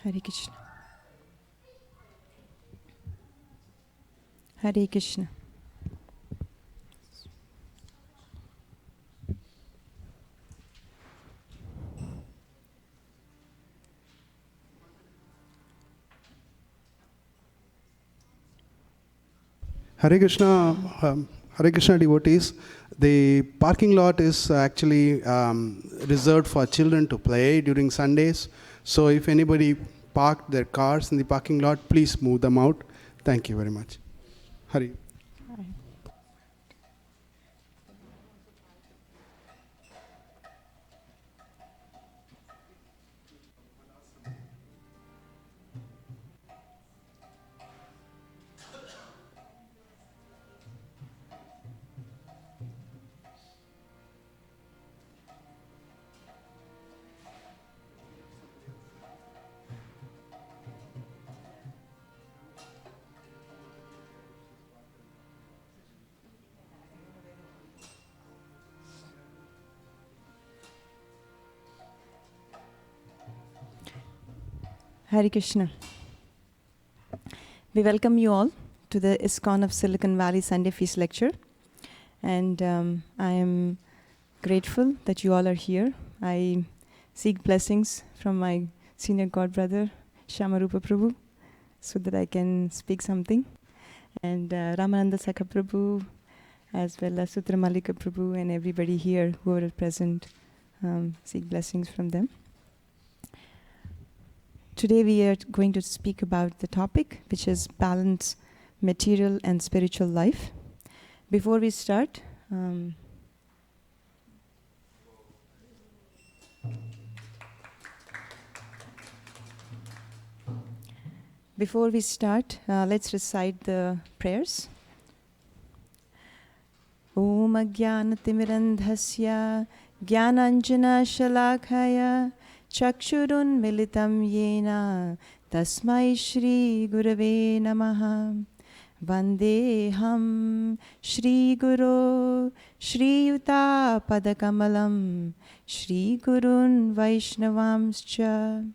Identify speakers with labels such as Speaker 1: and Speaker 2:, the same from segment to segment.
Speaker 1: Hare Krishna. Hare Krishna.
Speaker 2: Hare Krishna, Hare Krishna devotees. The parking lot is actually reserved for children to play during Sundays. So if anybody parked their cars in the parking lot, please move them out. Thank you very much. Hari.
Speaker 1: Hare Krishna. We welcome you all to the ISKCON of Silicon Valley Sunday Feast Lecture. And I am grateful that you all are here. I seek blessings from my senior god brother, Shamarupa Prabhu, so that I can speak something. And Ramananda Sakha Prabhu, as well as Sutra Malika Prabhu, and everybody here who are present, seek blessings from them. Today we are going to speak about the topic, which is balance material and spiritual life. Before we start, let's recite the prayers. Om Ajnanatirandhasya Jnananjana Shalakaya Chakshurun Militam Yena Tasmai Shri Gurave Namaha Vandeham Shri Guru Shri Yuta Padakamalam Shri Gurun Vaishnavamscha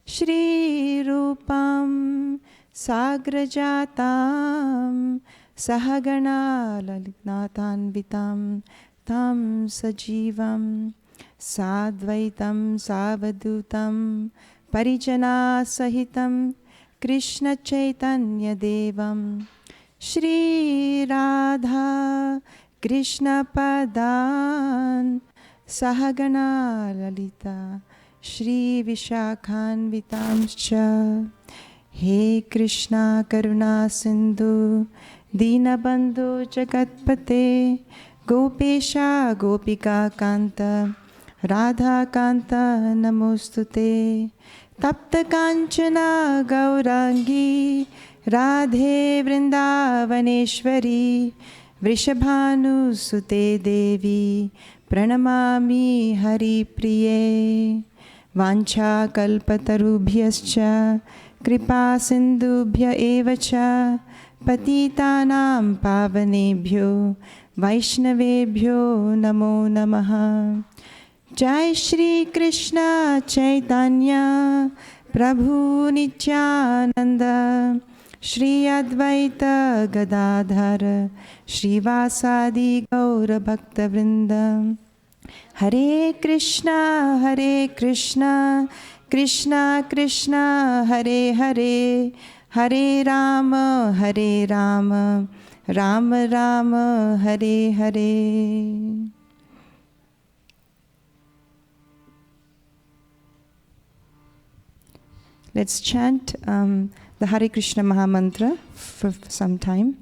Speaker 1: Shri Rupam Sagrajatam Sahagana Lalitnatanvitam Tam Sajivam Sadvaitam Savadutam Parijana Sahitam Krishna Chaitanya Devam Shri Radha Krishna Padan Sahagana Lalita Shri Vishakhanvitamscha He Krishna Karuna Sindhu Dinabandhu Jagatpate Gopesha Gopika Kanta Radha Kanta Namostute Tapta Kanchana Gaurangi Radhe Vrindavaneshwari Vrishabhanu Sute Devi Pranamami Hari Priye Vancha Kalpatarubhyascha Kripa Sindhubhya Evacha Patitanam Pavanebhyo Vaishnavebhyo Namo Namaha Jai Shri Krishna Chaitanya Prabhu Nityananda Shri Advaita Gadadhara Shri Vasadi Gaura Bhakta Vrinda Hare Krishna Krishna Krishna Hare Hare Hare Rama Rama Rama Hare Hare. Let's chant the Hare Krishna Maha Mantra for some time.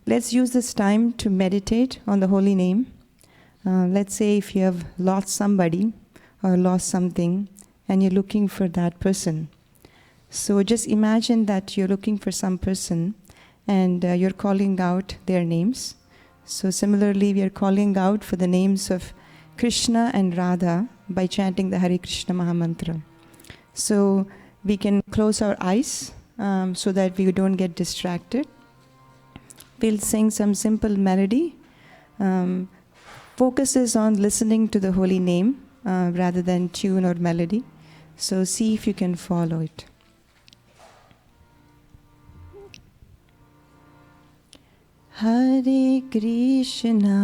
Speaker 1: Let's use this time to meditate on the holy name. Let's say if you have lost somebody or lost something and you're looking for that person. So just imagine that you're looking for some person and you're calling out their names. So similarly, we are calling out for the names of Krishna and Radha by chanting the Hare Krishna Maha Mantra. So we can close our eyes so that we don't get distracted. We'll sing some simple melody. Focus is on listening to the holy name rather than tune or melody. So see if you can follow it. Hare Krishna,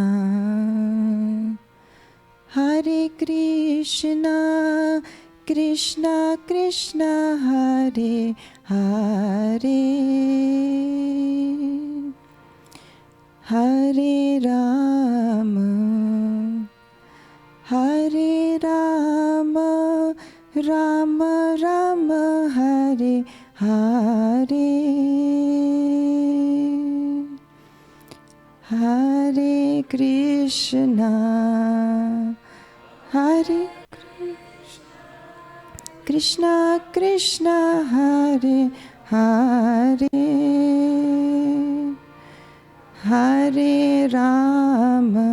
Speaker 1: Hare Krishna, Krishna Krishna, Hare Hare, Hare Rama, Hare Rama, Rama Rama, Hare Hare, Hare Krishna, Hare Krishna, Krishna, Hare Hare, Hare Rama,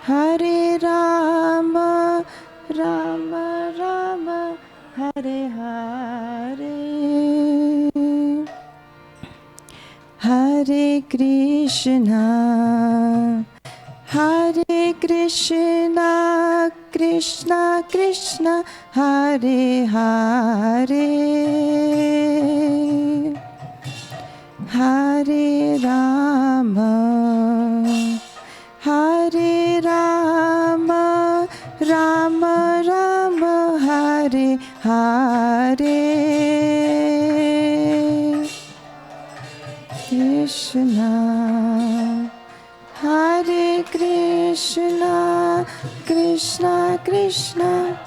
Speaker 1: Hare Rama, Rama Rama, Hare Hare, Hare Krishna, Hare Krishna, Krishna Krishna, Hare Hare, Hare Rama, Hare Rama, Rama Rama, Hare Hare, Krishna, Hare Krishna, Krishna Krishna,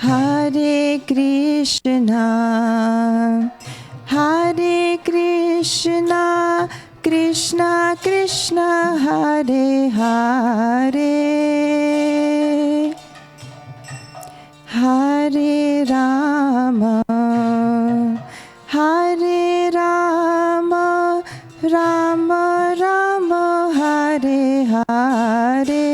Speaker 1: Hare Krishna, Hare Krishna, Krishna Krishna, Hare Hare, Hare Rama, Hare Rama, Rama Rama, Hare Hare,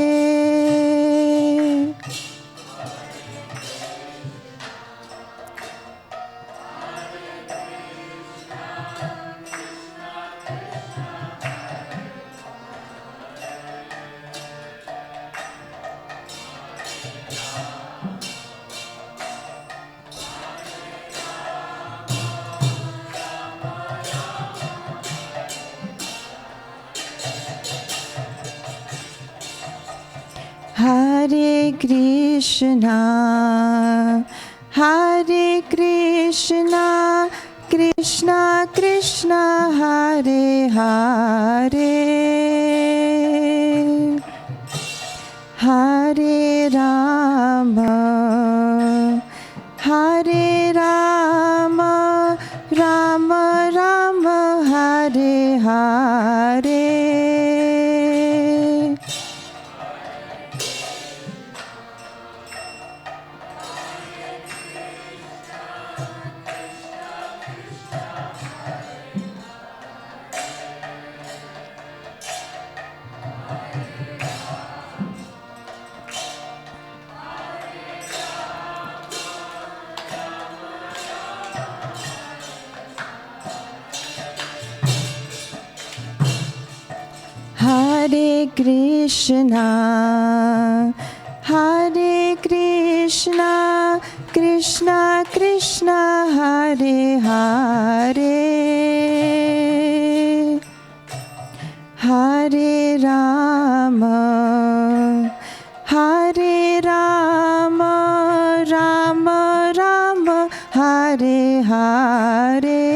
Speaker 1: Hare Krishna, Hare Krishna, Krishna Krishna, Hare Hare, Hare Rama, Hare Rama, Rama Rama, Hare Hare, Hare Krishna, Hare Krishna, Krishna Krishna, Hare Hare, Hare Rama, Hare Rama, Rama Rama, Hare Hare,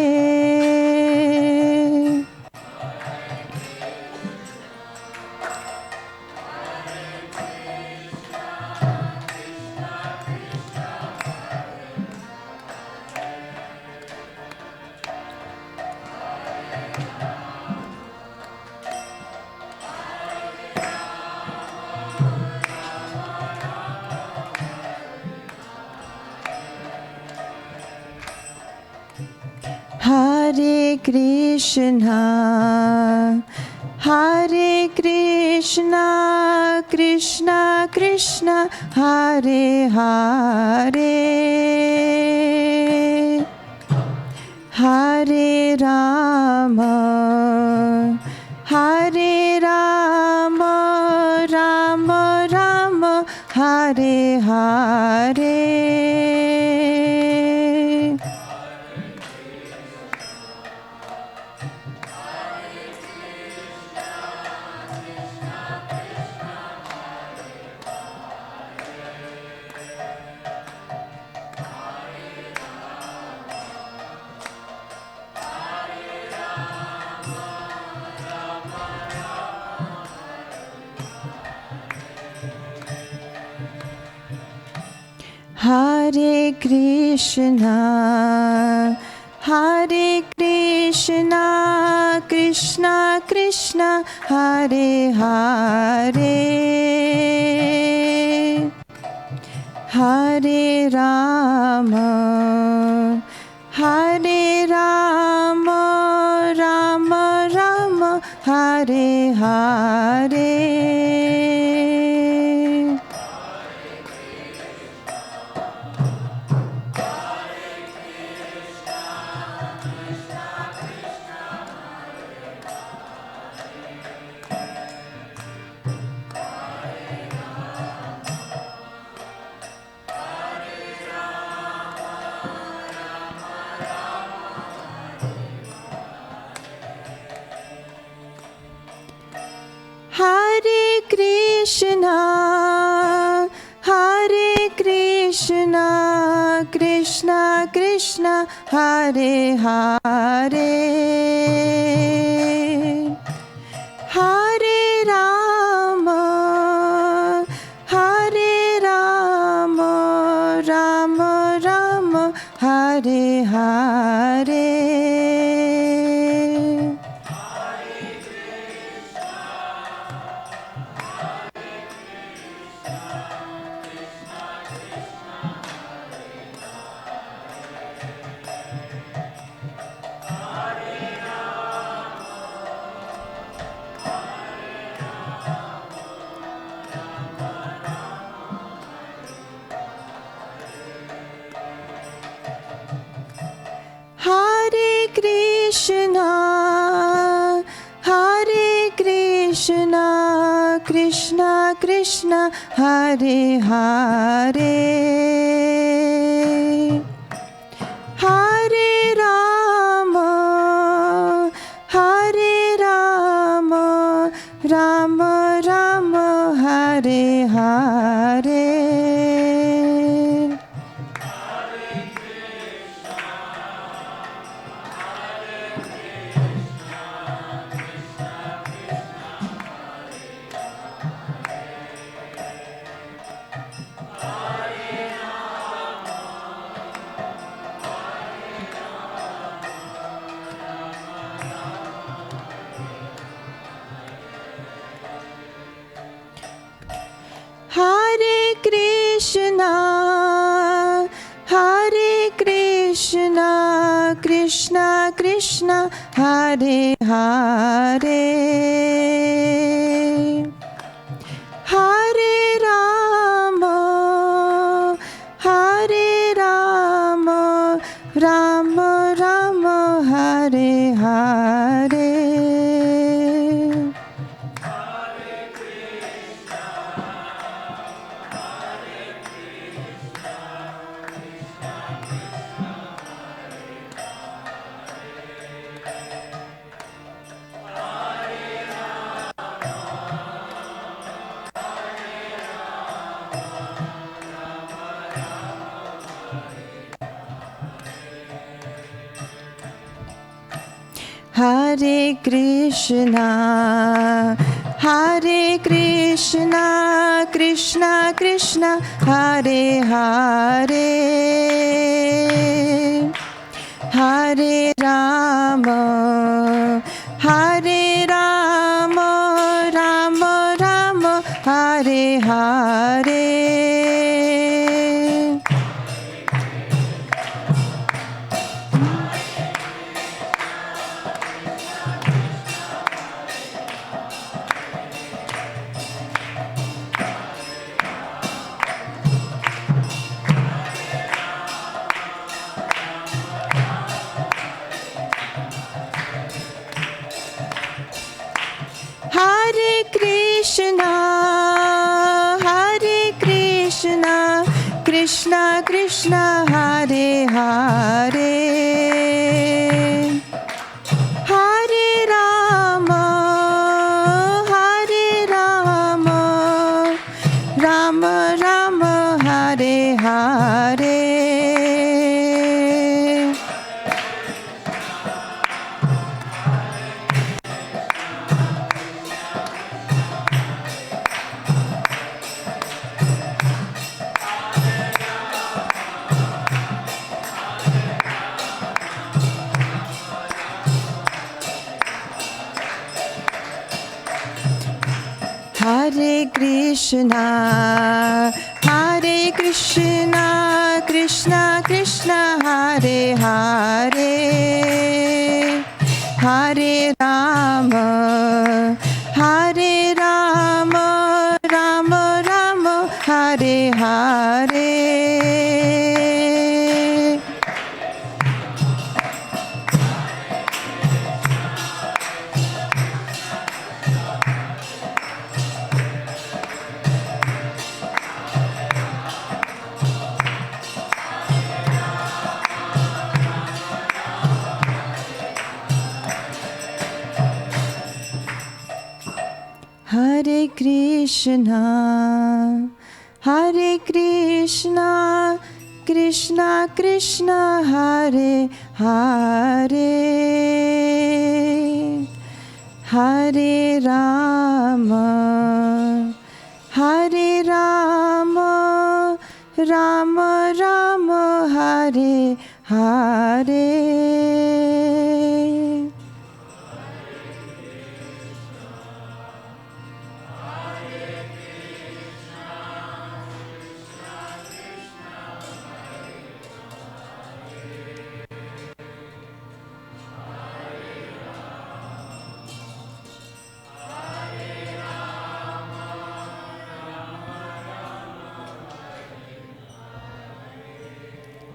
Speaker 1: Hare Krishna, Hare Krishna, Krishna Krishna, Hare Hare, Hare Rama, Hare Rama, Rama Rama, Hare Hare. Hare Krishna, Hare Krishna, Krishna Krishna, Hare Hare, Hare Rama, Hare Rama, Rama Rama, Hare Hare. Hare Krishna, Hare Krishna, Krishna Krishna, Hare Hare, Hare Rama, Hare Rama, Rama Rama, Hare Hare. Hare Krishna, Hare Krishna, Krishna Krishna, Hare Hare, Hare Rama, Hare Rama, Rama Rama, Hare Hare. Hare Krishna, Hare Krishna, Krishna Krishna, Hare Hare, Hare Rama, Hare Rama, Rama Rama, Hare Hare. Hare Krishna, Hare Krishna, Krishna Krishna, Hare Hare, Hare Rama, Hare Rama, Rama Rama, Hare Hare. Krishna Krishna Hare Hare, Hare Rama Hare Rama, Rama Rama Hare Hare. Hare Krishna, Hare Krishna, Krishna Krishna Hare Hare, Hare Rama, Hare Rama, Rama Rama Hare Hare. Hare Krishna, Hare Krishna, Krishna Krishna Hare Hare, Hare Rama, Hare Rama, Rama Rama Hare Hare.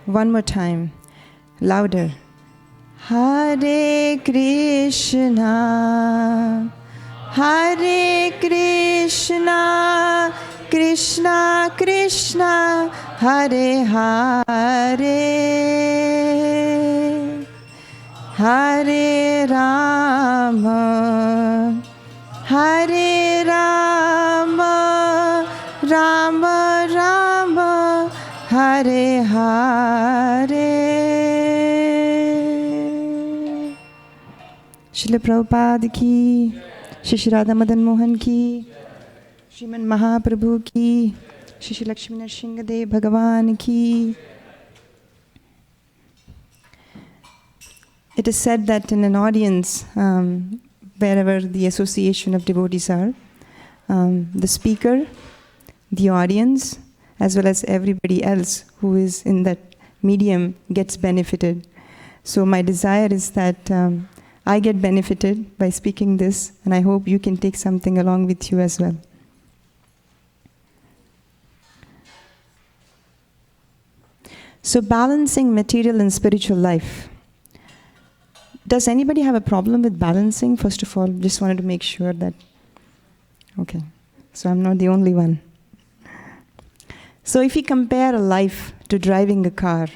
Speaker 1: One more time, louder. Hare Krishna, Hare Krishna, Krishna Krishna Hare Hare, Hare Rama, Hare Rama, Rama Rama Hare Hare. Srila Prabhupada ki, Shri Radha Madan Mohan ki, Sriman Mahaprabhu ki, Shri Lakshmi Nrsimhadev Bhagavan ki. It is said that in an audience, wherever the association of devotees are, the speaker, the audience, as well as everybody else who is in that medium gets benefited. So my desire is that I get benefited by speaking this, and I hope you can take something along with you as well. So balancing material and spiritual life. Does anybody have a problem with balancing? First of all, just wanted to make sure that, okay, so I'm not the only one. So if we compare a life to driving a car,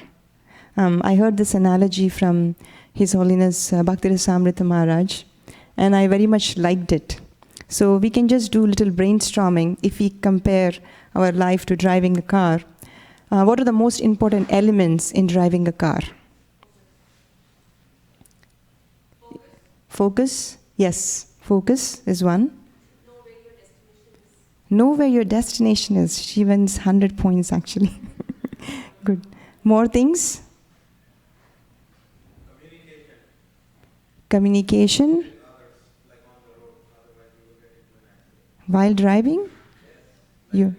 Speaker 1: I heard this analogy from His Holiness Bhakti-Rasamrita Maharaj, and I very much liked it. So we can just do a little brainstorming. If we compare our life to driving a car, what are the most important elements in driving a car? Focus? Yes, focus is one. Know where your destination is. She wins 100 points actually. Good. More things? Communication. While driving? You.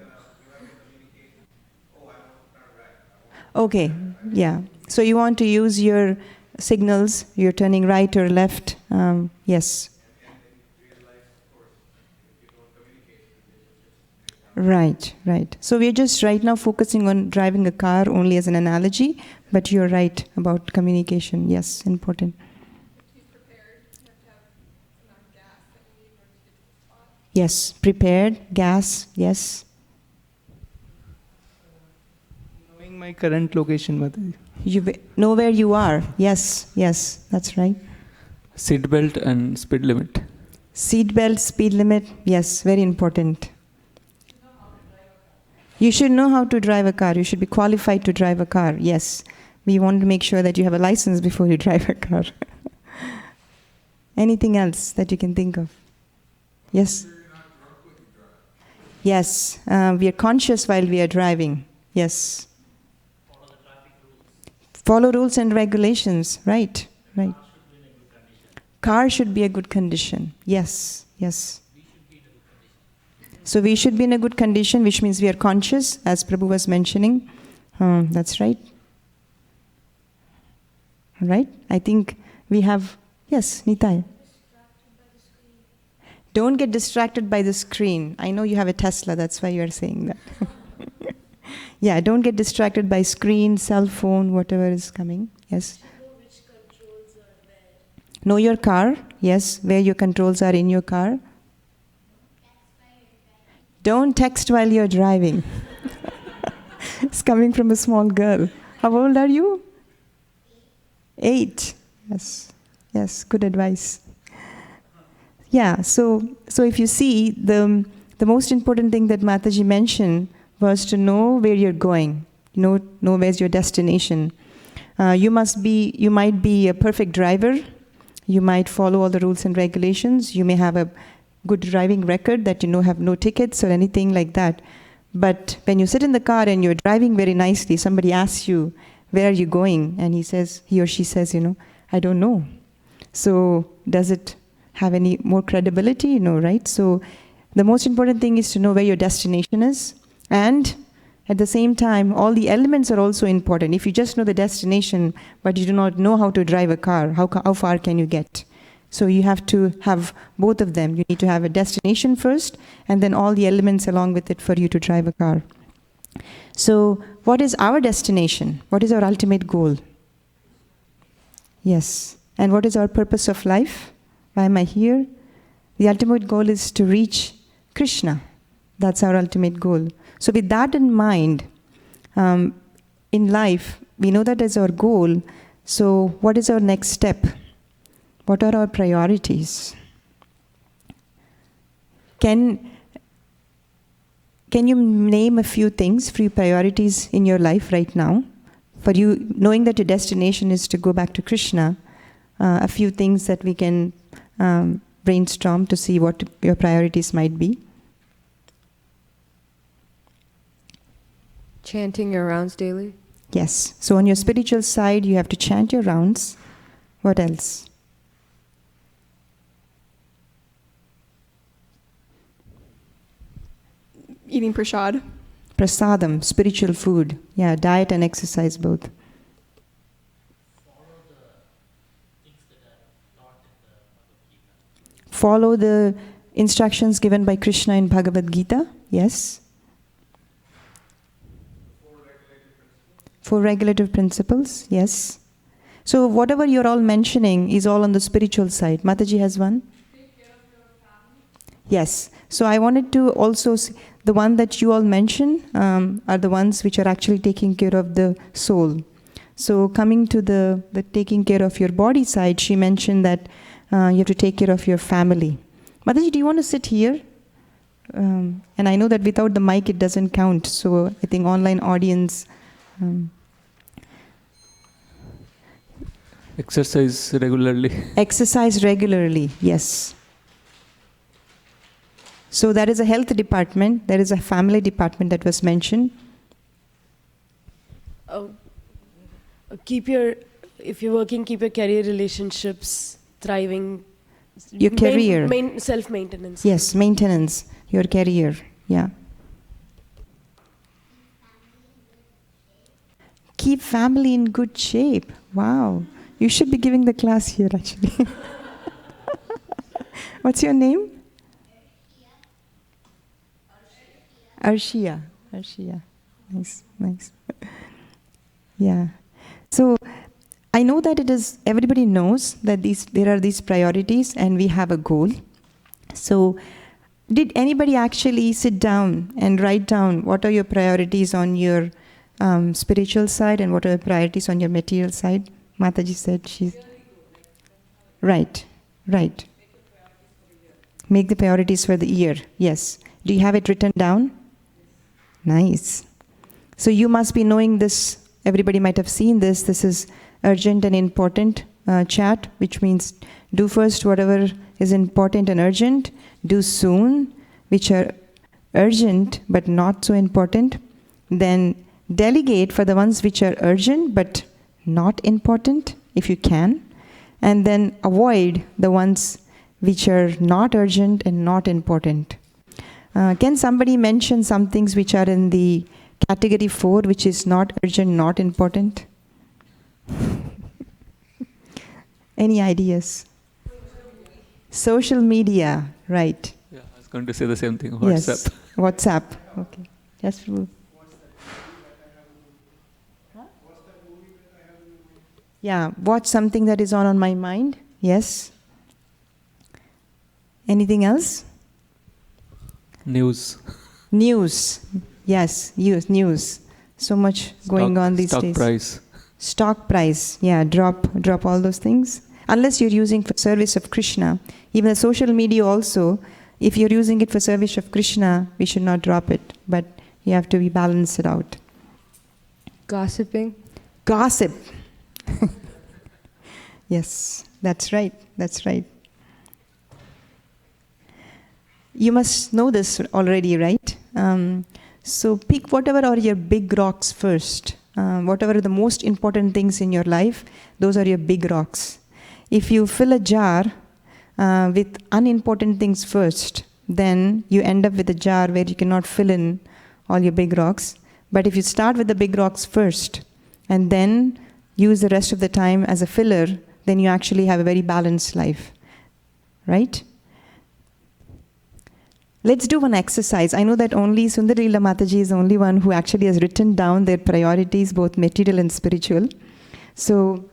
Speaker 1: Okay, yeah. So you want to use your signals, you're turning right or left. Yes. Right, right. So we're just right now focusing on driving a car only as an analogy, but you're right about communication. Yes, important. Yes, prepared, gas, yes.
Speaker 3: Knowing my current location, Mataji.
Speaker 1: You know where you are. Yes, yes, that's right.
Speaker 3: Seat belt and speed limit.
Speaker 1: Seat belt, speed limit, yes, very important. You should know how to drive a car. You should be qualified to drive a car, yes. We want to make sure that you have a license before you drive a car. Anything else that you can think of? Yes? Yes, we are conscious while we are driving. Yes.
Speaker 4: Follow the traffic rules.
Speaker 1: Follow rules and regulations. Right, right. Car should be a good condition. Yes, yes. So we should be in a good condition, which means we are conscious, as Prabhu was mentioning. That's right. Right? I think we have, yes, Nitai. Don't get distracted by the screen. I know you have a Tesla, that's why you are saying that. Yeah, don't get distracted by screen, cell phone, whatever is coming. Yes.
Speaker 5: Know which controls are where.
Speaker 1: Know your car. Yes, where your controls are in your car. Don't text while you're driving. It's coming from a small girl. How old are you? 8. Yes. Yes, good advice. Yeah, so if you see, the most important thing that Mataji mentioned was to know where you're going, know where's your destination. You might be a perfect driver, you might follow all the rules and regulations, you may have a good driving record that have no tickets or anything like that. But when you sit in the car and you're driving very nicely, somebody asks you, where are you going? And he or she says, I don't know. So does it have any more credibility? No, right? So the most important thing is to know where your destination is. And at the same time, all the elements are also important. If you just know the destination, but you do not know how to drive a car, how far can you get? So you have to have both of them. You need to have a destination first, and then all the elements along with it for you to drive a car. So what is our destination? What is our ultimate goal? Yes. And what is our purpose of life? Why am I here? The ultimate goal is to reach Krishna. That's our ultimate goal. So with that in mind, in life, we know that is our goal. So what is our next step? What are our priorities? Can you name a few things, few priorities in your life right now? For you, knowing that your destination is to go back to Krishna, a few things that we can brainstorm to see what your priorities might be.
Speaker 6: Chanting your rounds daily?
Speaker 1: Yes. So on your spiritual side, you have to chant your rounds. What else?
Speaker 7: Eating prasad.
Speaker 1: Prasadam, spiritual food. Yeah, diet and exercise both. Follow the instructions given by Krishna in Bhagavad Gita. Yes. 4 regulative principles. Yes. So whatever you're all mentioning is all on the spiritual side. Mataji has one.
Speaker 5: Take care of your family.
Speaker 1: Yes. So I wanted to also the one that you all mentioned are the ones which are actually taking care of the soul. So coming to the taking care of your body side, she mentioned that you have to take care of your family. Mataji, do you want to sit here? And I know that without the mic it doesn't count. So I think online audience.
Speaker 3: Exercise regularly.
Speaker 1: Exercise regularly, yes. So there is a health department, there is a family department that was mentioned.
Speaker 5: If you're working, keep your career relationships thriving.
Speaker 1: Your career.
Speaker 5: Self-maintenance.
Speaker 1: Yes, maintenance, your career, yeah. Keep family in good shape. Wow. You should be giving the class here, actually. What's your name? Arshia. Nice. Yeah. So I know that everybody knows that there are these priorities and we have a goal. So did anybody actually sit down and write down what are your priorities on your spiritual side and what are the priorities on your material side? Mataji said she's... Right, right. Make the priorities for the year, yes. Do you have it written down? Nice. So you must be knowing this. Everybody might have seen this. This is urgent and important chat, which means do first whatever is important and urgent. Do soon, which are urgent but not so important. Then delegate for the ones which are urgent but not important, if you can. And then avoid the ones which are not urgent and not important. Can somebody mention some things which are in the category 4, which is not urgent, not important? Any ideas? Social media, right.
Speaker 3: Yeah, I was going to say the same thing. WhatsApp.
Speaker 1: Yes, WhatsApp. Okay. Yes, Prabhu. Yeah, watch something that is on my mind. Yes. Anything else?
Speaker 3: News.
Speaker 1: News. Yes, news. So much going on these days.
Speaker 3: Stock price.
Speaker 1: Stock price. Yeah, drop all those things. Unless you're using for service of Krishna. Even the social media also, if you're using it for service of Krishna, we should not drop it. But you have to be balanced it out.
Speaker 6: Gossiping.
Speaker 1: Gossip. Yes, that's right. That's right. You must know this already, right? So pick whatever are your big rocks first. Whatever are the most important things in your life, those are your big rocks. If you fill a jar with unimportant things first, then you end up with a jar where you cannot fill in all your big rocks. But if you start with the big rocks first, and then use the rest of the time as a filler, then you actually have a very balanced life, right? Let's do one exercise. I know that only Sundarila Mataji is the only one who actually has written down their priorities, both material and spiritual. So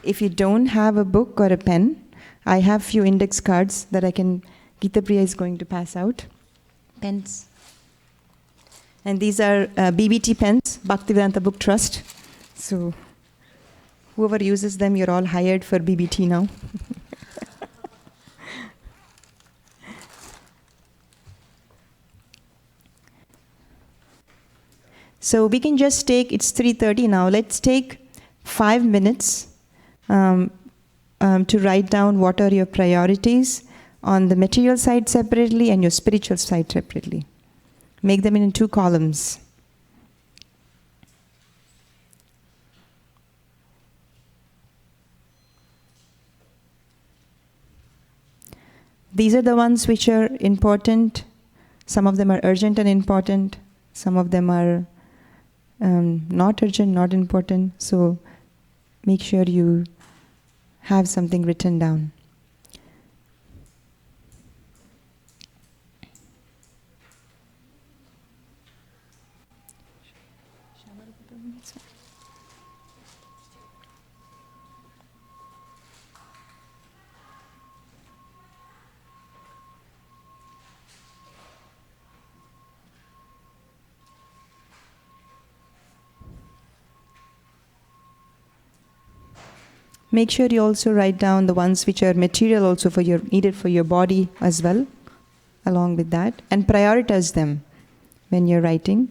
Speaker 1: if you don't have a book or a pen, I have few index cards that I can, Gita Priya is going to pass out. Pens. And these are BBT pens, Bhaktivedanta Book Trust. So whoever uses them, you're all hired for BBT now. So we can just take, it's 3:30 now, let's take 5 minutes to write down what are your priorities on the material side separately and your spiritual side separately. Make them in 2 columns. These are the ones which are important. Some of them are urgent and important. Some of them are not urgent, not important. So make sure you have something written down. Make sure you also write down the ones which are material also for your needed for your body as well, along with that, and prioritize them when you're writing.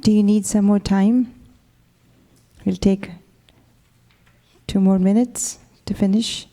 Speaker 1: Do you need some more time? We'll take 2 more minutes to finish.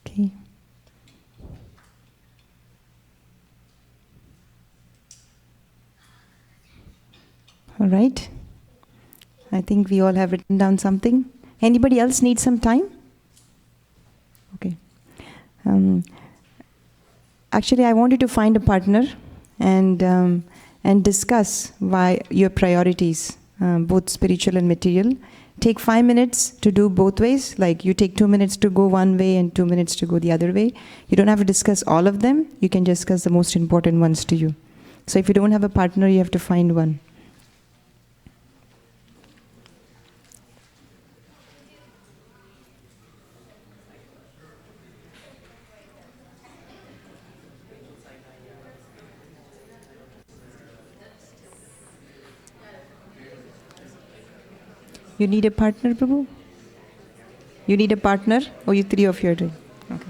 Speaker 1: Okay. All right. I think we all have written down something. Anybody else need some time? Okay. Actually, I want you to find a partner and discuss why your priorities, both spiritual and material. Take 5 minutes to do both ways. Like you take 2 minutes to go one way and 2 minutes to go the other way. You don't have to discuss all of them. You can discuss the most important ones to you. So if you don't have a partner, you have to find one. You need a partner, Prabhu? You need a partner, or you 3 of you are doing? Okay.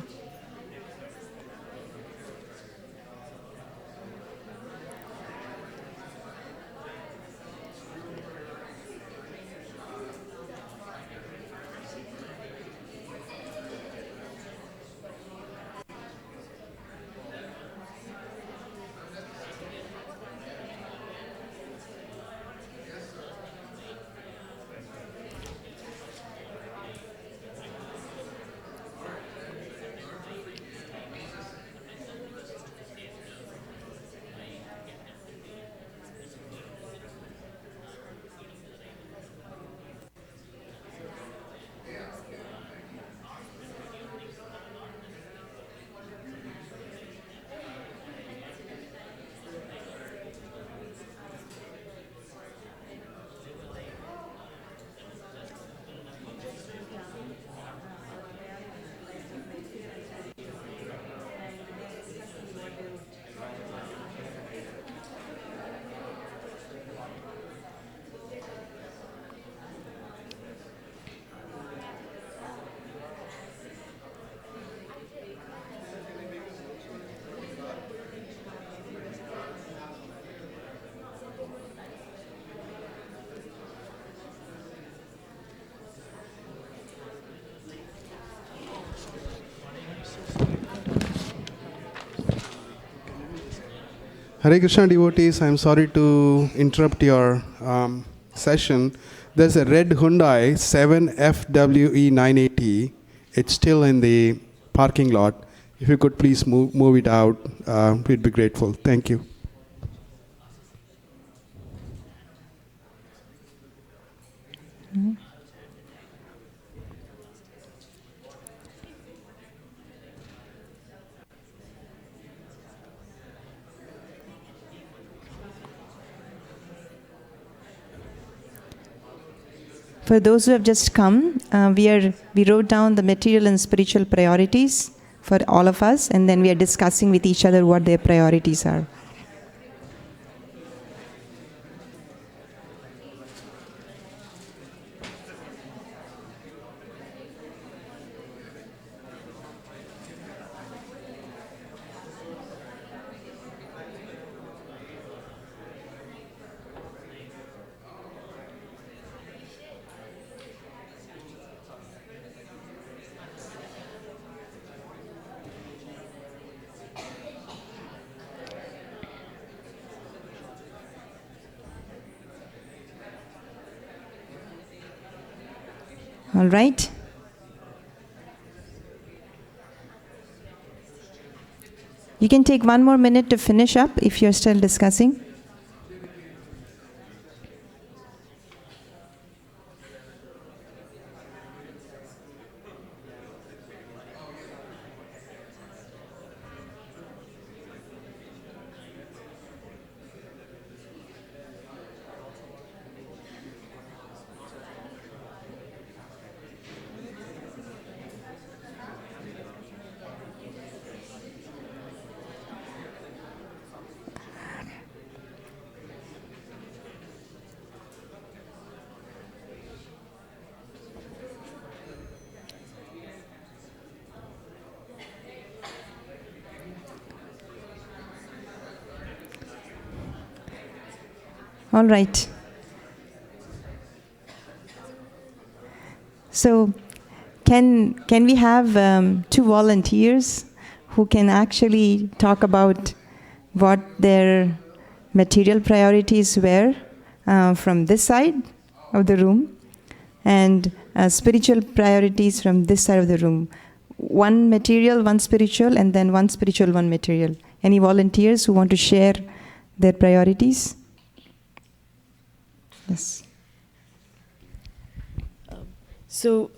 Speaker 2: Hare Krishna devotees, I'm sorry to interrupt your session. There's a red Hyundai 7FWE980. It's still in the parking lot. If you could please move it out, we'd be grateful. Thank you.
Speaker 1: For those who have just come, we wrote down the material and spiritual priorities for all of us, and then we are discussing with each other what their priorities are. All right. You can take 1 more minute to finish up if you're still discussing. All right. So, can we have 2 volunteers who can actually talk about what their material priorities were from this side of the room, and spiritual priorities from this side of the room? 1 material, 1 spiritual, and then 1 spiritual, 1 material. Any volunteers who want to share their priorities? Yes.
Speaker 5: So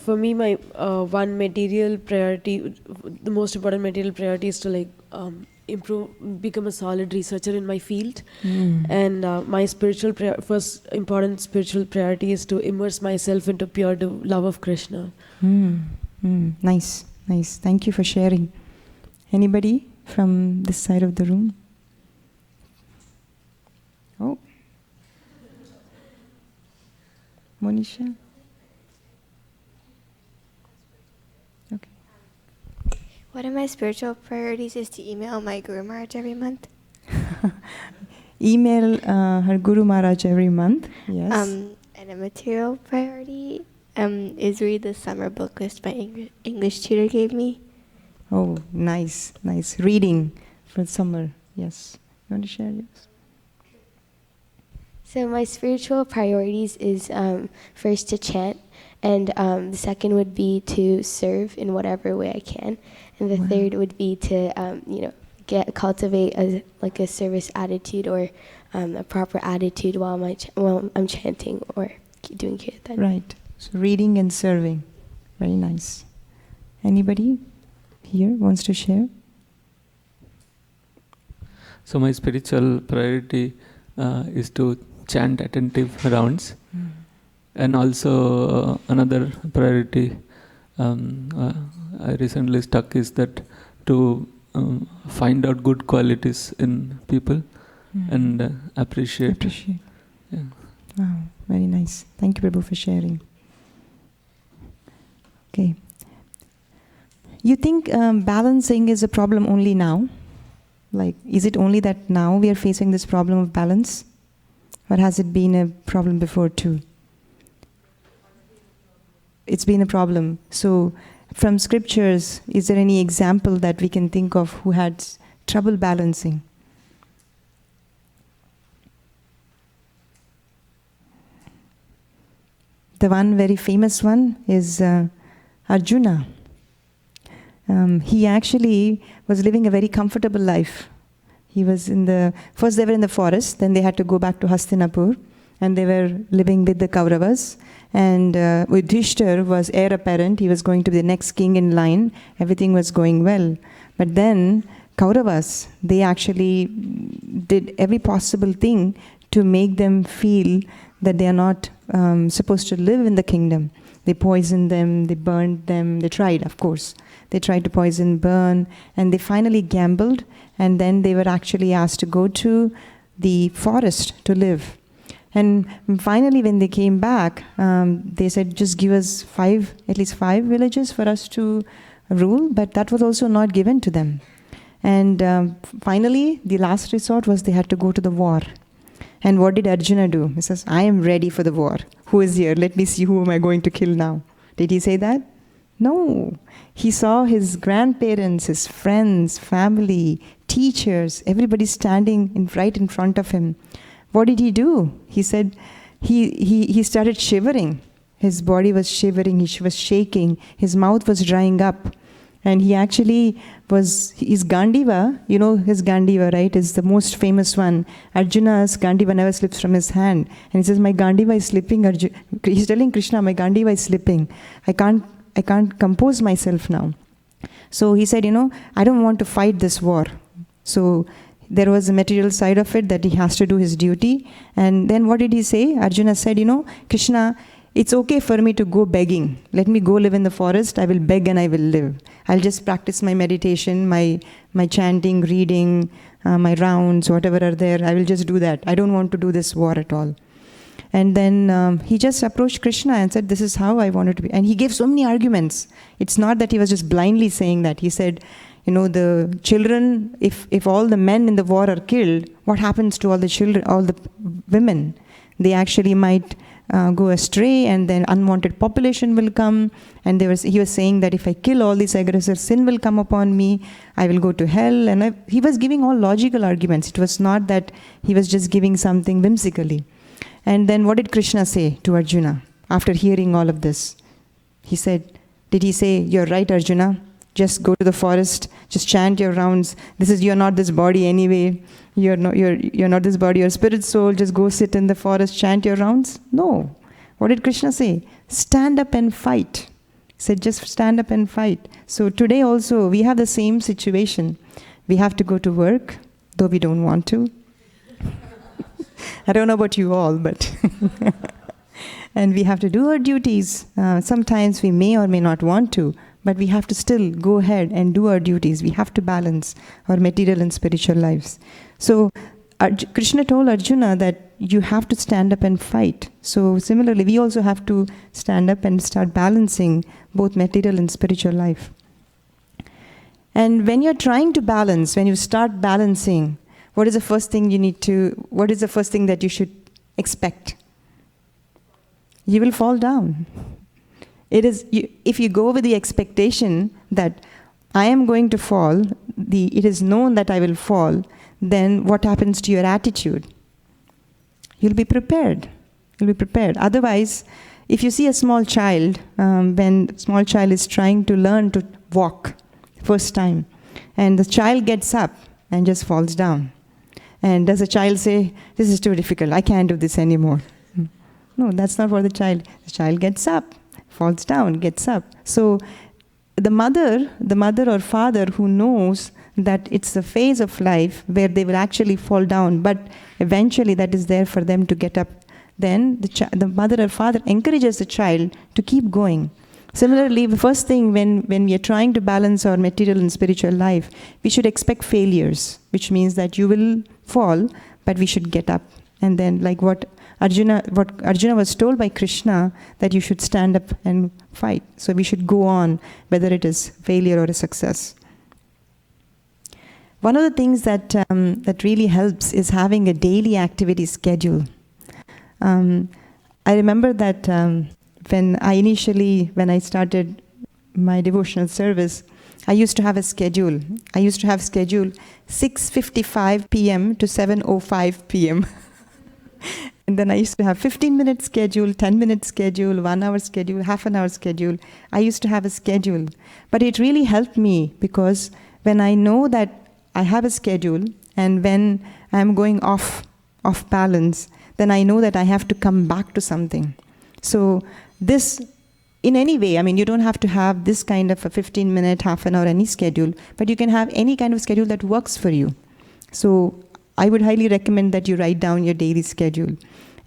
Speaker 5: for me, my one material priority, the most important material priority is to improve, become a solid researcher in my field. And my first important spiritual priority is to immerse myself into pure love of Krishna.
Speaker 1: Nice, nice. Thank you for sharing. Anybody from this side of the room? Oh. Monisha? Okay.
Speaker 7: One of my spiritual priorities is to email my Guru Maharaj every month.
Speaker 1: Email her Guru Maharaj every month, yes.
Speaker 7: And a material priority is read the summer book list my English tutor gave me.
Speaker 1: Oh, nice, nice. Reading for summer, yes. You want to share yours?
Speaker 8: So my spiritual priorities is first to chant, and the second would be to serve in whatever way I can, and the third would be to cultivate a service attitude or a proper attitude while I'm chanting or doing kirtan.
Speaker 1: Right. So reading and serving, very nice. Anybody here wants to share?
Speaker 3: So my spiritual priority is to chant attentive rounds, and also another priority I recently stuck is that to find out good qualities in people and appreciate. Yeah.
Speaker 1: Wow, very nice. Thank you, Prabhu, for sharing. Okay. You think balancing is a problem only now? Like, is it only that now we are facing this problem of balance? Or has it been a problem before too? It's been a problem. So, from scriptures, is there any example that we can think of who had trouble balancing? The one very famous one is Arjuna. He actually was living a very comfortable life. He was first they were in the forest, then they had to go back to Hastinapur, and they were living with the Kauravas. And Yudhishthir was heir apparent, he was going to be the next king in line, everything was going well. But then Kauravas, they actually did every possible thing to make them feel that they are not supposed to live in the kingdom. They poisoned them, they burned them, they tried, of course. They tried to poison, burn, and they finally gambled, and then they were actually asked to go to the forest to live. And finally, when they came back, they said, just give us at least five villages for us to rule, but that was also not given to them. And finally, the last resort was they had to go to the war. And what did Arjuna do? He says, I am ready for the war. Who is here? Let me see who am I going to kill now. Did he say that? No. He saw his grandparents, his friends, family, teachers, everybody standing right in front of him. What did he do? He said, he started shivering. His body was shivering, he was shaking, his mouth was drying up. And he actually his Gandiva, you know his Gandiva, right, is the most famous one. Arjuna's Gandiva never slips from his hand. And he says, my Gandiva is slipping. He's telling Krishna, my Gandiva is slipping. I can't compose myself now. So he said, I don't want to fight this war. So there was a material side of it that he has to do his duty. And then what did he say? Arjuna said, Krishna, it's okay for me to go begging. Let me go live in the forest. I will beg and I will live. I'll just practice my meditation, my chanting, reading, my rounds, whatever are there. I will just do that. I don't want to do this war at all. And then he just approached Krishna and said, this is how I want it to be. And he gave so many arguments. It's not that he was just blindly saying that. He said, the children, if all the men in the war are killed, what happens to all the children, all the women? They actually might go astray, and then unwanted population will come. And he was saying that if I kill all these aggressors, sin will come upon me, I will go to hell. And he was giving all logical arguments. It was not that he was just giving something whimsically. And then what did Krishna say to Arjuna after hearing all of this? Did he say, you're right, Arjuna, just go to the forest, just chant your rounds. You're not this body anyway. You're not this body, you're spirit soul, just go sit in the forest, chant your rounds? No. What did Krishna say? Stand up and fight. He said, just stand up and fight. So today also, we have the same situation. We have to go to work, though we don't want to. I don't know about you all, but... And we have to do our duties. Sometimes we may or may not want to, but we have to still go ahead and do our duties. We have to balance our material and spiritual lives. So Krishna told Arjuna that you have to stand up and fight. So similarly, we also have to stand up and start balancing both material and spiritual life. And when you're trying to balance, when you start balancing, what is the first thing that you should expect? You will fall down. If you go with the expectation that I am going to fall, it is known that I will fall, then what happens to your attitude? You'll be prepared. Otherwise, if you see a small child, when a small child is trying to learn to walk first time, and the child gets up and just falls down. And does the child say, this is too difficult, I can't do this anymore? No, that's not for the child. The child gets up, falls down, gets up. So the mother or father who knows that it's a phase of life where they will actually fall down, but eventually that is there for them to get up, then the mother or father encourages the child to keep going. Similarly, the first thing when we are trying to balance our material and spiritual life, we should expect failures, which means that you will fall, but we should get up. And then like what Arjuna was told by Krishna, that you should stand up and fight. So we should go on, whether it is failure or a success. One of the things that really helps is having a daily activity schedule. I remember that when I started my devotional service, I used to have a schedule. I used to have schedule 6:55 p.m. to 7:05 p.m. And then I used to have 15-minute schedule, 10-minute schedule, 1 hour schedule, half an hour schedule. I used to have a schedule. But it really helped me because when I know that I have a schedule and when I'm going off balance, then I know that I have to come back to something. So this, in any way, you don't have to have this kind of a 15-minute, half an hour, any schedule, but you can have any kind of schedule that works for you. So I would highly recommend that you write down your daily schedule.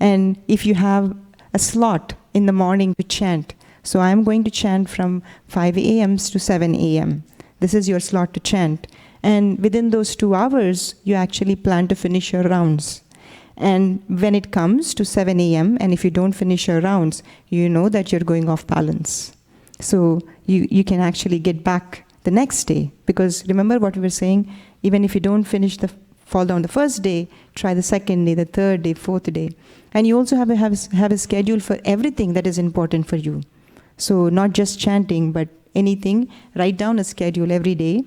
Speaker 1: And if you have a slot in the morning to chant, so I'm going to chant from 5 a.m. to 7 a.m. This is your slot to chant. And within those 2 hours, you actually plan to finish your rounds. And when it comes to 7 a.m., and if you don't finish your rounds, you know that you're going off balance. So you can actually get back the next day. Because remember what we were saying, even if you don't fall down the first day, try the second day, the third day, fourth day. And you also have a schedule for everything that is important for you. So not just chanting, but anything, write down a schedule every day.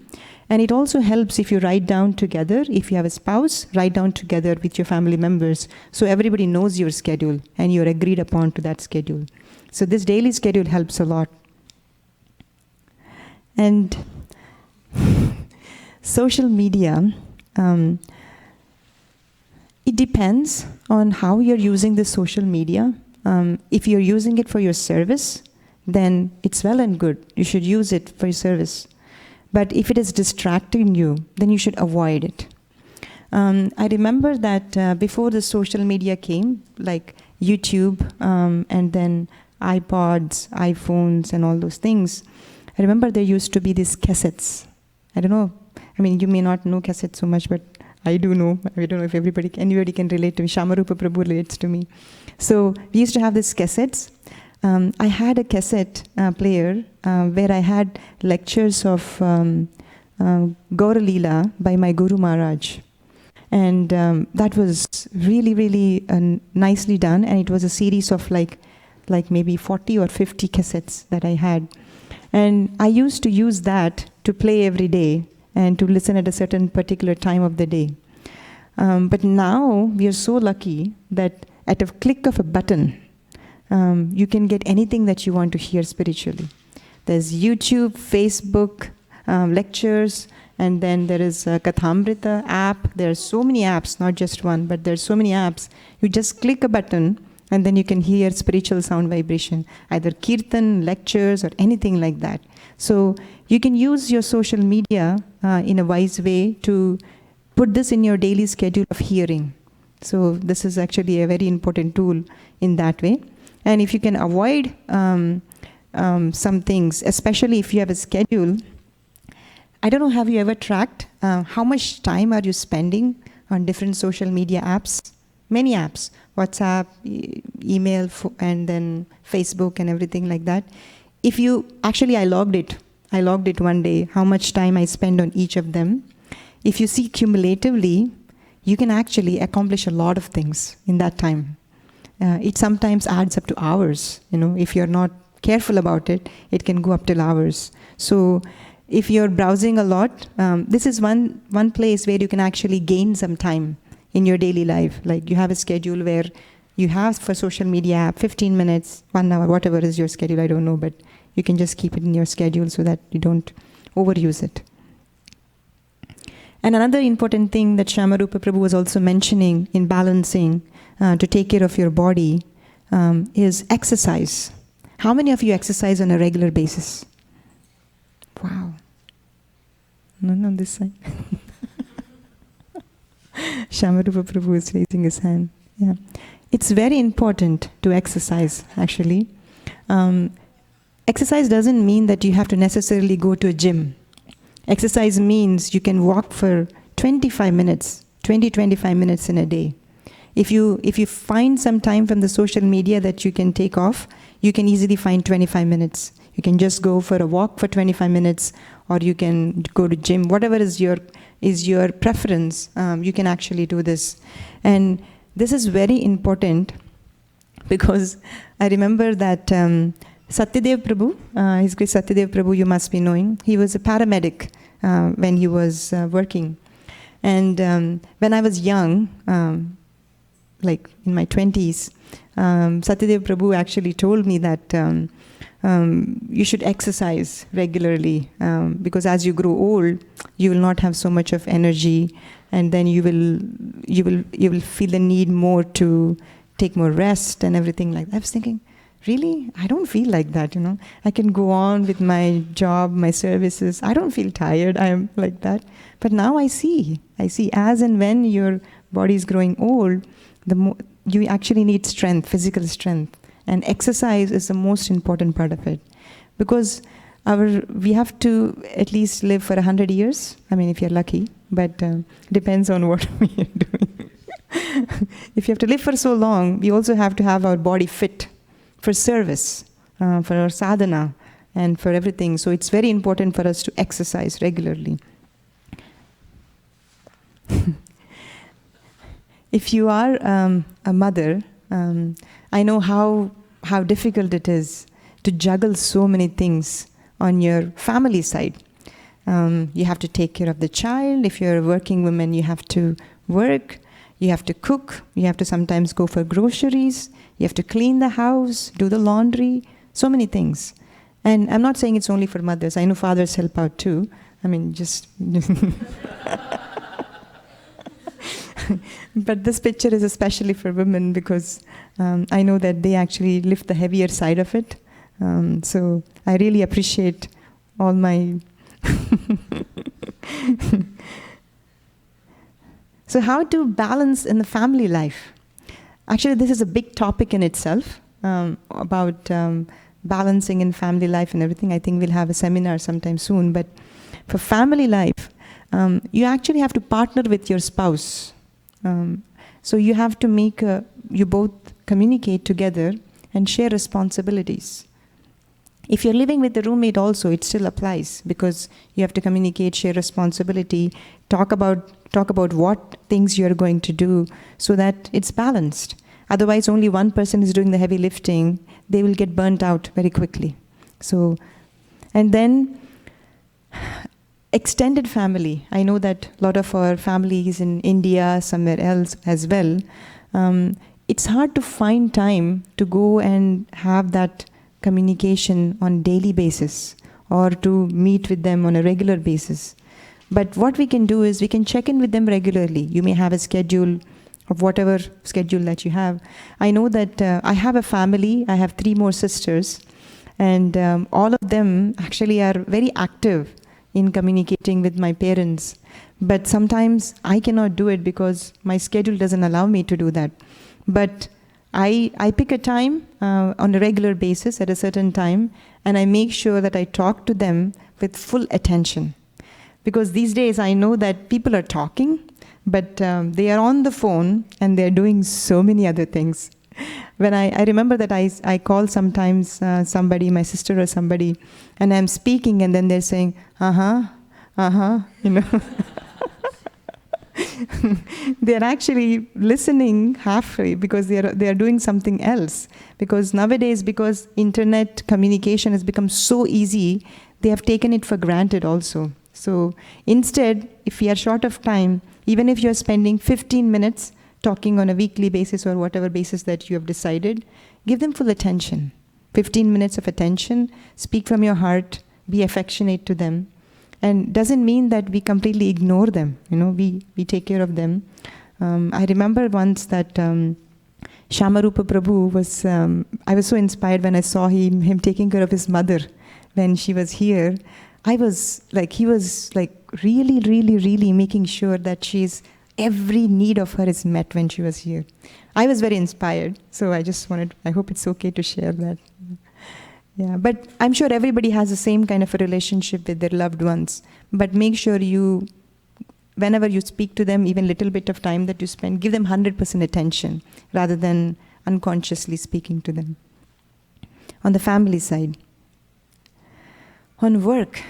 Speaker 1: And it also helps if you write down together. If you have a spouse, write down together with your family members. So everybody knows your schedule and you're agreed upon to that schedule. So this daily schedule helps a lot. And social media, it depends on how you're using the social media. If you're using it for your service, then it's well and good. You should use it for your service. But if it is distracting you, then you should avoid it. I remember that before the social media came, like YouTube and then iPods, iPhones, and all those things, I remember there used to be these cassettes. I don't know. I mean, you may not know cassettes so much, but I do know. I don't know if anybody can relate to me. Shamarupa Prabhu relates to me. So we used to have these cassettes. I had a cassette player where I had lectures of Gaura Leela by my Guru Maharaj. And that was really, really nicely done. And it was a series of like maybe 40 or 50 cassettes that I had. And I used to use that to play every day and to listen at a certain particular time of the day. But now we are so lucky that at a click of a button, you can get anything that you want to hear spiritually. There's YouTube, Facebook, lectures, and then there is a Kathamrita app. There are so many apps, not just one, but there's so many apps. You just click a button, and then you can hear spiritual sound vibration, either kirtan, lectures, or anything like that. So you can use your social media in a wise way to put this in your daily schedule of hearing. So this is actually a very important tool in that way. And if you can avoid some things, especially if you have a schedule, I don't know, have you ever tracked how much time are you spending on different social media apps? Many apps, WhatsApp, email, and then Facebook and everything like that. If you, actually I logged it one day, how much time I spend on each of them. If you see cumulatively, you can actually accomplish a lot of things in that time. It sometimes adds up to hours. If you're not careful about it, it can go up till hours. So if you're browsing a lot, this is one place where you can actually gain some time in your daily life. Like you have a schedule where you have for social media app 15 minutes, 1 hour, whatever is your schedule, I don't know, but you can just keep it in your schedule so that you don't overuse it. And another important thing that Shamarupa Prabhu was also mentioning in balancing to take care of your body is exercise. How many of you exercise on a regular basis? Wow. None on this side. Shamarupa Prabhu is raising his hand. Yeah, it's very important to exercise, actually. Exercise doesn't mean that you have to necessarily go to a gym. Exercise means you can walk for 25 minutes in a day. If you find some time from the social media that you can take off, you can easily find 25 minutes. You can just go for a walk for 25 minutes, or you can go to gym. Whatever is your preference, you can actually do this. And this is very important because I remember that Satyadev Prabhu, His Grace Satyadev Prabhu, you must be knowing, he was a paramedic when he was working. And when I was young, like in my 20s, Satyadev Prabhu actually told me that you should exercise regularly because as you grow old, you will not have so much of energy, and then you will feel the need more to take more rest and everything like that. I was thinking, really? I don't feel like that, I can go on with my job, my services. I don't feel tired. I am like that. But now I see as and when your body is growing old, you actually need strength, physical strength. And exercise is the most important part of it. Because we have to at least live for 100 years. I mean, if you're lucky, but depends on what we are doing. If you have to live for so long, we also have to have our body fit for service, for our sadhana, and for everything. So it's very important for us to exercise regularly. If you are a mother, I know how difficult it is to juggle so many things on your family side. You have to take care of the child. If you're a working woman, you have to work. You have to cook, you have to sometimes go for groceries, you have to clean the house, do the laundry, so many things. And I'm not saying it's only for mothers. I know fathers help out too. I mean, just... But this picture is especially for women because I know that they actually lift the heavier side of it. So I really appreciate all my... So how to balance in the family life? Actually, this is a big topic in itself about balancing in family life and everything. I think we'll have a seminar sometime soon. But for family life, you actually have to partner with your spouse. So you have to you both communicate together and share responsibilities. If you're living with the roommate also, it still applies because you have to communicate, share responsibility, talk about what things you're going to do so that it's balanced. Otherwise, only one person is doing the heavy lifting, they will get burnt out very quickly. So, and then extended family. I know that a lot of our families in India, somewhere else as well, it's hard to find time to go and have that communication on daily basis or to meet with them on a regular basis. But what we can do is we can check in with them regularly. You may have a schedule of whatever schedule that you have. I know that I have a family, I have 3 more sisters, and all of them actually are very active in communicating with my parents. But sometimes I cannot do it because my schedule doesn't allow me to do that. But I pick a time on a regular basis at a certain time, and I make sure that I talk to them with full attention. Because these days I know that people are talking, but they are on the phone and they're doing so many other things. When I remember that I call sometimes somebody, my sister or somebody, and I'm speaking and then they're saying, you know. They're actually listening halfway because they are doing something else. Because nowadays, because internet communication has become so easy, they have taken it for granted also. So instead, if we are short of time, even if you're spending 15 minutes talking on a weekly basis or whatever basis that you have decided, give them full attention. 15 minutes of attention, speak from your heart, be affectionate to them. And doesn't mean that we completely ignore them. You know, we take care of them. I remember once that Shamarupa Prabhu was, I was so inspired when I saw him taking care of his mother when she was here. He was like really, really, really making sure that every need of her is met when she was here. I was very inspired. So I hope it's okay to share that. Yeah, but I'm sure everybody has the same kind of a relationship with their loved ones. But make sure whenever you speak to them, even little bit of time that you spend, give them 100% attention rather than unconsciously speaking to them. On the family side. On work,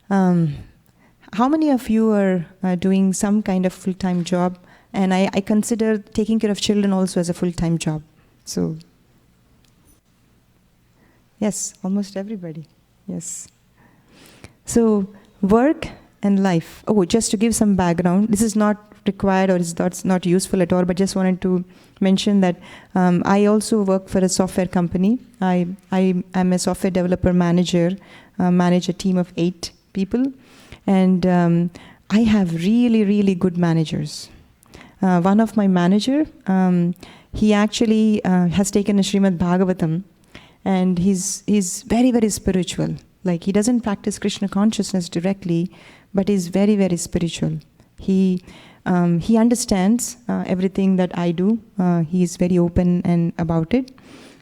Speaker 1: how many of you are doing some kind of full-time job? And I consider taking care of children also as a full-time job. So. Yes, almost everybody. Yes. So, work and life. Oh, just to give some background, this is not required or it's not useful at all, but just wanted to mention that I also work for a software company. I am a software developer manager, manage a team of 8 people, and I have really, really good managers. One of my manager, he actually has taken a Srimad Bhagavatam, and he's very, very spiritual. Like, he doesn't practice Krishna consciousness directly, but he's very, very spiritual. He understands everything that I do. He is very open and about it.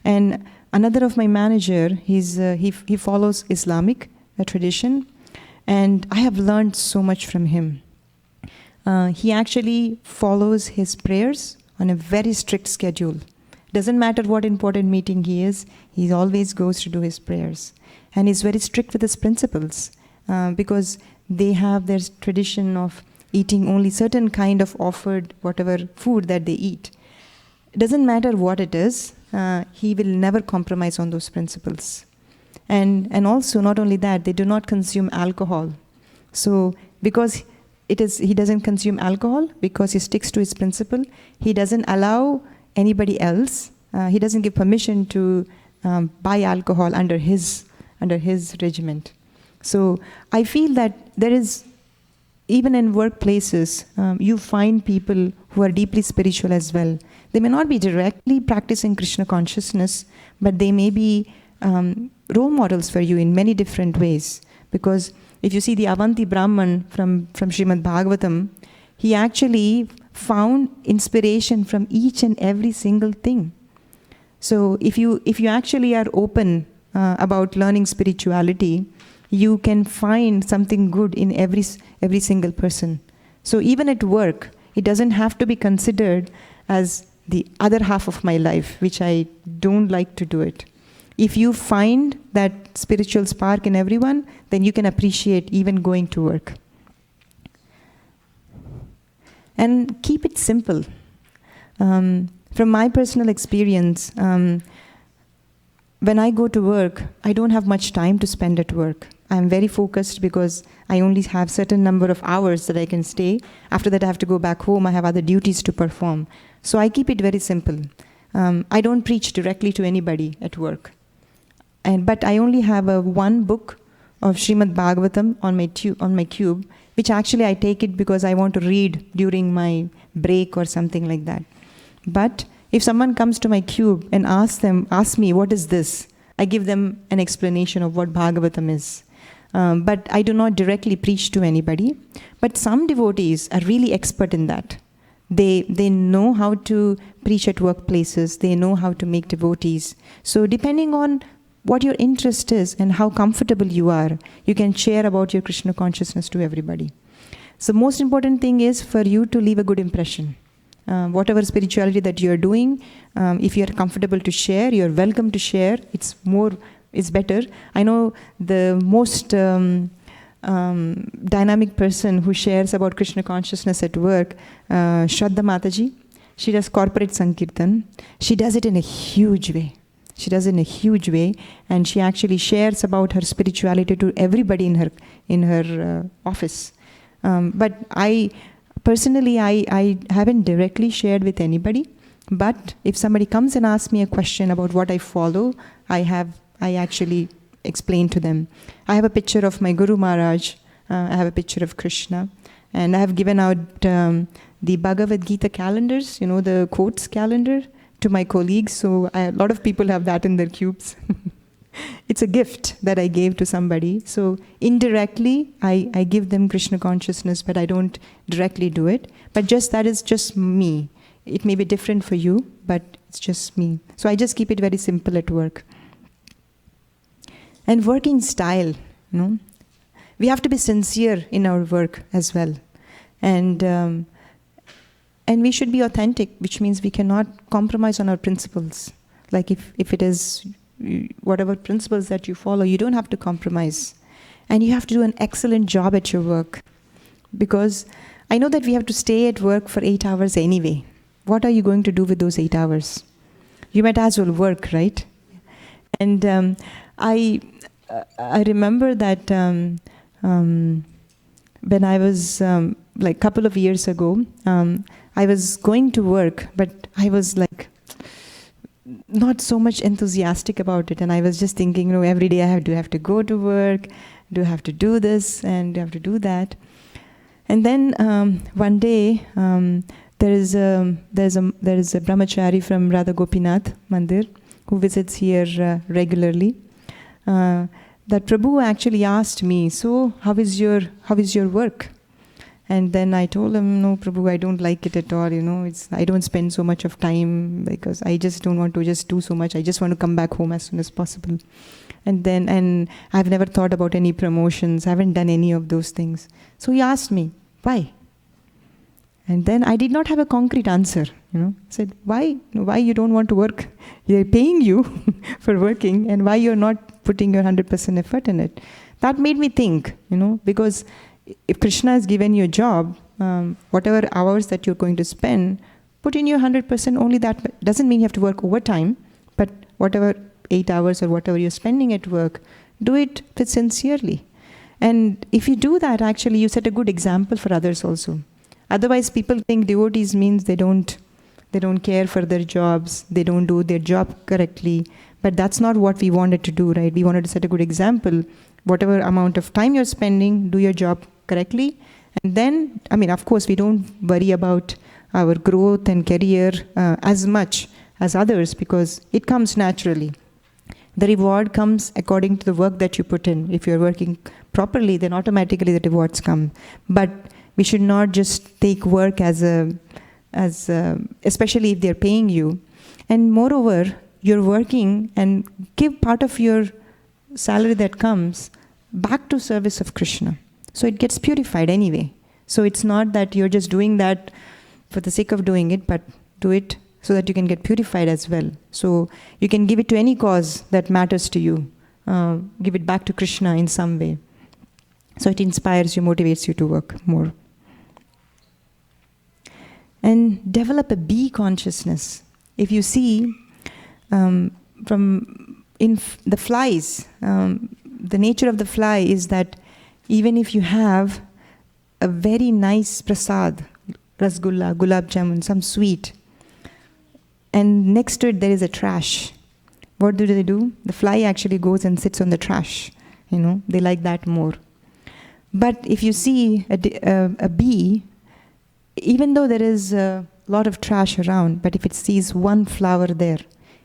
Speaker 1: And another of my manager, he follows Islamic tradition, and I have learned so much from him. He actually follows his prayers on a very strict schedule. Doesn't matter what important meeting he always goes to do his prayers. And he's very strict with his principles because they have their tradition of eating only certain kind of offered whatever food that they eat. It doesn't matter what it is, he will never compromise on those principles. And also, not only that, they do not consume alcohol. So, because he doesn't consume alcohol because he sticks to his principle. He doesn't allow anybody else. He doesn't give permission to buy alcohol under his regiment. So I feel that there is, even in workplaces, you find people who are deeply spiritual as well. They may not be directly practicing Krishna consciousness, but they may be role models for you in many different ways. Because if you see the Avanti Brahman from Srimad Bhagavatam, he actually found inspiration from each and every single thing. So if you actually are open about learning spirituality, you can find something good in every single person. So even at work, it doesn't have to be considered as the other half of my life, which I don't like to do it. If you find that spiritual spark in everyone, then you can appreciate even going to work. And keep it simple. From my personal experience, when I go to work, I don't have much time to spend at work. I'm very focused because I only have certain number of hours that I can stay. After that, I have to go back home. I have other duties to perform. So I keep it very simple. I don't preach directly to anybody at work. But I only have one book of Srimad Bhagavatam on my cube, which actually I take it because I want to read during my break or something like that. But if someone comes to my cube and asks me, what is this? I give them an explanation of what Bhagavatam is. But I do not directly preach to anybody. But some devotees are really expert in that. They know how to preach at workplaces. They know how to make devotees. So depending on what your interest is and how comfortable you are, you can share about your Krishna consciousness to everybody. So most important thing is for you to leave a good impression. Whatever spirituality that you're doing, if you're comfortable to share, you're welcome to share. It's better. I know the most dynamic person who shares about Krishna consciousness at work, Shraddha Mataji. She does corporate Sankirtan. She does it in a huge way. And she actually shares about her spirituality to everybody in her office. But I personally haven't directly shared with anybody. But if somebody comes and asks me a question about what I follow, I actually explain to them. I have a picture of my Guru Maharaj. I have a picture of Krishna. And I have given out the Bhagavad Gita calendars, the quotes calendar, to my colleagues. So a lot of people have that in their cubes. It's a gift that I gave to somebody. So indirectly, I give them Krishna consciousness, but I don't directly do it. But that is just me. It may be different for you, but it's just me. So I just keep it very simple at work. And working style, we have to be sincere in our work as well. And we should be authentic, which means we cannot compromise on our principles. Like if it is whatever principles that you follow, you don't have to compromise. And you have to do an excellent job at your work. Because I know that we have to stay at work for 8 hours anyway. What are you going to do with those 8 hours? You might as well work, right? And I remember that when I was like a couple of years ago, I was going to work, but I was like not so much enthusiastic about it. And I was just thinking, every day I have to go to work, do I have to do this and do I have to do that. And then one day there is a brahmachari from Radha Gopinath Mandir who visits here regularly. That Prabhu actually asked me, so how is your work? And then I told him, no, Prabhu, I don't like it at all. I don't spend so much of time because I just don't want to just do so much. I just want to come back home as soon as possible. And I've never thought about any promotions. I haven't done any of those things. So he asked me, why? And then I did not have a concrete answer. I said, why you don't want to work? They're paying you for working, and why you're not putting your 100% effort in it? That made me think, because if Krishna has given you a job, whatever hours that you're going to spend, put in your 100%. Only that doesn't mean you have to work overtime, but whatever 8 hours or whatever you're spending at work, do it sincerely. And if you do that, actually, you set a good example for others also. Otherwise, people think devotees means they don't care for their jobs, they don't do their job correctly. But that's not what we wanted to do, right? We wanted to set a good example. Whatever amount of time you're spending, do your job correctly. And then, I mean, of course, we don't worry about our growth and career as much as others, because it comes naturally. The reward comes according to the work that you put in. If you're working properly, then automatically the rewards come. But we should not just take work especially if they're paying you. And moreover, you're working and give part of your salary that comes back to service of Krishna. So it gets purified anyway. So it's not that you're just doing that for the sake of doing it, but do it so that you can get purified as well. So you can give it to any cause that matters to you. Give it back to Krishna in some way. So it inspires you, motivates you to work more. And develop a bee consciousness. If you see the flies, the nature of the fly is that even if you have a very nice prasad, rasgulla, gulab jamun, some sweet, and next to it there is a trash, what do? The fly actually goes and sits on the trash. They like that more. But if you see a bee, even though there is a lot of trash around, but if it sees one flower there,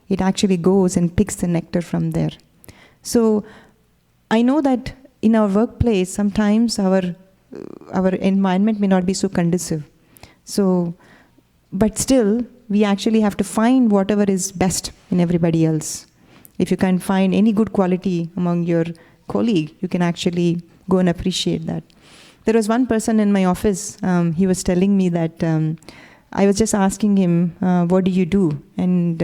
Speaker 1: it actually goes and picks the nectar from there. So I know that in our workplace, sometimes our environment may not be so conducive. So, but still, we actually have to find whatever is best in everybody else. If you can find any good quality among your colleague, you can actually go and appreciate that. There was one person in my office, he was telling me that I was just asking him, what do you do? And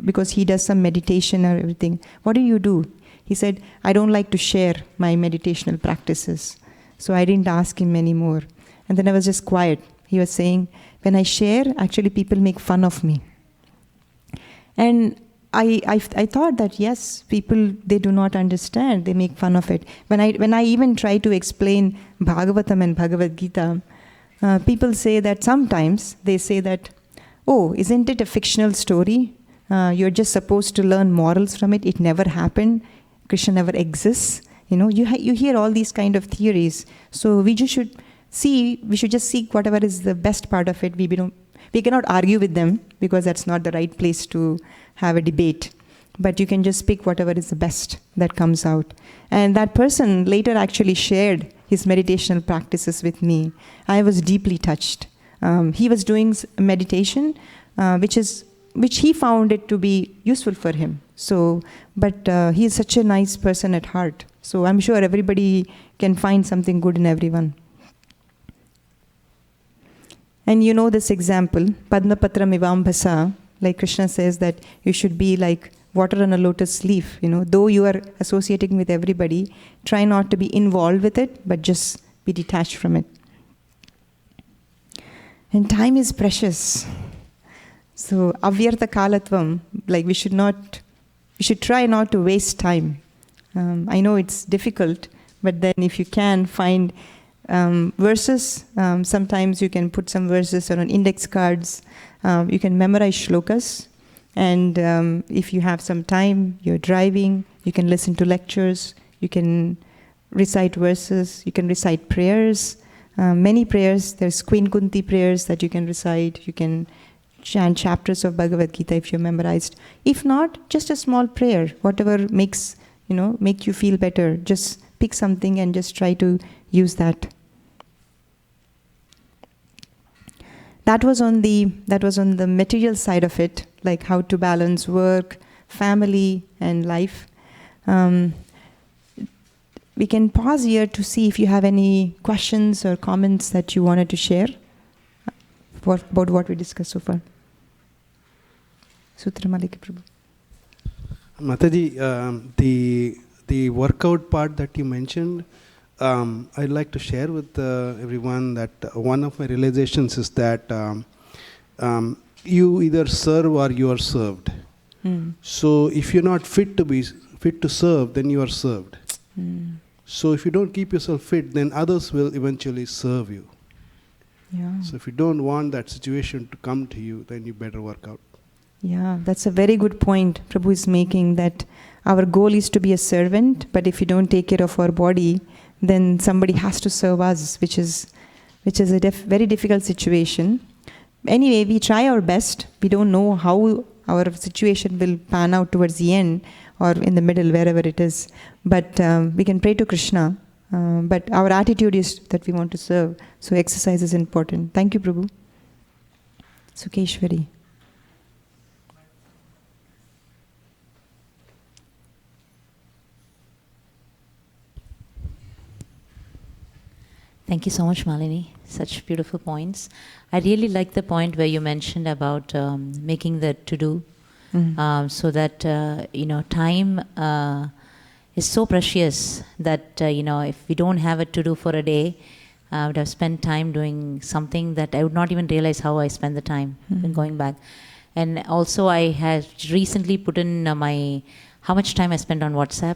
Speaker 1: because he does some meditation or everything, what do you do? He said, I don't like to share my meditational practices. So I didn't ask him anymore. And then I was just quiet. He was saying, when I share, actually people make fun of me. And I thought that yes, people, they do not understand, they make fun of it. When I even try to explain Bhagavatam and Bhagavad Gita, people say that sometimes, they say that, oh, isn't it a fictional story? You're just supposed to learn morals from it. It never happened. Krishna never exists. You hear all these kind of theories. So we should just seek whatever is the best part of it. We cannot argue with them, because that's not the right place to have a debate. But you can just pick whatever is the best that comes out. And that person later actually shared his meditational practices with me. I was deeply touched. He was doing meditation, which he found it to be useful for him. So, but he is such a nice person at heart. So I'm sure everybody can find something good in everyone. And you know this example, Padmapatram Ivambhasa, like Krishna says that you should be like water on a lotus leaf. Though you are associating with everybody, try not to be involved with it, but just be detached from it. And time is precious. So, avyartha kalatvam, like we should try not to waste time. I know it's difficult, but then if you can find verses, sometimes you can put some verses on index cards. You can memorize shlokas. And if you have some time, you're driving, you can listen to lectures, you can recite verses, you can recite prayers. Many prayers, there's Queen Kunti prayers that you can recite. You can chant chapters of Bhagavad Gita if you're memorized. If not, just a small prayer, whatever make you feel better. Just pick something and just try to use that. That was on the material side of it, like how to balance work, family, and life. We can pause here to see if you have any questions or comments that you wanted to share about what we discussed so far. Sutra Malika Prabhu.
Speaker 2: Mataji, the workout part that you mentioned, I'd like to share with everyone that one of my realizations is that you either serve or you are served. So if you're not fit to serve, then you are served. So if you don't keep yourself fit, then others will eventually serve you.
Speaker 1: Yeah.
Speaker 2: So if you don't want that situation to come to you, then you better work out.
Speaker 1: Yeah, that's a very good point Prabhu is making, that our goal is to be a servant, but if you don't take care of our body, then somebody has to serve us, which is a very difficult situation. Anyway, we try our best. We don't know how our situation will pan out towards the end or in the middle, wherever it is. But we can pray to Krishna. But our attitude is that we want to serve. So exercise is important. Thank you, Prabhu. Sukeshwari.
Speaker 9: Thank you so much, Malini. Such beautiful points. I really like the point where you mentioned about making the to-do, so that time is so precious that if we don't have a to-do for a day, I would have spent time doing something that I would not even realize how I spend the time going back. And also, I had recently put in how much time I spent on WhatsApp.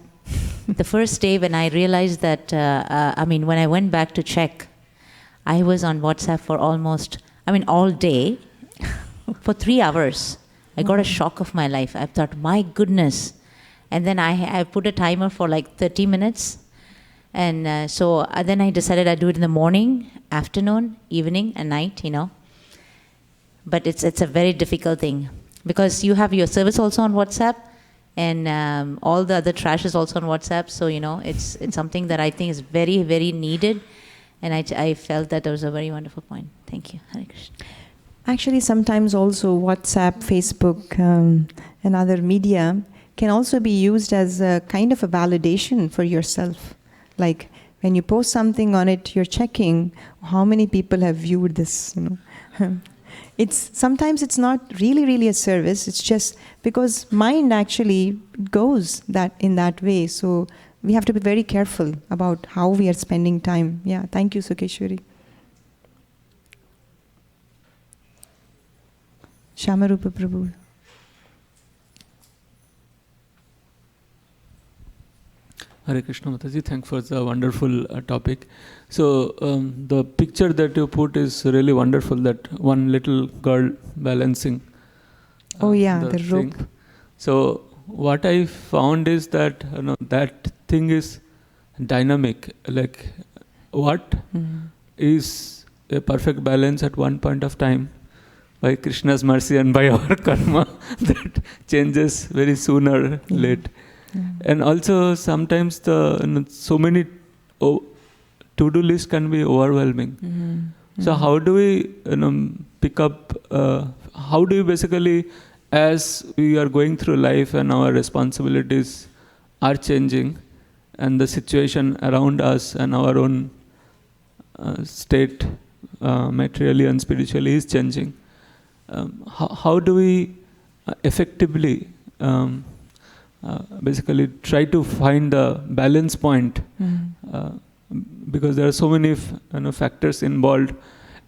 Speaker 9: The first day when I realized that, when I went back to check, I was on WhatsApp for all day, for 3 hours. I got a shock of my life. I thought, my goodness. And then I put a timer for like 30 minutes. And so then I decided I'd do it in the morning, afternoon, evening, and night, But it's a very difficult thing, because you have your service also on WhatsApp, and all the other trash is also on WhatsApp. So, it's something that I think is very, very needed. And I felt that was a very wonderful point. Thank you. Hare Krishna.
Speaker 1: Actually, sometimes also WhatsApp, Facebook, and other media can also be used as a kind of a validation for yourself. Like when you post something on it, you're checking how many people have viewed this. Sometimes it's not really a service. It's just because mind actually goes in that way. So we have to be very careful about how we are spending time. Yeah, thank you, Sukeshwari. Shamarupa Prabhu.
Speaker 3: Hare Krishna Mataji, thanks for the wonderful topic. So the picture that you put is really wonderful, that one little girl balancing
Speaker 1: the rope.
Speaker 3: So what I found is that that thing is dynamic. Like what is a perfect balance at one point of time, by Krishna's mercy and by our karma, that changes very soon or late. And also sometimes so many to-do list can be overwhelming. So how do we pick up, how do you basically, as we are going through life and our responsibilities are changing and the situation around us and our own state materially and spiritually is changing, how do we effectively basically try to find the balance point, because there are so many factors involved,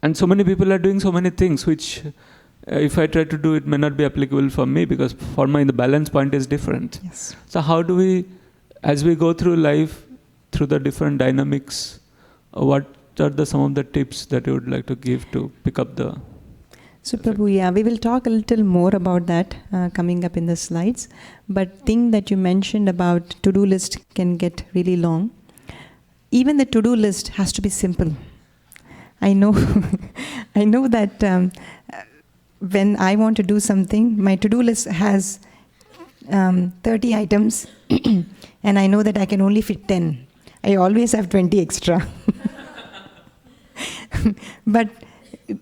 Speaker 3: and so many people are doing so many things which if I try to do it may not be applicable for me, because for me the balance point is different.
Speaker 1: Yes.
Speaker 3: So how do we, as we go through life, through the different dynamics, what are some of the tips that you would like to give to pick up the...
Speaker 1: So Prabhu, we will talk a little more about that coming up in the slides. But thing that you mentioned about to-do list can get really long. Even the to-do list has to be simple. I know that when I want to do something, my to-do list has 30 items and I know that I can only fit 10. I always have 20 extra.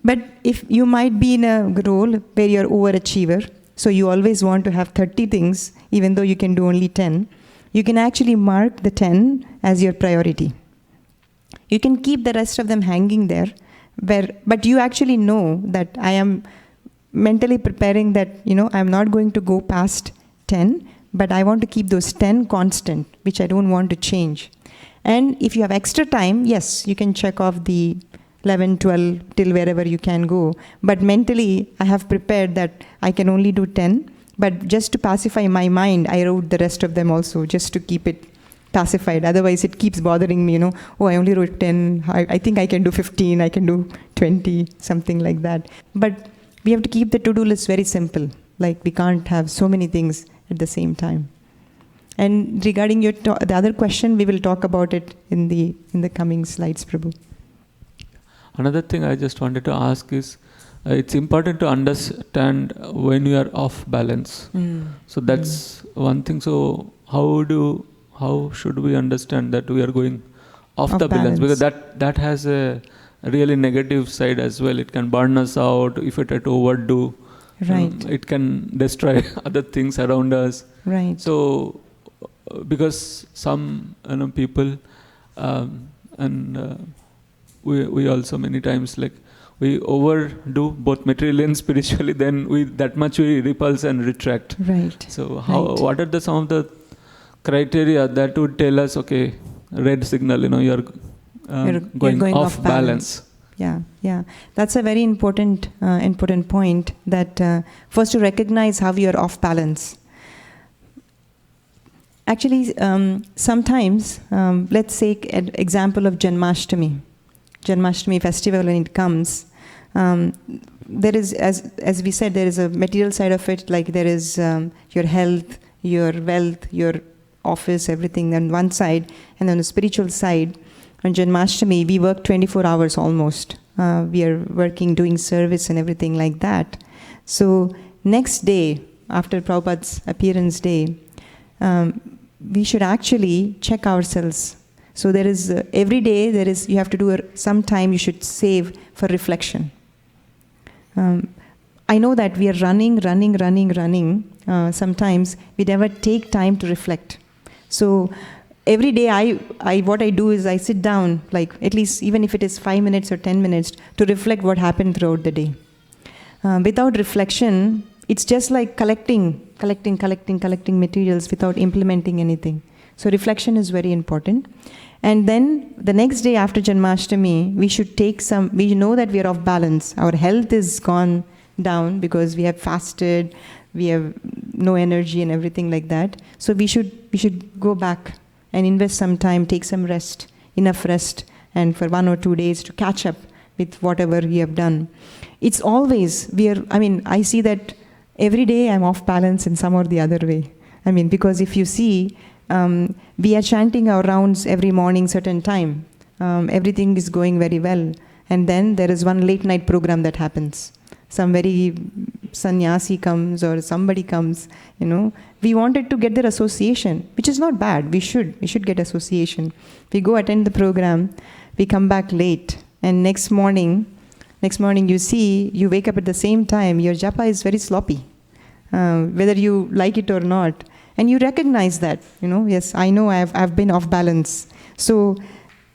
Speaker 1: But if you might be in a role where you're overachiever, so you always want to have 30 things, even though you can do only 10, you can actually mark the 10 as your priority. You can keep the rest of them hanging there, but you actually know that I am mentally preparing that, I'm not going to go past 10, but I want to keep those 10 constant, which I don't want to change. And if you have extra time, yes, you can check off the 11, 12, till wherever you can go. But mentally, I have prepared that I can only do 10. But just to pacify my mind, I wrote the rest of them also, just to keep it pacified. Otherwise, it keeps bothering me, Oh, I only wrote 10. I think I can do 15. I can do 20, something like that. But we have to keep the to-do list very simple. Like, we can't have so many things at the same time. And regarding the other question, we will talk about it in the coming slides, Prabhu.
Speaker 3: Another thing I just wanted to ask is, it's important to understand when you are off balance. So that's one thing. So how should we understand that we are going off the balance? Because that has a really negative side as well. It can burn us out if it had to overdo.
Speaker 1: Right.
Speaker 3: It can destroy other things around us.
Speaker 1: Right.
Speaker 3: So because some people we also many times we overdo both materially and spiritually, then we repulse and retract.
Speaker 1: Right.
Speaker 3: So what are some of the criteria that would tell us, okay, red signal, you're going off balance.
Speaker 1: Yeah. That's a very important point, that first to recognize how you're off balance. Actually, sometimes, let's take an example of Janmashtami festival. When it comes, there is, as we said, there is a material side of it, like there is your health, your wealth, your office, everything on one side, and on the spiritual side, on Janmashtami, we work 24 hours almost. We are working, doing service and everything like that. So next day, after Prabhupada's appearance day, we should actually check ourselves. So there is, every day you have to do some time you should save for reflection. I know that we are running. Sometimes we never take time to reflect. So every day what I do is I sit down, like at least even if it is 5 minutes or 10 minutes, to reflect what happened throughout the day. Without reflection, it's just like collecting materials without implementing anything. So reflection is very important. And then the next day after Janmashtami, we should we know that we are off balance. Our health is gone down because we have fasted, we have no energy and everything like that. So we should go back and invest some time, take some rest, enough rest, and for 1 or 2 days to catch up with whatever we have done. It's always, I see that every day I'm off balance in some or the other way. Because if you see, we are chanting our rounds every morning, certain time. Everything is going very well. And then there is one late night program that happens. Some very sannyasi comes or somebody comes, We wanted to get their association, which is not bad. We should get association. We go attend the program, we come back late, and next morning you see, you wake up at the same time, your japa is very sloppy, whether you like it or not. And you recognize that, yes, I know I've been off balance. So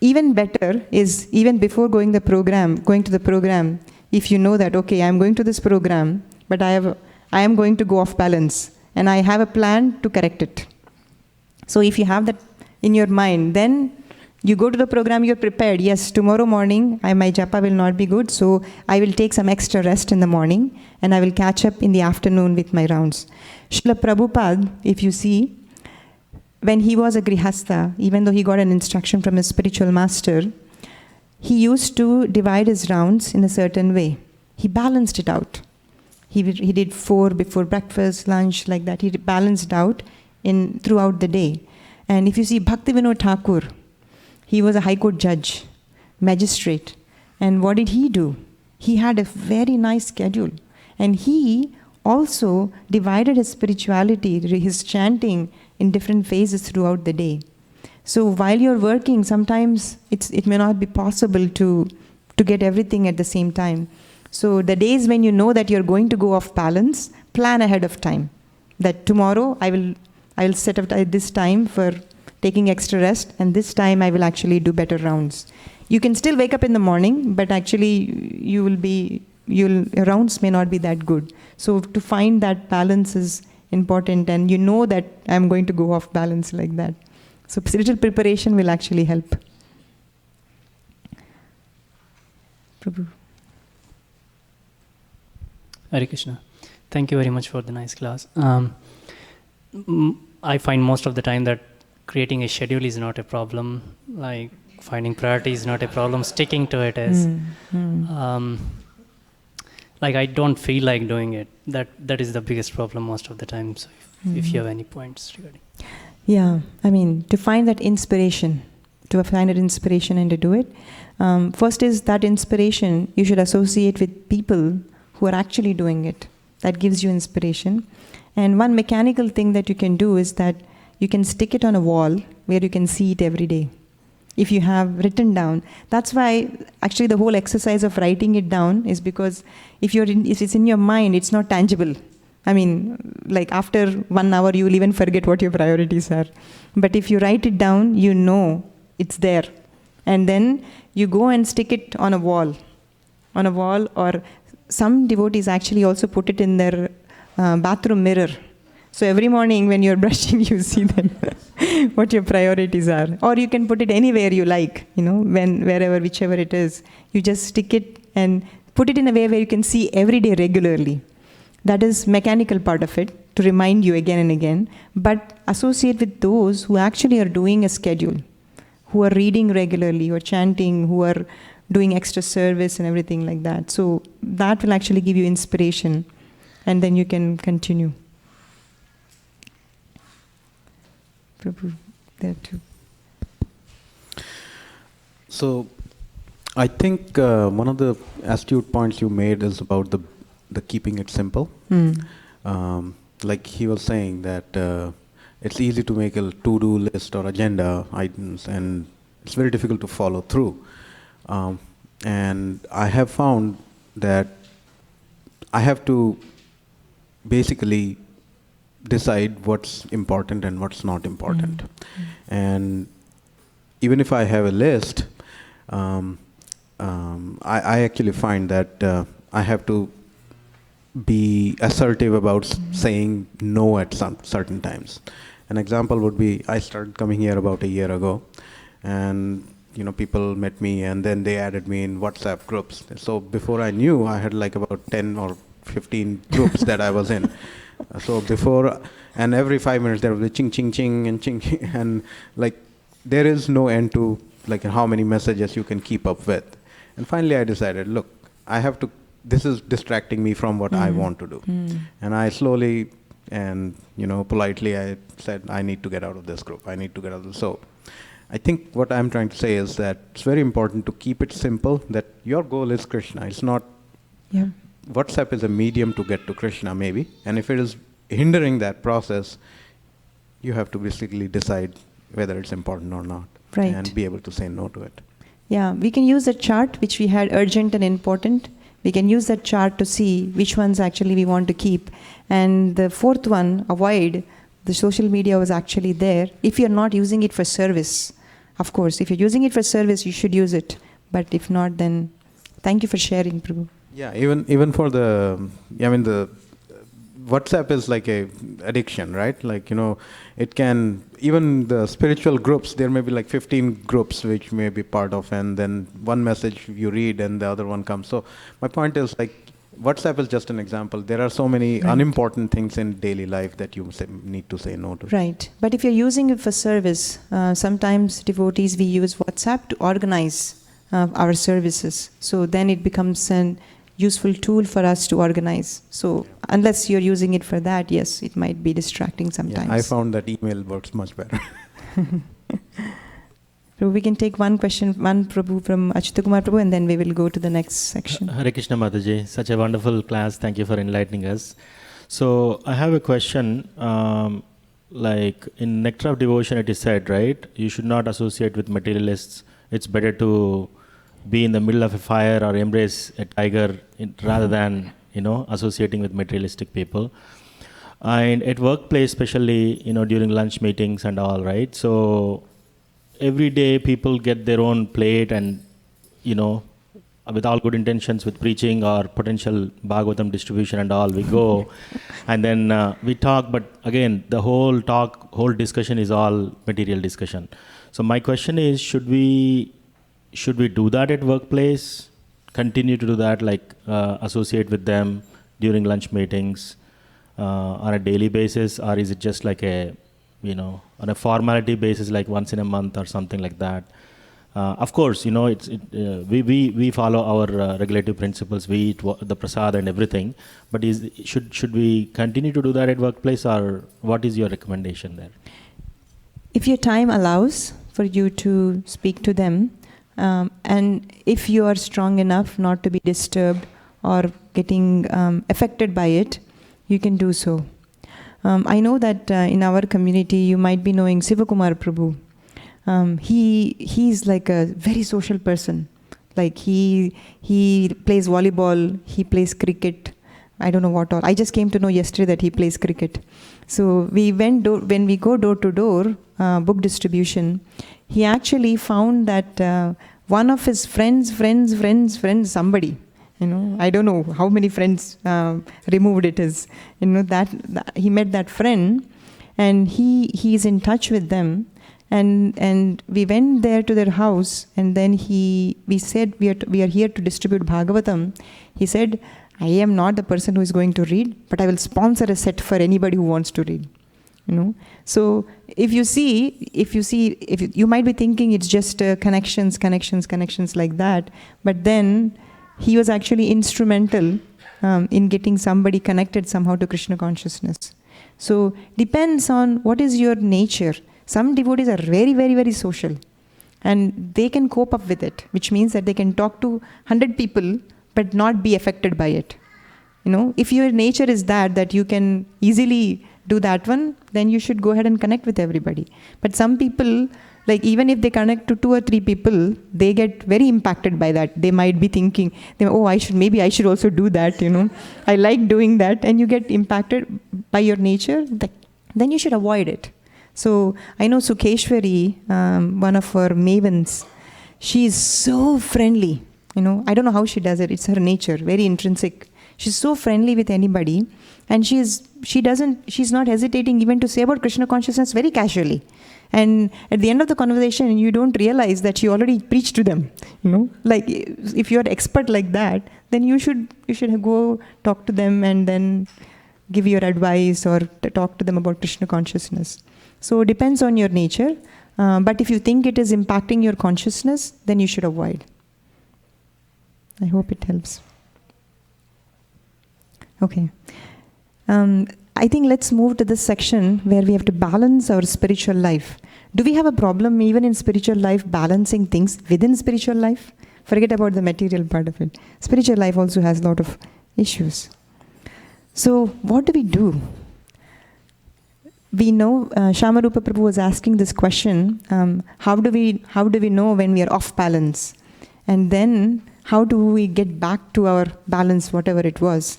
Speaker 1: even better is, even before going to the program, if you know that, okay, I'm going to this program, but I am going to go off balance, and I have a plan to correct it. So if you have that in your mind, then you go to the program, you're prepared. Yes, tomorrow morning, my japa will not be good, so I will take some extra rest in the morning, and I will catch up in the afternoon with my rounds. Srila Prabhupada, if you see, when he was a grihastha, even though he got an instruction from his spiritual master, he used to divide his rounds in a certain way. He balanced it out. He did 4 before breakfast, lunch, like that. He balanced out throughout the day. And if you see Bhaktivinoda Thakur, he was a high court judge, magistrate. And what did he do? He had a very nice schedule. And he also divided his spirituality, his chanting, in different phases throughout the day. So while you're working, sometimes it may not be possible to get everything at the same time. So the days when you know that you're going to go off balance, plan ahead of time. That tomorrow I will set up this time for taking extra rest, and this time I will actually do better rounds. You can still wake up in the morning, but actually your rounds may not be that good. So to find that balance is important, and you know that I'm going to go off balance like that. So spiritual preparation will actually help. Prabhu.
Speaker 4: Hare Krishna. Thank you very much for the nice class. I find most of the time that creating a schedule is not a problem. Like finding priority is not a problem. Sticking to it is. Like I don't feel like doing it. That is the biggest problem most of the time. So if you have any points regarding.
Speaker 1: Yeah, I mean, to find that inspiration, and to do it. First is that inspiration you should associate with people who are actually doing it. That gives you inspiration. And one mechanical thing that you can do is that you can stick it on a wall where you can see it every day. If you have written down, that's why actually the whole exercise of writing it down is because if it's in your mind, it's not tangible. I mean, like after 1 hour, you will even forget what your priorities are. But if you write it down, you know it's there. And then you go and stick it on a wall, or some devotees actually also put it in their bathroom mirror. So every morning when you're brushing, you see them, what your priorities are. Or you can put it anywhere you like, wherever, whichever it is. You just stick it and put it in a way where you can see every day regularly. That is mechanical part of it, to remind you again and again. But associate with those who actually are doing a schedule, who are reading regularly, who are chanting, who are doing extra service and everything like that. So that will actually give you inspiration, and then you can continue. Prabhu, there too.
Speaker 10: So, I think one of the astute points you made is about the keeping it simple. Like he was saying that it's easy to make a to-do list or agenda items, and it's very difficult to follow through. And I have found that I have to basically decide what's important and what's not important. And even if I have a list, I actually find that I have to be assertive about saying no at some certain times. An example would be, I started coming here about a year ago, and people met me and then they added me in WhatsApp groups. So before I knew, I had like about 10 or 15 groups that I was in. So before, and every 5 minutes there was a ching, ching, ching, and ching, and like there is no end to like how many messages you can keep up with. And finally I decided, look, this is distracting me from what I want to do. And I slowly and politely I said, I need to get out of this group. I need to get out of this. So I think what I'm trying to say is that it's very important to keep it simple, that your goal is Krishna. It's not, WhatsApp is a medium to get to Krishna maybe. And if it is hindering that process, you have to basically decide whether it's important or not.
Speaker 1: Right.
Speaker 10: And be able to say no to it.
Speaker 1: Yeah, we can use a chart which we had urgent and important. We can use that chart to see which ones actually we want to keep. And the fourth one, avoid, the social media was actually there. If you're not using it for service, of course, if you're using it for service, you should use it. But if not, then thank you for sharing, Prabhu.
Speaker 10: Yeah, even for the WhatsApp is like a addiction, right? Like, it can, even the spiritual groups, there may be like 15 groups which may be part of, and then one message you read and the other one comes. So my point is like, WhatsApp is just an example. There are so many unimportant things in daily life that you need to say no to.
Speaker 1: Right. But if you're using it for service, sometimes devotees, we use WhatsApp to organize our services. So then it becomes an useful tool for us to organize. So unless you're using it for that, yes, it might be distracting sometimes.
Speaker 10: Yeah, I found that email works much better.
Speaker 1: So we can take one question, one Prabhu from Achyuta Kumar Prabhu, and then we will go to the next section.
Speaker 11: Hare Krishna Mataji, such a wonderful class. Thank you for enlightening us. So I have a question. Like in Nectar of Devotion, it is said, right? You should not associate with materialists. It's better to be in the middle of a fire or embrace a tiger rather than associating with materialistic people. And at workplace, especially during lunch meetings and all, right? So every day people get their own plate, and with all good intentions, with preaching or potential Bhagavatam distribution and all, we go and then we talk, but again the whole discussion is all material discussion. So my question is, should we do that at workplace? Continue to do that, like associate with them during lunch meetings on a daily basis, or is it just like a on a formality basis, like once in a month or something like that. Of course, we follow our regulative principles. We eat the prasad and everything. But should we continue to do that at workplace, or what is your recommendation there?
Speaker 1: If your time allows for you to speak to them, and if you are strong enough not to be disturbed or getting affected by it, you can do so. I know that in our community, you might be knowing Sivakumar Prabhu. He's like a very social person. Like he plays volleyball, he plays cricket. I don't know what all. I just came to know yesterday that he plays cricket. So when we go door to door, book distribution, he actually found that one of his friends, somebody, I don't know how many friends removed it is, that he met that friend, and he's in touch with them. And we went there to their house, and then we said, we are here to distribute Bhagavatam. He said, I am not the person who is going to read, but I will sponsor a set for anybody who wants to read. So if you might be thinking it's just connections like that, but then he was actually instrumental in getting somebody connected somehow to Krishna consciousness. So depends on what is your nature. Some devotees are very, very, very social, and they can cope up with it, which means that they can talk to 100 people but not be affected by it. If your nature is that you can easily do that one, then you should go ahead and connect with everybody. But some people, like even if they connect to 2 or 3 people, they get very impacted by that. They might be thinking, maybe I should also do that, I like doing that, and you get impacted by your nature, then you should avoid it. So I know Sukeshwari, one of her mavens, she is so friendly. I don't know how she does it. It's her nature, very intrinsic. She's so friendly with anybody, and she's not hesitating even to say about Krishna consciousness very casually. And at the end of the conversation, you don't realize that she already preached to them. Like if you're an expert like that, then you should go talk to them and then give your advice or talk to them about Krishna consciousness. So it depends on your nature, but if you think it is impacting your consciousness, then you should avoid. I hope it helps. Okay. I think let's move to this section where we have to balance our spiritual life. Do we have a problem even in spiritual life balancing things within spiritual life? Forget about the material part of it. Spiritual life also has a lot of issues. So what do we do? We know, Shamarupa Prabhu was asking this question, how do we know when we are off balance? And then how do we get back to our balance, whatever it was?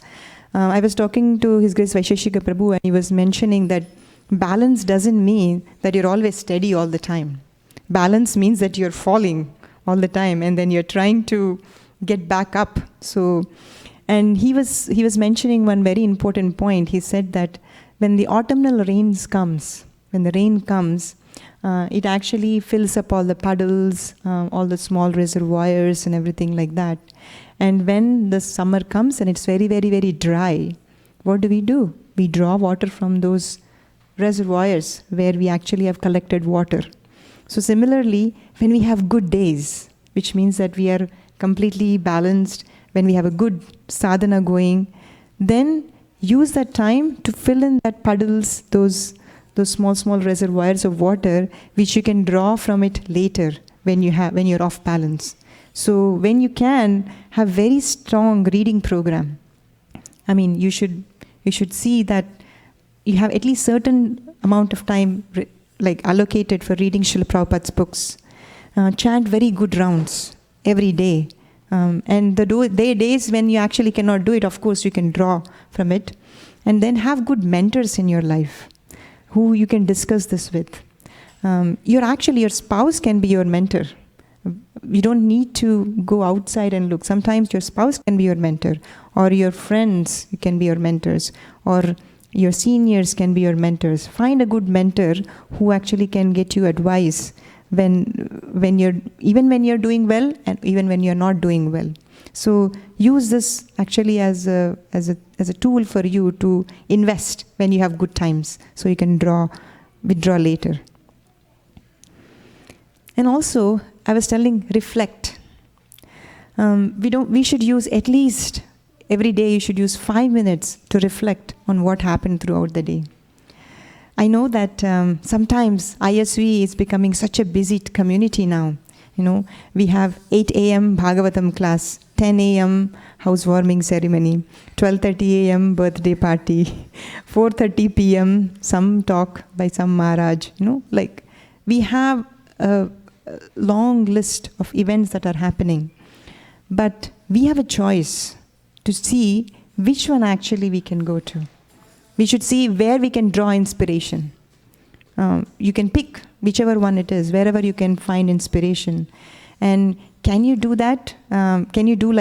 Speaker 1: I was talking to His Grace Vaisheshika Prabhu, and he was mentioning that balance doesn't mean that you're always steady all the time. Balance means that you're falling all the time, and then you're trying to get back up. So, and he was mentioning one very important point. He said that when the autumnal rains comes, when the rain comes, it actually fills up all the puddles, all the small reservoirs and everything like that. And when the summer comes and it's very, very, very dry, what do? We draw water from those reservoirs where we actually have collected water. So similarly, when we have good days, which means that we are completely balanced, when we have a good sadhana going, then use that time to fill in that puddles, those small reservoirs of water, which you can draw from it later when you're off balance. So when you can, have very strong reading program. I mean, you should see that you have at least certain amount of time allocated for reading Srila Prabhupada's books. Chant very good rounds every day. And the days when you actually cannot do it, of course, you can draw from it. And then have good mentors in your life who you can discuss this with. Your spouse can be your mentor. You don't need to go outside and look. Sometimes your spouse can be your mentor, or your friends can be your mentors, or your seniors can be your mentors. Find a good mentor who actually can get you advice when you're doing well and even when you're not doing well. So use this actually as a tool for you to invest when you have good times, so you can draw withdraw later. And also, I was telling, reflect. We should use at least, every day you should use 5 minutes to reflect on what happened throughout the day. I know that sometimes ISV is becoming such a busy community now. We have 8 a.m. Bhagavatam class, 10 a.m. housewarming ceremony, 12:30 a.m. birthday party, 4:30 p.m. some talk by some Maharaj. We have a long list of events that are happening. But we have a choice to see which one actually we can go to. We should see where we can draw inspiration. You can pick whichever one it is, wherever you can find inspiration. And can you do that? Can you do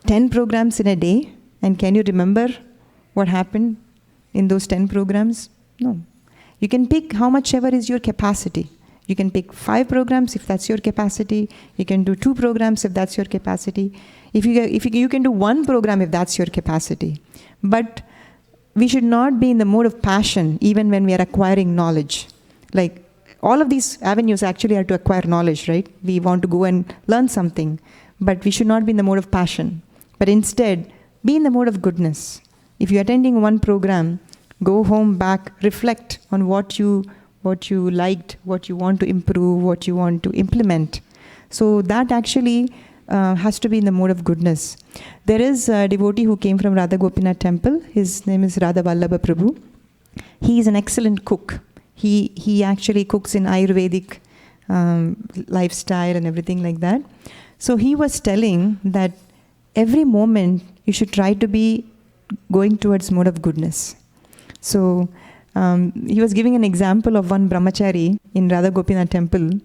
Speaker 1: 10 programs in a day? And can you remember what happened in those 10 programs? No. You can pick how much ever is your capacity. You can pick 5 programs if that's your capacity. You can do 2 programs if that's your capacity. If you can do 1 program if that's your capacity. But we should not be in the mode of passion even when we are acquiring knowledge. All of these avenues actually are to acquire knowledge, right? We want to go and learn something. But we should not be in the mode of passion. But instead, be in the mode of goodness. If you're attending 1 program, go home back, reflect on what you liked, what you want to improve, what you want to implement. So that actually has to be in the mode of goodness. There is a devotee who came from Radha Gopinath temple. His name is Radha Vallabha Prabhu. He is an excellent cook. He actually cooks in Ayurvedic lifestyle and everything like that. So he was telling that every moment you should try to be going towards mode of goodness. So he was giving an example of one brahmachari in Radha Gopinath temple,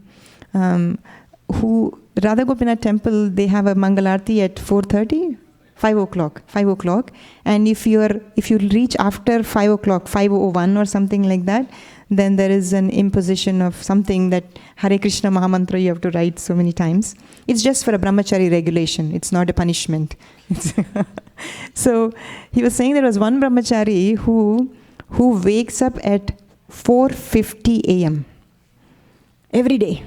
Speaker 1: Radha Gopinath temple, they have a Mangalarti at 4:30, 5 o'clock. And if you reach after 5 o'clock, 5:01 or something like that, then there is an imposition of something that Hare Krishna Mahamantra you have to write so many times. It's just for a brahmachari regulation. It's not a punishment. So he was saying there was one brahmachari who wakes up at 4:50 a.m. every day.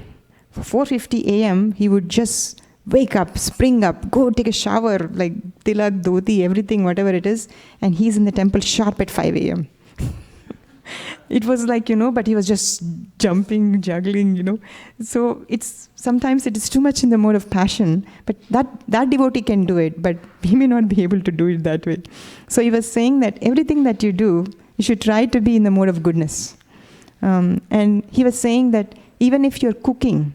Speaker 1: For 4:50 a.m. he would just wake up, spring up, go take a shower, like tilak, dhoti, everything, whatever it is, and he's in the temple sharp at 5 a.m. It was like, but he was just jumping, juggling, So sometimes it is too much in the mode of passion, but that devotee can do it, but we may not be able to do it that way. So he was saying that everything that you do, you should try to be in the mode of goodness. And he was saying that even if you're cooking,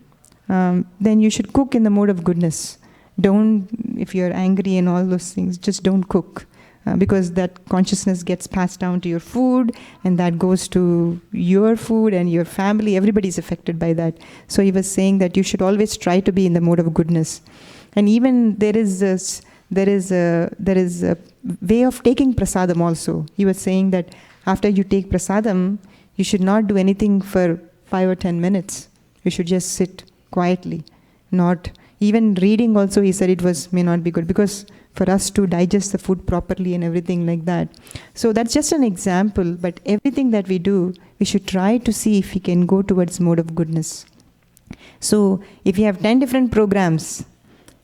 Speaker 1: then you should cook in the mode of goodness. If you're angry and all those things, just don't cook. Because that consciousness gets passed down to your food, and that goes to your food and your family. Everybody's affected by that. So he was saying that you should always try to be in the mode of goodness. And even there is a way of taking prasadam also. He was saying that after you take prasadam, you should not do anything for 5 or 10 minutes. You should just sit quietly. Not even reading also, he said may not be good, because for us to digest the food properly and everything like that. So that's just an example, but everything that we do, we should try to see if we can go towards mode of goodness. So if you have 10 different programs,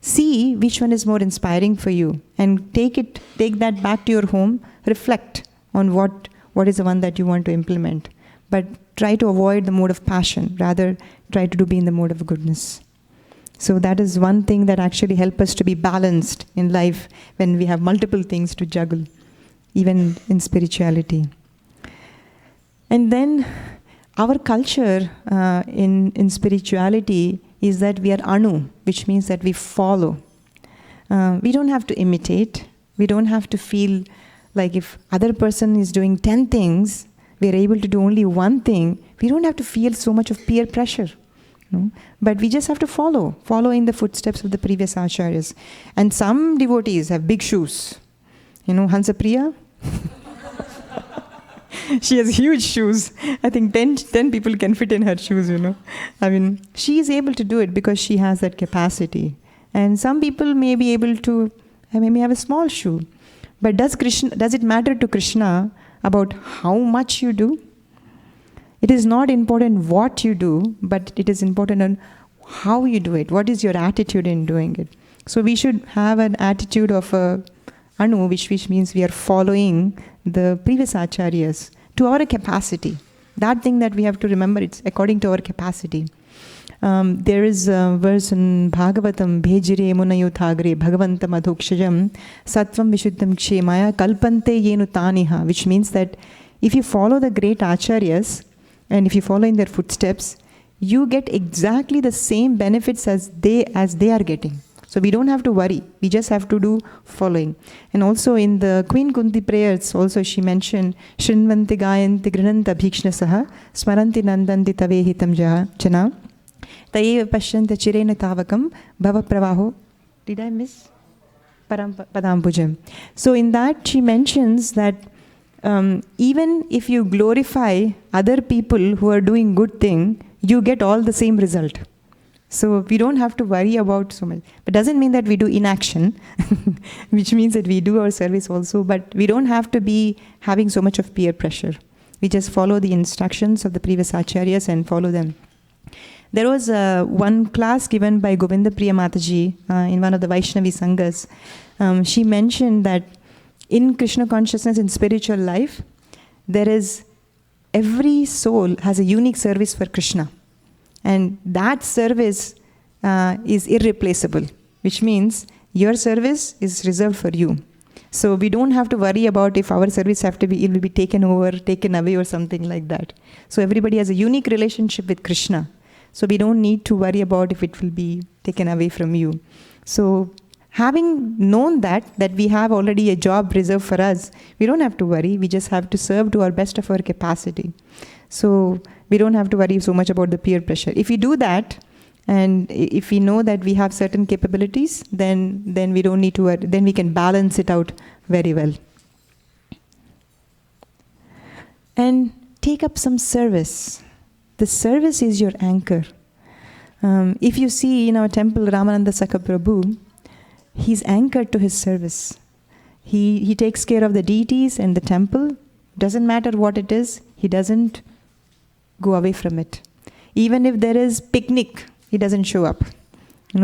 Speaker 1: see which one is more inspiring for you, and take that back to your home, reflect on what is the one that you want to implement. But try to avoid the mode of passion, rather try to be in the mode of goodness. So that is one thing that actually helps us to be balanced in life when we have multiple things to juggle, even in spirituality. And then our culture in spirituality is that we are anu, which means that we follow. We don't have to imitate. We don't have to feel like if other person is doing 10 things, we are able to do only one thing. We don't have to feel so much of peer pressure. No? But we just have to follow in the footsteps of the previous acharyas. And some devotees have big shoes. Hansapriya? She has huge shoes. I think 10 people can fit in her shoes, I mean, she is able to do it because she has that capacity. And some people may be able to, may have a small shoe. But does it matter to Krishna about how much you do? it is not important what you do, but it is important on how you do it. What is your attitude in doing it? So we should have an attitude of a Anu, which means we are following the previous acharyas to our capacity. That thing that we have to remember, it's according to our capacity. There is a verse in Bhagavatam, Bhejire munayuthagre bhagavantam adhokshajam sattvam vishuddham kshemaya kalpante yenu taniha, which means that if you follow the great acharyas and if you follow in their footsteps, you get exactly the same benefits as they are getting. So we don't have to worry. We just have to do following. And also in the Queen Kunti prayers, also she mentioned, Shrinvanti gayanti grinanta bhikshnasaha smaranti nandanti tavehitam jana tayev pashyanta chirena tavakam bhava pravaho. Did I miss? Padampujam. So in that she mentions that even if you glorify other people who are doing good thing, you get all the same result. So we don't have to worry about so much. But doesn't mean that we do inaction, which means that we do our service also, but we don't have to be having so much of peer pressure. We just follow the instructions of the previous acharyas and follow them. There was one class given by Govinda Priya Mataji in one of the Vaishnavi Sanghas. She mentioned that in Krishna consciousness, in spiritual life, every soul has a unique service for Krishna. And that service is irreplaceable, which means your service is reserved for you. So we don't have to worry about if our service it will be taken over, taken away or something like that. So everybody has a unique relationship with Krishna. So we don't need to worry about if it will be taken away from you. So having known that we have already a job reserved for us, we don't have to worry. We just have to serve to our best of our capacity. So we don't have to worry so much about the peer pressure. If we do that, and if we know that we have certain capabilities, then we don't need to worry. Then we can balance it out very well. And take up some service. The service is your anchor. If you see in our temple, Ramananda Sakha Prabhu, he's anchored to his service. He takes care of the deities and the temple. Doesn't matter what it is, he doesn't go away from it. Even if there is picnic, he doesn't show up.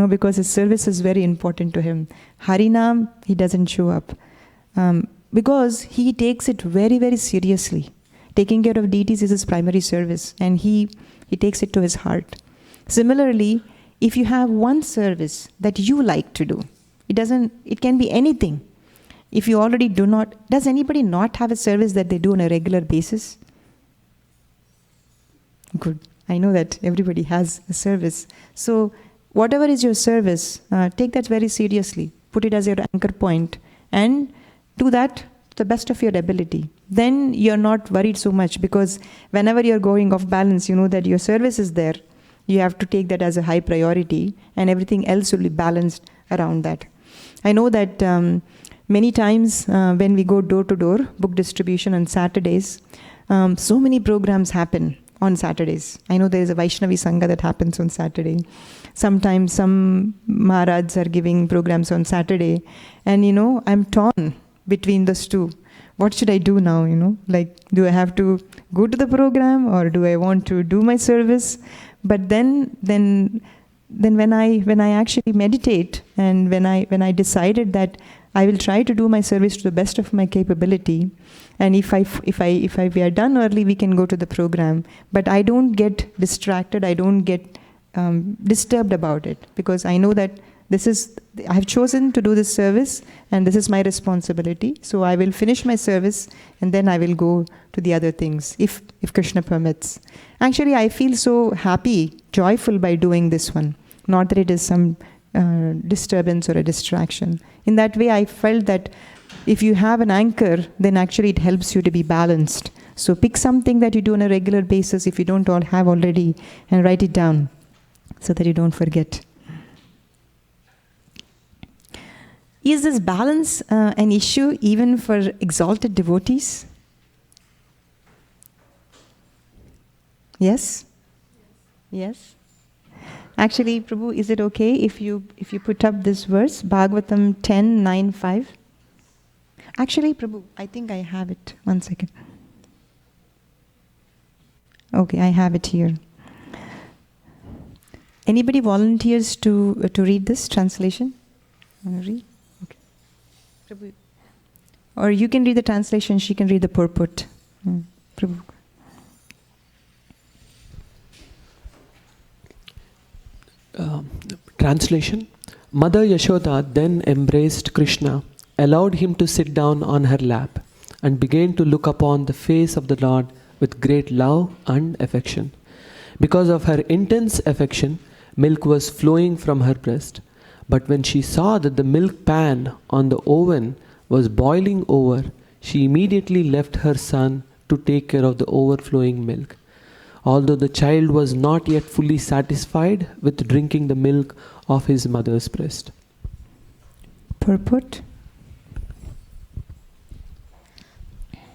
Speaker 1: Because his service is very important to him. Harinam, he doesn't show up. Because he takes it very, very seriously. Taking care of deities is his primary service, and he takes it to his heart. Similarly, if you have one service that you like to do, it can be anything. If you already does anybody not have a service that they do on a regular basis? Good. I know that everybody has a service. So whatever is your service, take that very seriously. Put it as your anchor point and do that to the best of your ability. Then you're not worried so much, because whenever you're going off balance, you know that your service is there. You have to take that as a high priority, and everything else will be balanced around that. I know that many times when we go door to door, book distribution on Saturdays, so many programs happen on Saturdays. I know there is a Vaishnavi Sangha that happens on Saturday. Sometimes some Maharajas are giving programs on Saturday. And I'm torn between those two. What should I do now, do I have to go to the program, or do I want to do my service? But then when I actually meditate, and when I decided that I will try to do my service to the best of my capability, and if we are done early, we can go to the program. But I don't get distracted. I don't get disturbed about it, because I know that I have chosen to do this service, and this is my responsibility. So I will finish my service, and then I will go to the other things, if Krishna permits. Actually, I feel so happy, joyful by doing this one. Not that it is some disturbance or a distraction. In that way, I felt that if you have an anchor, then actually it helps you to be balanced. So pick something that you do on a regular basis if you don't all have already, and write it down so that you don't forget. Is this balance an issue even for exalted devotees? Yes? Yes? Actually, Prabhu, is it okay if you put up this verse, Bhagavatam 10:9-5? Actually, Prabhu, I think I have it. 1 second. Okay, I have it here. Anybody volunteers to read this translation? Want to read? Okay. Prabhu. Or you can read the translation, she can read the purport. Prabhu.
Speaker 12: Translation. Mother Yashoda then embraced Krishna, allowed him to sit down on her lap, and began to look upon the face of the Lord with great love and affection. Because of her intense affection, milk was flowing from her breast. But when she saw that the milk pan on the oven was boiling over, she immediately left her son to take care of the overflowing milk. Although the child was not yet fully satisfied with drinking the milk of his mother's breast.
Speaker 1: Purport.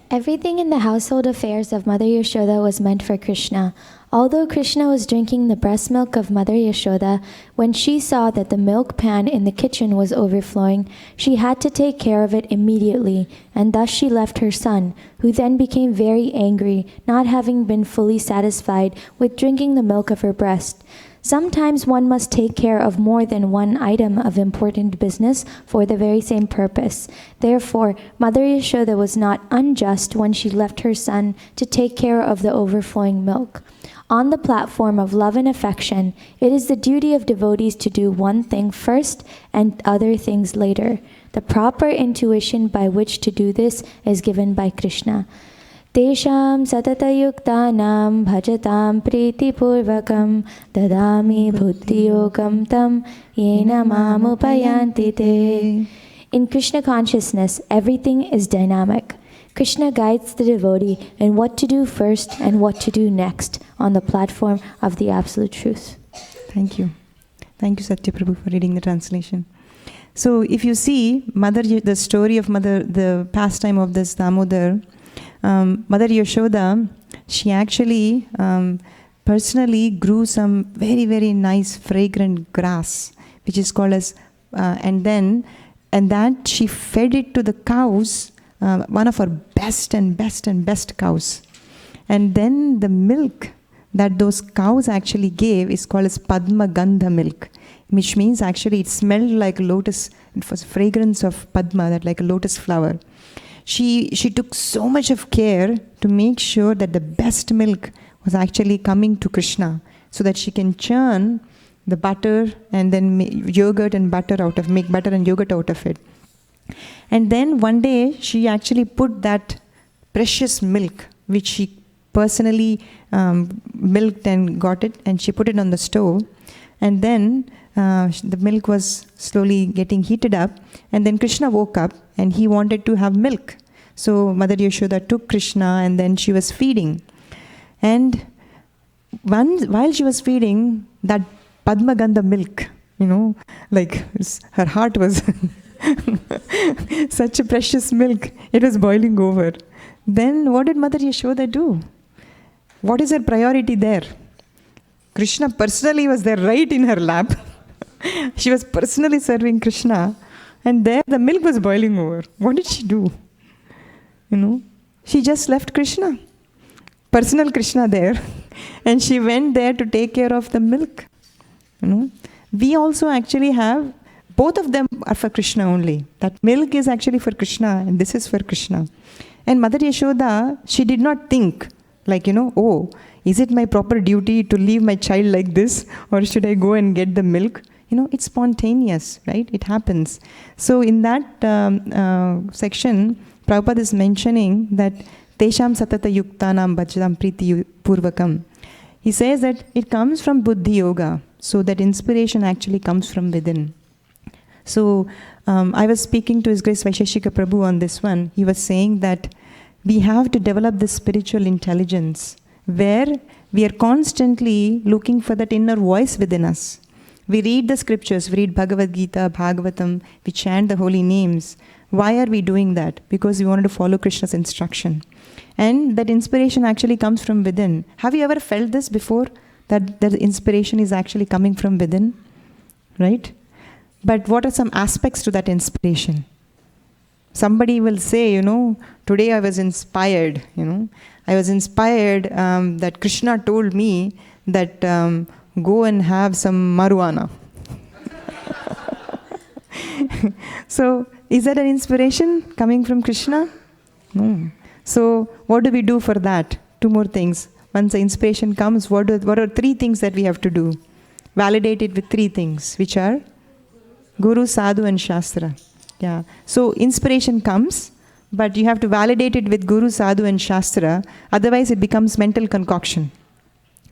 Speaker 13: Everything in the household affairs of Mother Yashoda was meant for Krishna. Although Krishna was drinking the breast milk of Mother Yashoda, when she saw that the milk pan in the kitchen was overflowing, she had to take care of it immediately, and thus she left her son, who then became very angry, not having been fully satisfied with drinking the milk of her breast. Sometimes one must take care of more than one item of important business for the very same purpose. Therefore, Mother Yashoda was not unjust when she left her son to take care of the overflowing milk. On the platform of love and affection, it is the duty of devotees to do one thing first and other things later. The proper intuition by which to do this is given by Krishna. Tesham satatayuktanam bhajatam pritipurvakam dadami buddhiyogam tam yena mamupayanti te. In Krishna consciousness, everything is dynamic. Krishna guides the devotee in what to do first and what to do next on the platform of the Absolute Truth.
Speaker 1: Thank you. Thank you, Satya Prabhu, for reading the translation. So if you see the story of the pastime of this Damodar, Mother Yashoda, she actually personally grew some very, very nice fragrant grass, which is called as, and that she fed it to the cows, one of her best cows. And then the milk that those cows actually gave is called as Padma Gandha milk, which means actually it smelled like lotus. It was fragrance of Padma, that like a lotus flower. She took so much of care to make sure that the best milk was actually coming to Krishna, so that she can churn the butter and then make yogurt and butter out of it. And then one day she actually put that precious milk, which she personally milked and got it, and she put it on the stove. And then the milk was slowly getting heated up, and then Krishna woke up and he wanted to have milk. So Mother Yashoda took Krishna and then she was feeding. And while she was feeding, that Padma Gandha milk, like her heart was such a precious milk, it was boiling over. Then what did Mother Yashoda do? What is her priority there? Krishna personally was there right in her lap. She was personally serving Krishna, and there the milk was boiling over. What did she do? She just left Krishna, personal Krishna there, and she went there to take care of the milk. We also actually have, both of them are for Krishna only. That milk is actually for Krishna, and this is for Krishna. And Mother Yashoda, she did not think like, oh, is it my proper duty to leave my child like this, or should I go and get the milk? It's spontaneous, right? It happens. So in that section, Prabhupada is mentioning that Tesham satata yuktanam bhajadam priti purvakam. He says that it comes from buddhi yoga, so that inspiration actually comes from within. So I was speaking to His Grace Vaisheshika Prabhu on this one. He was saying that we have to develop this spiritual intelligence where we are constantly looking for that inner voice within us. We read the scriptures, we read Bhagavad Gita, Bhagavatam, we chant the holy names. Why are we doing that? Because we wanted to follow Krishna's instruction. And that inspiration actually comes from within. Have you ever felt this before? That the inspiration is actually coming from within? Right? But what are some aspects to that inspiration? somebody will say, today I was inspired, I was inspired that Krishna told me that go and have some marijuana. So, is that an inspiration coming from Krishna? No. So, what do we do for that? 2 more things. Once the inspiration comes, what are 3 things that we have to do? Validate it with 3 things, which are Guru, Sadhu and Shastra. Yeah. So, inspiration comes, but you have to validate it with Guru, Sadhu and Shastra. Otherwise, it becomes mental concoction.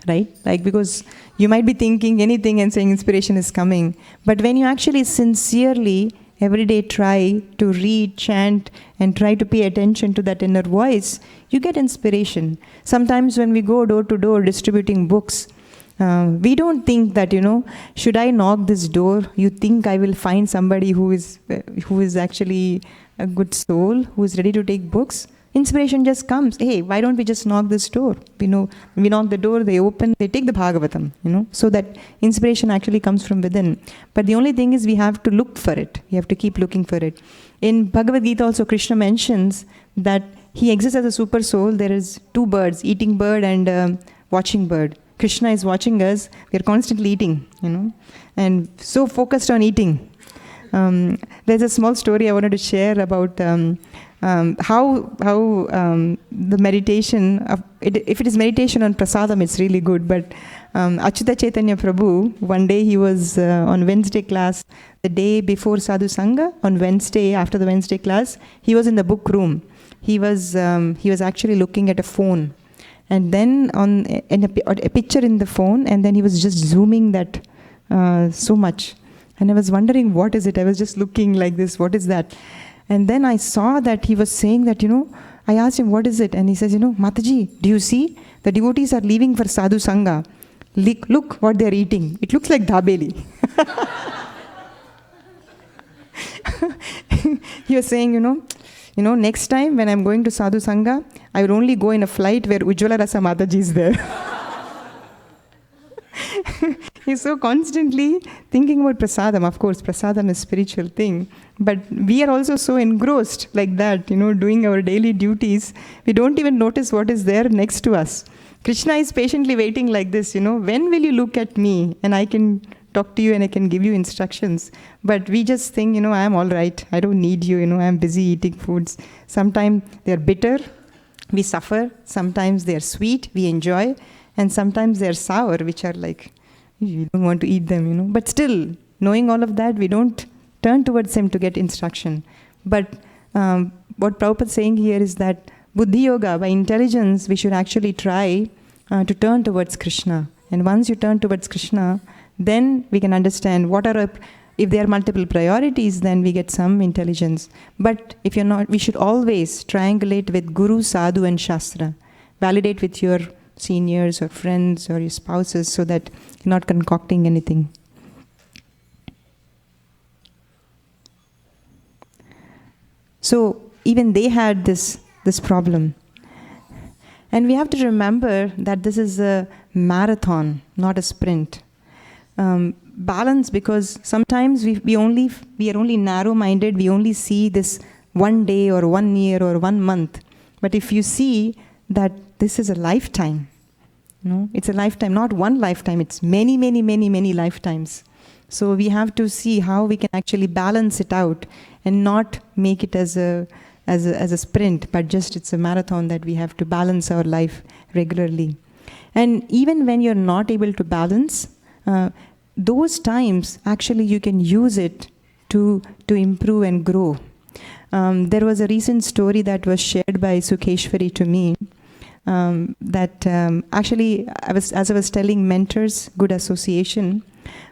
Speaker 1: Right? Like, because you might be thinking anything and saying inspiration is coming. But when you actually sincerely every day try to read, chant, and try to pay attention to that inner voice, you get inspiration. Sometimes when we go door to door distributing books, we don't think that, should I knock this door? You think I will find somebody who is actually a good soul, who is ready to take books? Inspiration just comes. Hey, why don't we just knock this door? We knock the door, they open, they take the Bhagavatam, So that inspiration actually comes from within. But the only thing is we have to look for it. We have to keep looking for it. In Bhagavad Gita also, Krishna mentions that he exists as a super soul. There is 2 birds, eating bird and watching bird. Krishna is watching us. We are constantly eating, and so focused on eating. There's a small story I wanted to share about how the meditation, if it is meditation on prasadam, it's really good. But Achyuta Chaitanya Prabhu, one day he was on Wednesday class, the day before Sadhu Sangha, on Wednesday, after the Wednesday class, he was in the book room. He was actually looking at a phone. And then a picture in the phone, and then he was just zooming that so much. And I was wondering, what is it? I was just looking like this, what is that? And then I saw that he was saying that, I asked him, what is it? And he says, Mataji, do you see? The devotees are leaving for Sadhu Sangha. Look what they're eating. It looks like dabeli. He was saying, next time when I'm going to Sadhu Sangha, I will only go in a flight where Ujjwala Rasa Mataji is there. He's so constantly thinking about prasadam. Of course, prasadam is a spiritual thing. But we are also so engrossed like that, doing our daily duties. We don't even notice what is there next to us. Krishna is patiently waiting like this, when will you look at me and I can talk to you and I can give you instructions. But we just think, I am all right. I don't need you, I am busy eating foods. Sometimes they're bitter, we suffer. Sometimes they're sweet, we enjoy. And sometimes they're sour, which are like, you don't want to eat them, But still, knowing all of that, we don't turn towards him to get instruction. But what Prabhupada is saying here is that Buddhi Yoga, by intelligence, we should actually try to turn towards Krishna. And once you turn towards Krishna, then we can understand if there are multiple priorities, then we get some intelligence. But if you're not, we should always triangulate with Guru, Sadhu and Shastra. Validate with your seniors or friends or your spouses so that you're not concocting anything. So even they had this problem. And we have to remember that this is a marathon, not a sprint. Balance, because sometimes we are only narrow-minded, we only see this 1 day or 1 year or 1 month. But if you see that this is a lifetime, it's a lifetime, not one lifetime, it's many, many, many, many lifetimes. So we have to see how we can actually balance it out and not make it as a sprint, but just it's a marathon that we have to balance our life regularly. And even when you're not able to balance, those times actually you can use it to improve and grow. There was a recent story that was shared by Sukheshwari to me, that actually as I was telling mentors, good association,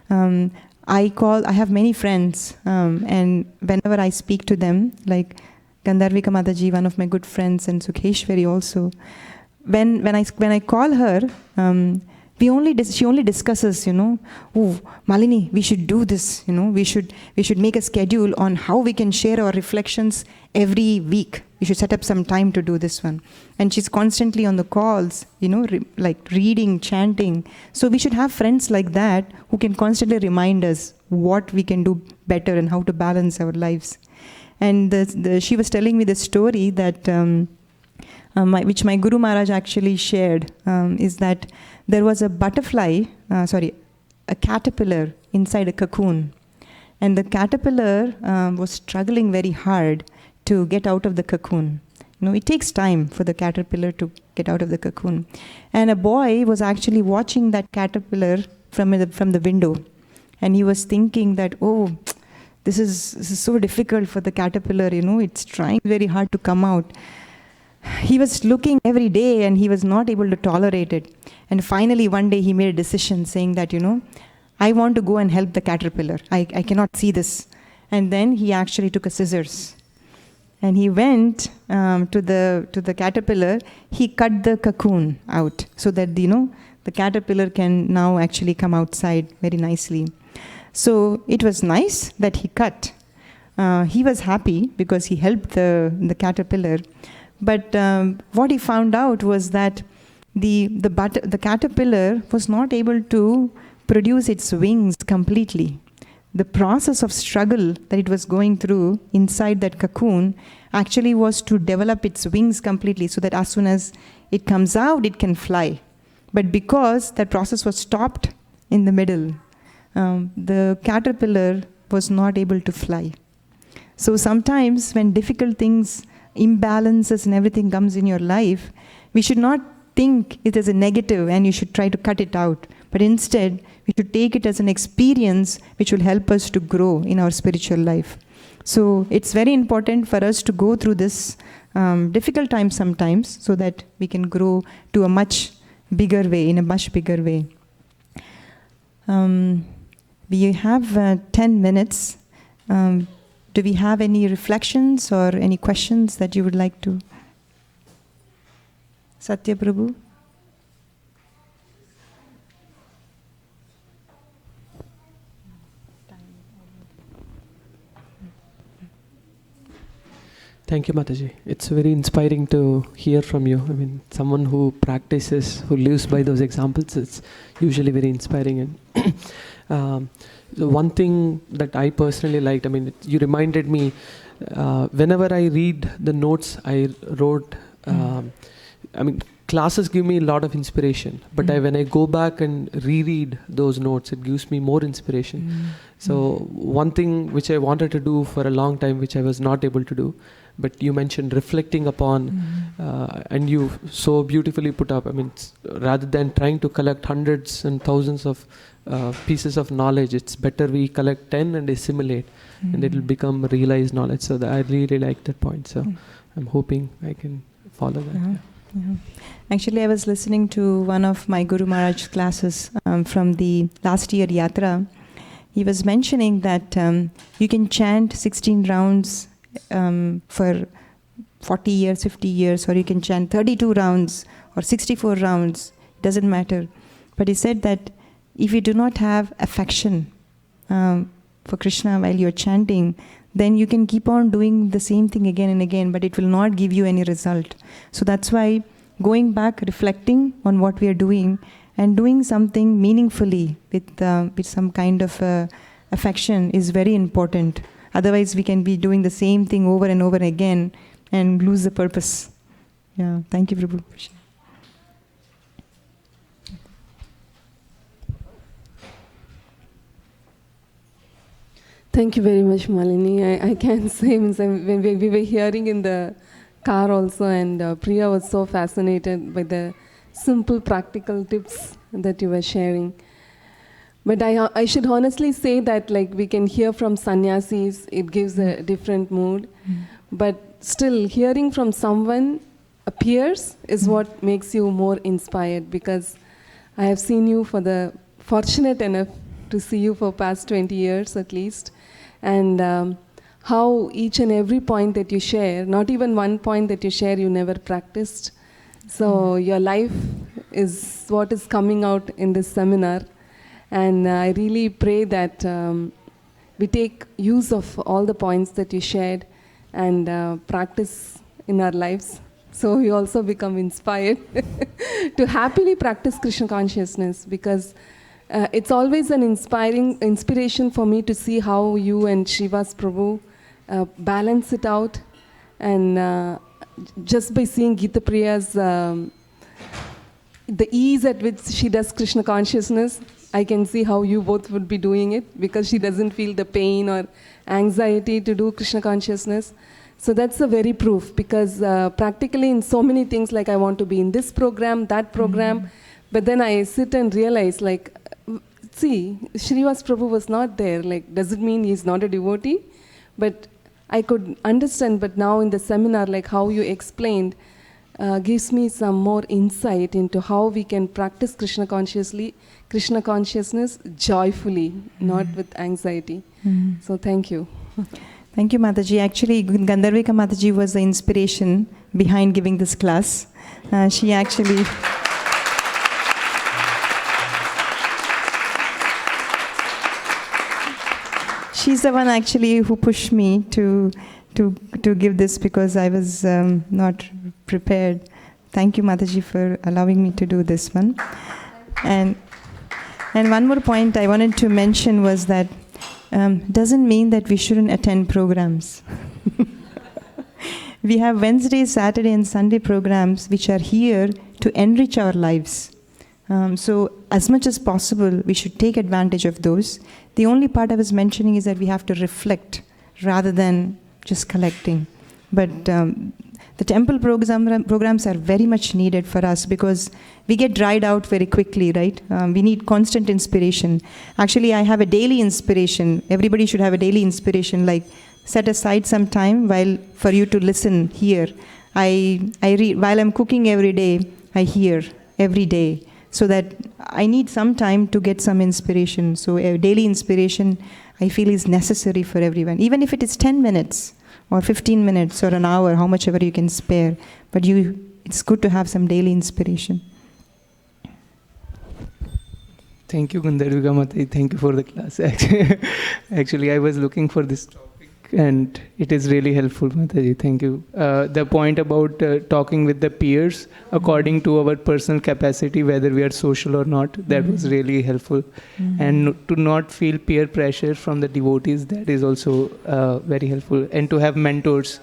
Speaker 1: I have many friends, and whenever I speak to them, like Gandharvika Mataji, one of my good friends, and Sukheshwari also, when I call her, she only discusses, oh, Malini, we should do this, we should make a schedule on how we can share our reflections every week. We should set up some time to do this one. And she's constantly on the calls, like reading, chanting. So we should have friends like that who can constantly remind us what we can do better and how to balance our lives. And she was telling me the story that which my Guru Maharaj actually shared, is that there was a butterfly, a caterpillar inside a cocoon. And the caterpillar was struggling very hard to get out of the cocoon. It takes time for the caterpillar to get out of the cocoon. And a boy was actually watching that caterpillar from the window. And he was thinking that, oh, this is so difficult for the caterpillar, it's trying very hard to come out. He was looking every day and he was not able to tolerate it. And finally one day he made a decision saying that, I want to go and help the caterpillar. I cannot see this. And then he actually took a scissors. And he went to the caterpillar. He cut the cocoon out so that, the caterpillar can now actually come outside very nicely. So it was nice that he cut. He was happy because he helped the caterpillar. But what he found out was that the caterpillar was not able to produce its wings completely. The process of struggle that it was going through inside that cocoon actually was to develop its wings completely so that as soon as it comes out, it can fly. But because that process was stopped in the middle, the caterpillar was not able to fly. So sometimes when difficult things, imbalances and everything comes in your life, we should not think it as a negative and you should try to cut it out. But instead, we should take it as an experience which will help us to grow in our spiritual life. So it's very important for us to go through this difficult time sometimes so that we can grow to a much bigger way, in a much bigger way. We have 10 minutes. Do we have any reflections or any questions that you would like to? Satya Prabhu?
Speaker 12: Thank you, Mataji. It's very inspiring to hear from you. I mean, someone who practices, who lives by those examples, it's usually very inspiring. And the one thing that I personally liked, I mean, you reminded me, whenever I read the notes I wrote, I mean, classes give me a lot of inspiration, but when I go back and reread those notes, it gives me more inspiration. So one thing which I wanted to do for a long time, which I was not able to do, but you mentioned reflecting upon, and you so beautifully put up, I mean, rather than trying to collect hundreds and thousands of pieces of knowledge, it's better we collect 10 and assimilate, and it will become realized knowledge. So I really like that point. So I'm hoping I can follow that.
Speaker 1: Yeah. Actually, I was listening to one of my Guru Maharaj classes from the last year Yatra. He was mentioning that you can chant 16 rounds for 40 years, 50 years, or you can chant 32 rounds or 64 rounds. It doesn't matter. But he said that if you do not have affection for Krishna while you're chanting, then you can keep on doing the same thing again and again, but it will not give you any result. So that's why going back, reflecting on what we are doing, and doing something meaningfully with some kind of affection is very important. Otherwise, we can be doing the same thing over and over again and lose the purpose. Yeah, thank you, Prabhu.
Speaker 6: Thank you very much, Malini. I can say, when we were hearing in the car also, and Priya was so fascinated by the simple practical tips that you were sharing. But I should honestly say that, like, we can hear from sannyasis, it gives a different mood. But still, hearing from someone, a peers, is what makes you more inspired, because I have seen you fortunate enough to see you for past 20 years at least. And how each and every point that you share, not even one point that you share you never practiced. So your life is what is coming out in this seminar. And I really pray that we take use of all the points that you shared and practice in our lives. So we also become inspired to happily practice Krishna consciousness, because it's always an inspiration for me to see how you and Shivas Prabhu balance it out. And just by seeing Gita Priya's, the ease at which she does Krishna consciousness, I can see how you both would be doing it, because she doesn't feel the pain or anxiety to do Krishna consciousness. So that's a very proof, because practically in so many things, like I want to be in this program, that program, but then I sit and realize, like, see, Srivas Prabhu was not there. Like, does it mean he's not a devotee? But I could understand, but now in the seminar, like how you explained, gives me some more insight into how we can practice Krishna consciousness joyfully, not with anxiety. So thank you.
Speaker 1: Thank you, Mataji. Actually, Gandharvika Mataji was the inspiration behind giving this class. She actually... She's the one actually who pushed me to give this, because I was not prepared. Thank you, Mataji, for allowing me to do this one. And one more point I wanted to mention was that doesn't mean that we shouldn't attend programs. We have Wednesday, Saturday, and Sunday programs which are here to enrich our lives. So as much as possible, we should take advantage of those. The only part I was mentioning is that we have to reflect rather than just collecting. But the temple programs are very much needed for us, because we get dried out very quickly, right? We need constant inspiration. Actually, I have a daily inspiration. Everybody should have a daily inspiration, like set aside some time for you to listen here. I read, while I'm cooking every day, I hear every day. So that I need some time to get some inspiration. So a daily inspiration, I feel, is necessary for everyone. Even if it is 10 minutes or 15 minutes or an hour, how much ever you can spare. But it's good to have some daily inspiration.
Speaker 14: Thank you, Gandharvika Mataji. Thank you for the class. Actually, I was looking for this topic, and it is really helpful, Mataji. Thank you. The point about talking with the peers according to our personal capacity, whether we are social or not, that was really helpful. And to not feel peer pressure from the devotees, that is also very helpful. And to have mentors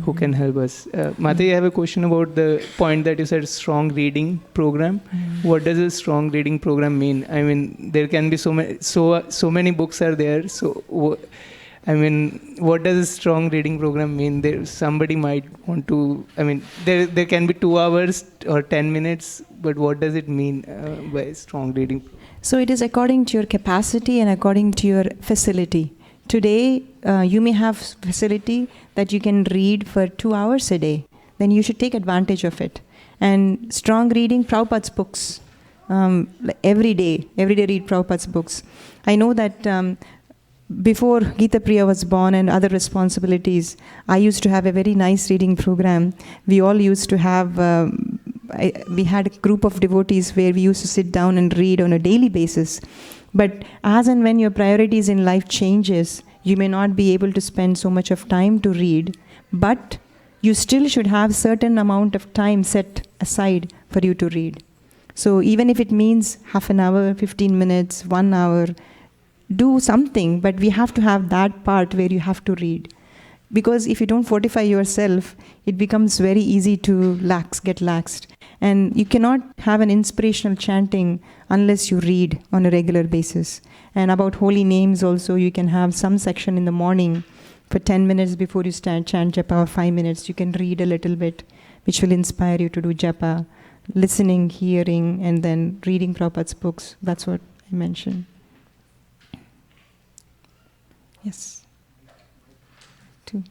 Speaker 14: who can help us. Mataji, I have a question about the point that you said, strong reading program. What does a strong reading program mean? I mean, there can be so many books are there. So I mean, what does a strong reading program mean? Somebody might want to, I mean, there can be 2 hours or 10 minutes, but what does it mean by strong reading?
Speaker 1: So it is according to your capacity and according to your facility. Today, you may have facility that you can read for 2 hours a day. Then you should take advantage of it. And strong reading, Prabhupada's books. Every day read Prabhupada's books. I know that before Gita Priya was born and other responsibilities, I used to have a very nice reading program. We all used to have, we had a group of devotees where we used to sit down and read on a daily basis. But as and when your priorities in life changes, you may not be able to spend so much of time to read, but you still should have certain amount of time set aside for you to read. So even if it means half an hour, 15 minutes, 1 hour, do something, but we have to have that part where you have to read. Because if you don't fortify yourself, it becomes very easy to get laxed. And you cannot have an inspirational chanting unless you read on a regular basis. And about holy names also, you can have some section in the morning for 10 minutes before you start chant japa, or 5 minutes. You can read a little bit, which will inspire you to do japa, listening, hearing, and then reading Prabhupada's books. That's what I mentioned. Yes. 2.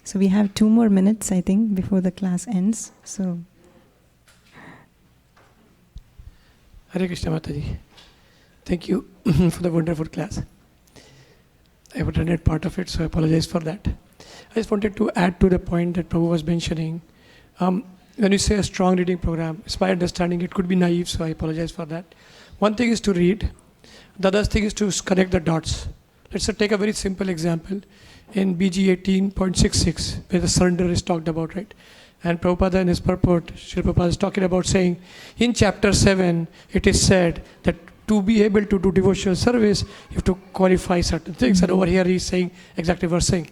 Speaker 1: So we have 2 more minutes, I think, before the class ends. So.
Speaker 15: Hare Krishna Mataji. Thank you for the wonderful class. I have attended part of it, so I apologize for that. I just wanted to add to the point that Prabhu was mentioning. When you say a strong reading program, it's my understanding it could be naive, so I apologize for that. One thing is to read. The other thing is to connect the dots. Let's take a very simple example in BG 18.66, where the surrender is talked about, right? And Prabhupada in his purport, Srila Prabhupada is talking about saying, in chapter 7, it is said that to be able to do devotional service, you have to qualify certain things. And over here he is saying exactly what we're saying.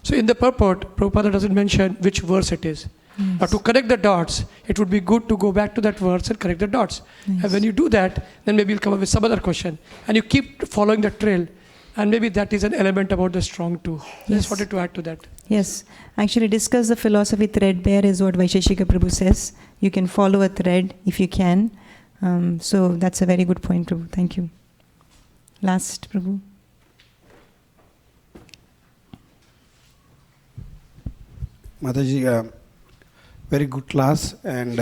Speaker 15: So in the purport, Prabhupada doesn't mention which verse it is.
Speaker 1: Yes.
Speaker 15: But to connect the dots, it would be good to go back to that verse and connect the dots.
Speaker 1: Yes.
Speaker 15: And when you do that, then maybe you'll come up with some other question. And you keep following the trail. And maybe that is an element about the strong too. I just wanted to add to that.
Speaker 1: Yes. Actually, discuss the philosophy threadbare is what Vaisheshika Prabhu says. You can follow a thread if you can. So that's a very good point, Prabhu. Thank you. Last, Prabhu.
Speaker 16: Mataji, very good class, and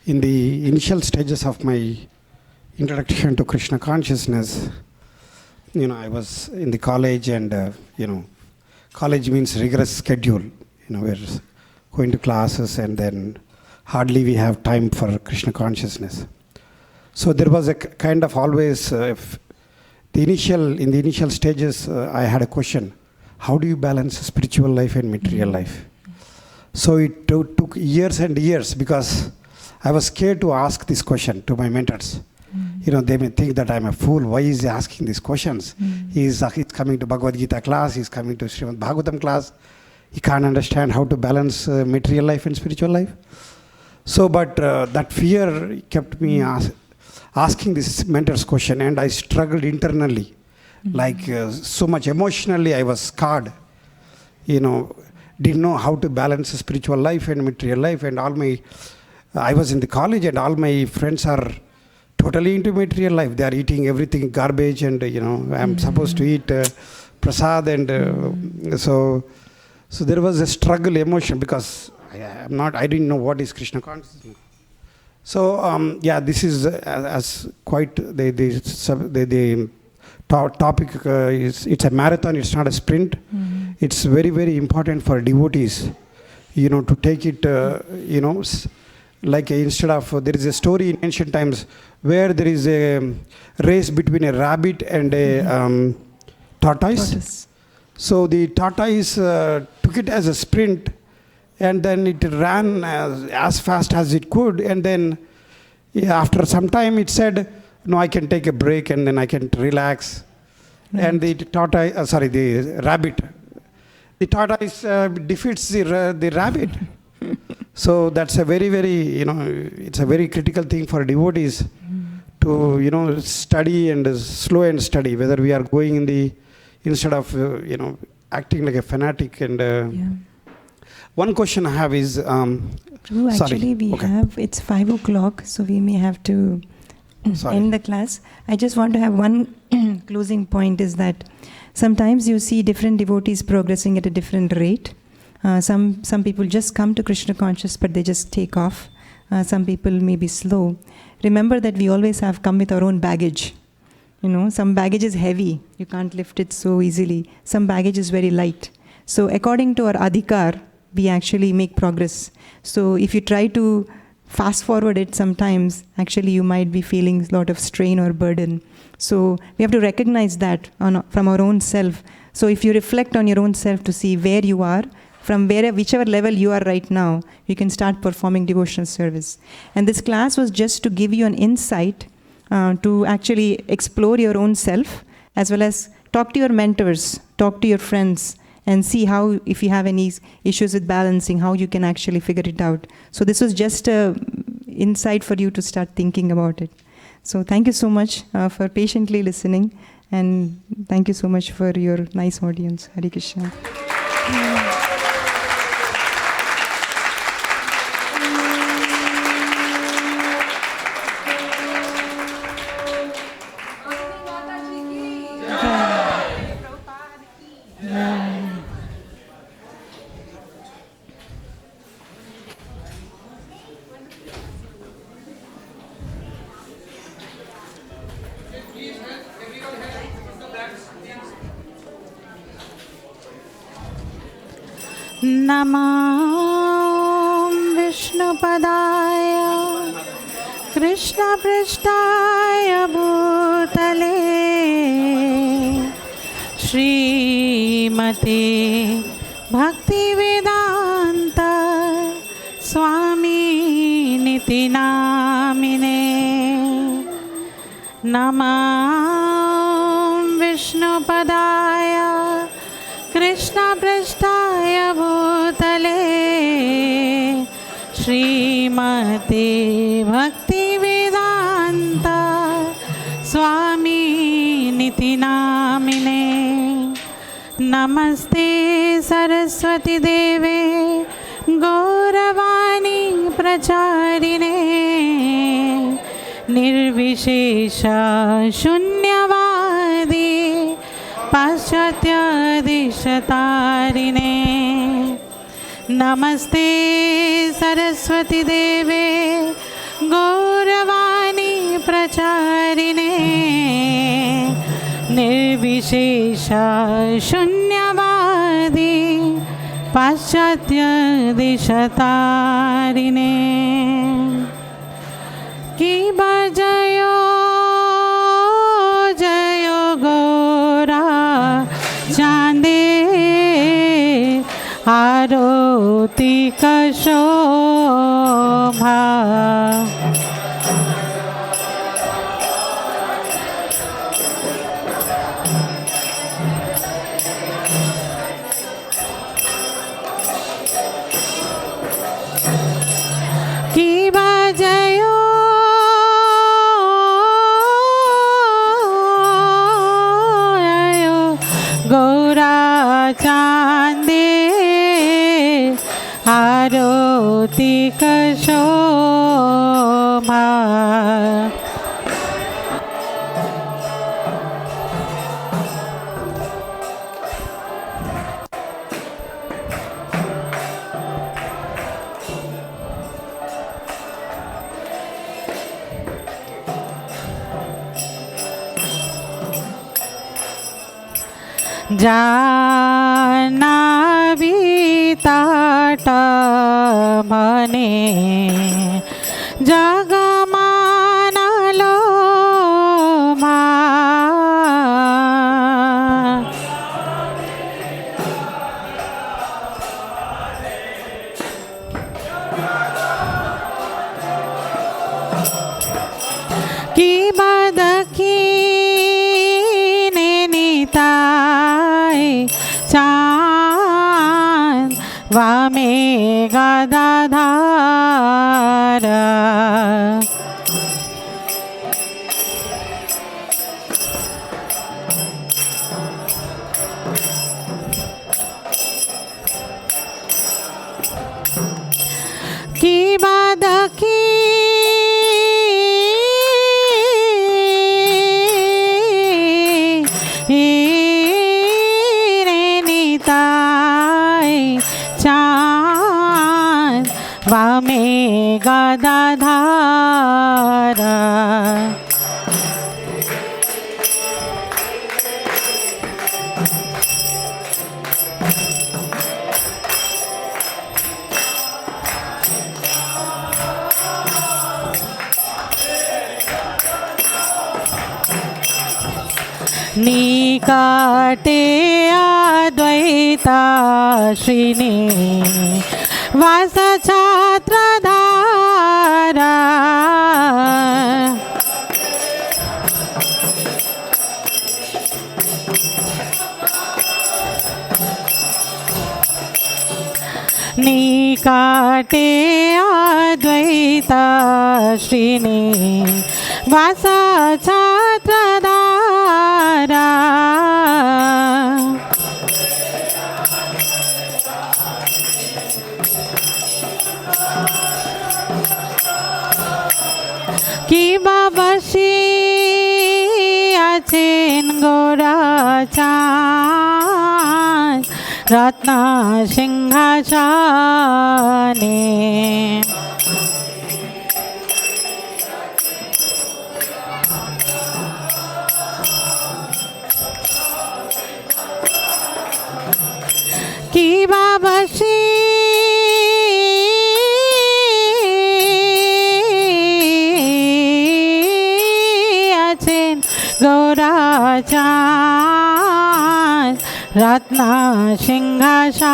Speaker 16: in the initial stages of my introduction to Krishna consciousness, I was in the college, and college means rigorous schedule. We're going to classes, and then hardly we have time for Krishna consciousness. So there was a kind of always in the initial stages, I had a question: how do you balance spiritual life and material life? So it took years and years, because I was scared to ask this question to my mentors. They may think that I'm a fool. Why is he asking these questions? He's coming to Bhagavad Gita class, he's coming to Srimad Bhagavatam class. He can't understand how to balance material life and spiritual life. So, but that fear kept me asking this mentor's question, and I struggled internally. So much emotionally I was scarred. Didn't know how to balance spiritual life and material life, and I was in the college, and all my friends are totally into material life. They are eating everything garbage, and I'm supposed to eat prasad, and so there was a struggle emotion, because I didn't know what is Krishna consciousness. So this is as quite the topic it's a marathon, it's not a sprint. It's very, very important for devotees, to take it, like instead of, there is a story in ancient times where there is a race between a rabbit and a tortoise. So the tortoise took it as a sprint, and then it ran as fast as it could, and then after some time it said, no, I can take a break, and then I can relax. Right. And the rabbit. The tortoise defeats the rabbit. So that's a very, very, it's a very critical thing for devotees to, study and slow and study, whether we are going instead of, acting like a fanatic. And one question I have is,
Speaker 1: Prabhu, actually it's 5 o'clock, so we may have to end the class. I just want to have one closing point, is that sometimes you see different devotees progressing at a different rate. Some people just come to Krishna conscious, but they just take off. Some people may be slow. Remember that we always have come with our own baggage. Some baggage is heavy. You can't lift it so easily. Some baggage is very light. So according to our adhikar, we actually make progress. So if you try to fast forward it, sometimes actually you might be feeling a lot of strain or burden. So we have to recognize that from our own self. So if you reflect on your own self to see where you are, from whichever level you are right now, you can start performing devotional service. And this class was just to give you an insight to actually explore your own self, as well as talk to your mentors, talk to your friends, and see how, if you have any issues with balancing, how you can actually figure it out. So this was just an insight for you to start thinking about it. So thank you so much for patiently listening, and thank you so much for your nice audience. Hare Krishna.
Speaker 17: Namah Vishnupadaya Krishna Prishtaya Bhutale Srimate Bhaktivedanta Swami Niti Namine Namah Vishnupadaya Krishna Prishtaya श्रीमते भक्तिवेदांत स्वामी निति नामिने। नमस्ते सरस्वती देवे गौरवाणी प्रचारिणे। निर्विशेष शून्यवादी पाश्चात्यदेशतारिणे। नमस्ते सरस्वती देवे गौरवाणी प्रचारिणे। निर्विशेष शून्यवादी पाश्चात्यदेशतारिणे। की बजयो जयो गौरा चांदे आरोती कशोभा। की बजयो गौरा चांदे आरोती कशोभा। जानावी ताट मने जगमानलो मा। की बदकी चांद वामे गदाधार। की बदकी चांद वामे गदाधार। निकटे अद्वैता श्रीनि वास छात्रधारा। निकटे अद्वैता श्रीनि वास छात्रधारा। की बाबशी आचेन गोरा चांद रत्न सिंहासने। की बाबशी गौरा चांद रत्न सिंहासने।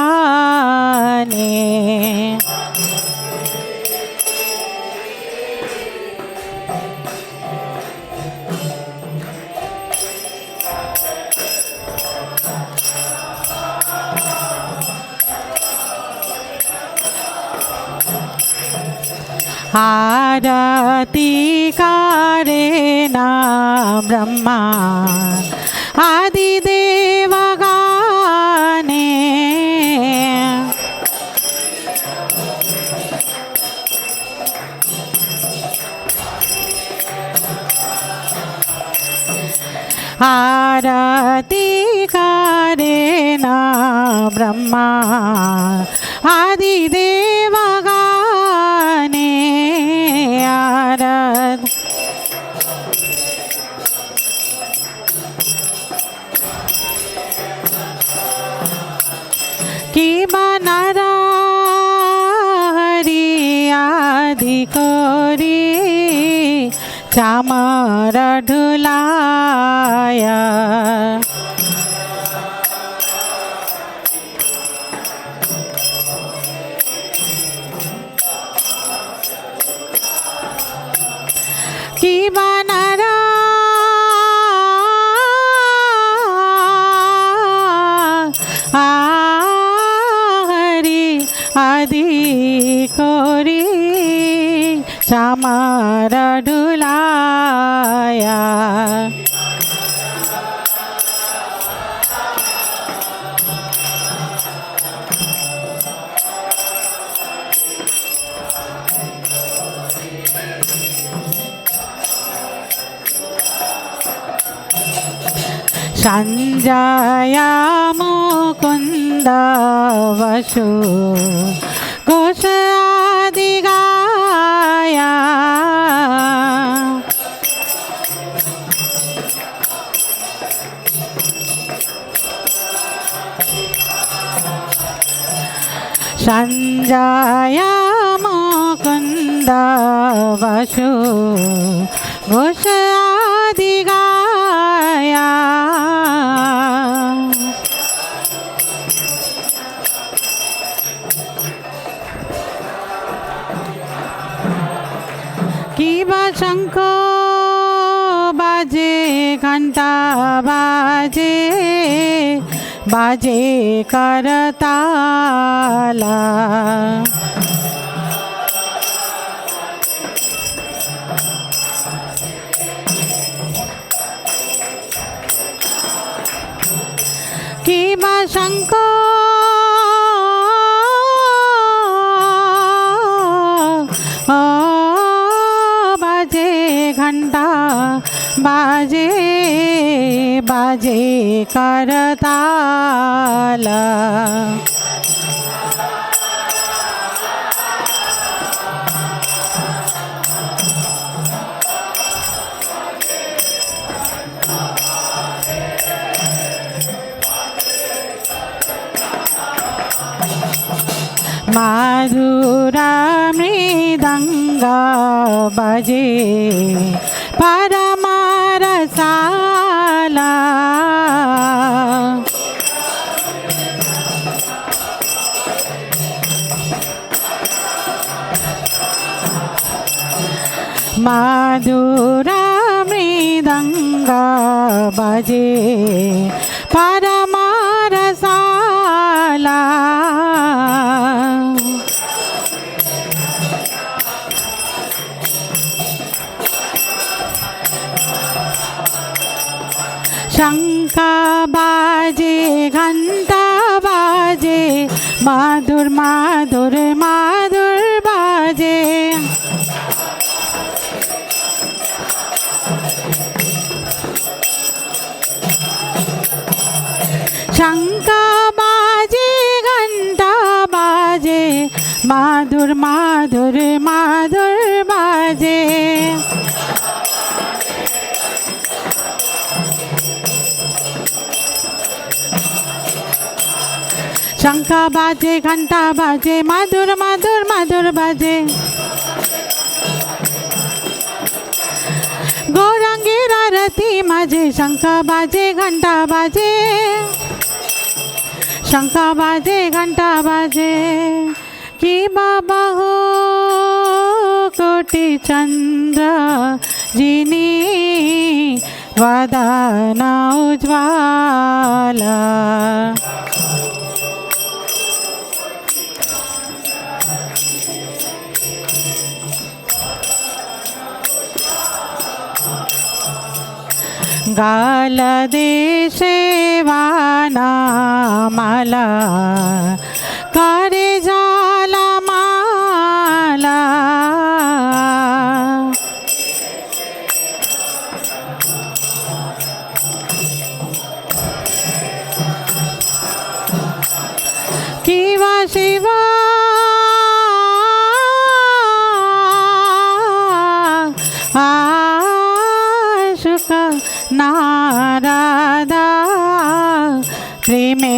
Speaker 17: आरती करे ना ब्रह्मा आदिदेव गाने आरती करे ना ब्रह्मा आदिदेव गाने आरती की बनरा हरि आदि कोरी चामर ढुलाया की बनरा हरि आदि कोरी चामर ढुलाया संजय मुकुंद वसु घोष आदि गाया संजय मुकुंद वसु घोष आदि गाया की शंखो बाजे घंटा बाजे बाजे करताला की शंखो बाजे घंटा बाजे बाजे करताला माधुरा मृदंग बजे परमरसाला माधुरा मृदंग बजे परमरसाला शंख बाजे घंटा बाजे माधुर माधुर माधुर बाजे शंख बाजे घंटा बाजे माधुर माधुर माधुर बाजे शंख बाजे घंटा बाजे माधुर माधुर माधुर बाजे गौरंगीर आरती माझे शंख बाजे घंटा बाजे शंख बाजे घंटा बाजे की बाबा हो कोटि चंद्र जिनी वदन उज्ज्वला गालदे सेवाना माला करे जाला माला किवा शिवा आशुक नारादा प्रेमे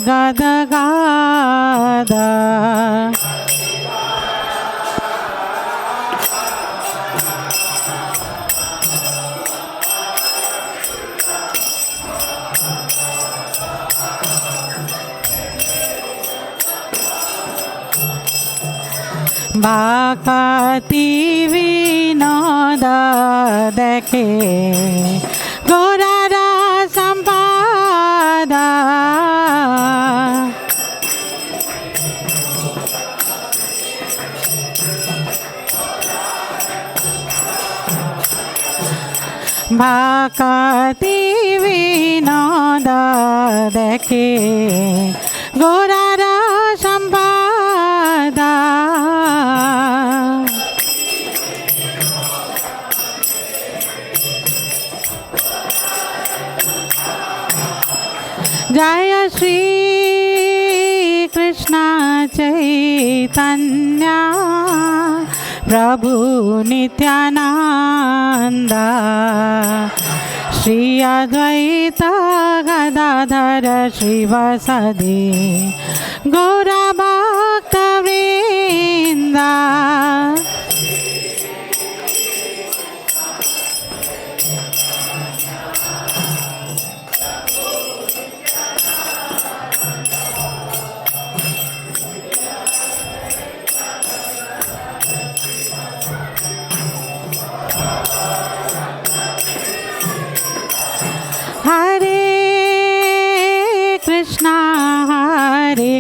Speaker 17: गदगादा बाकाती विनोद देखे गोरारा संपादा बाकाती विनोद देखे गोरारा संपादा जय श्री कृष्ण चैतन्य प्रभु नित्यानंद श्री अद्वैत गदाधर श्रीवासदि गौर भक्तवृंद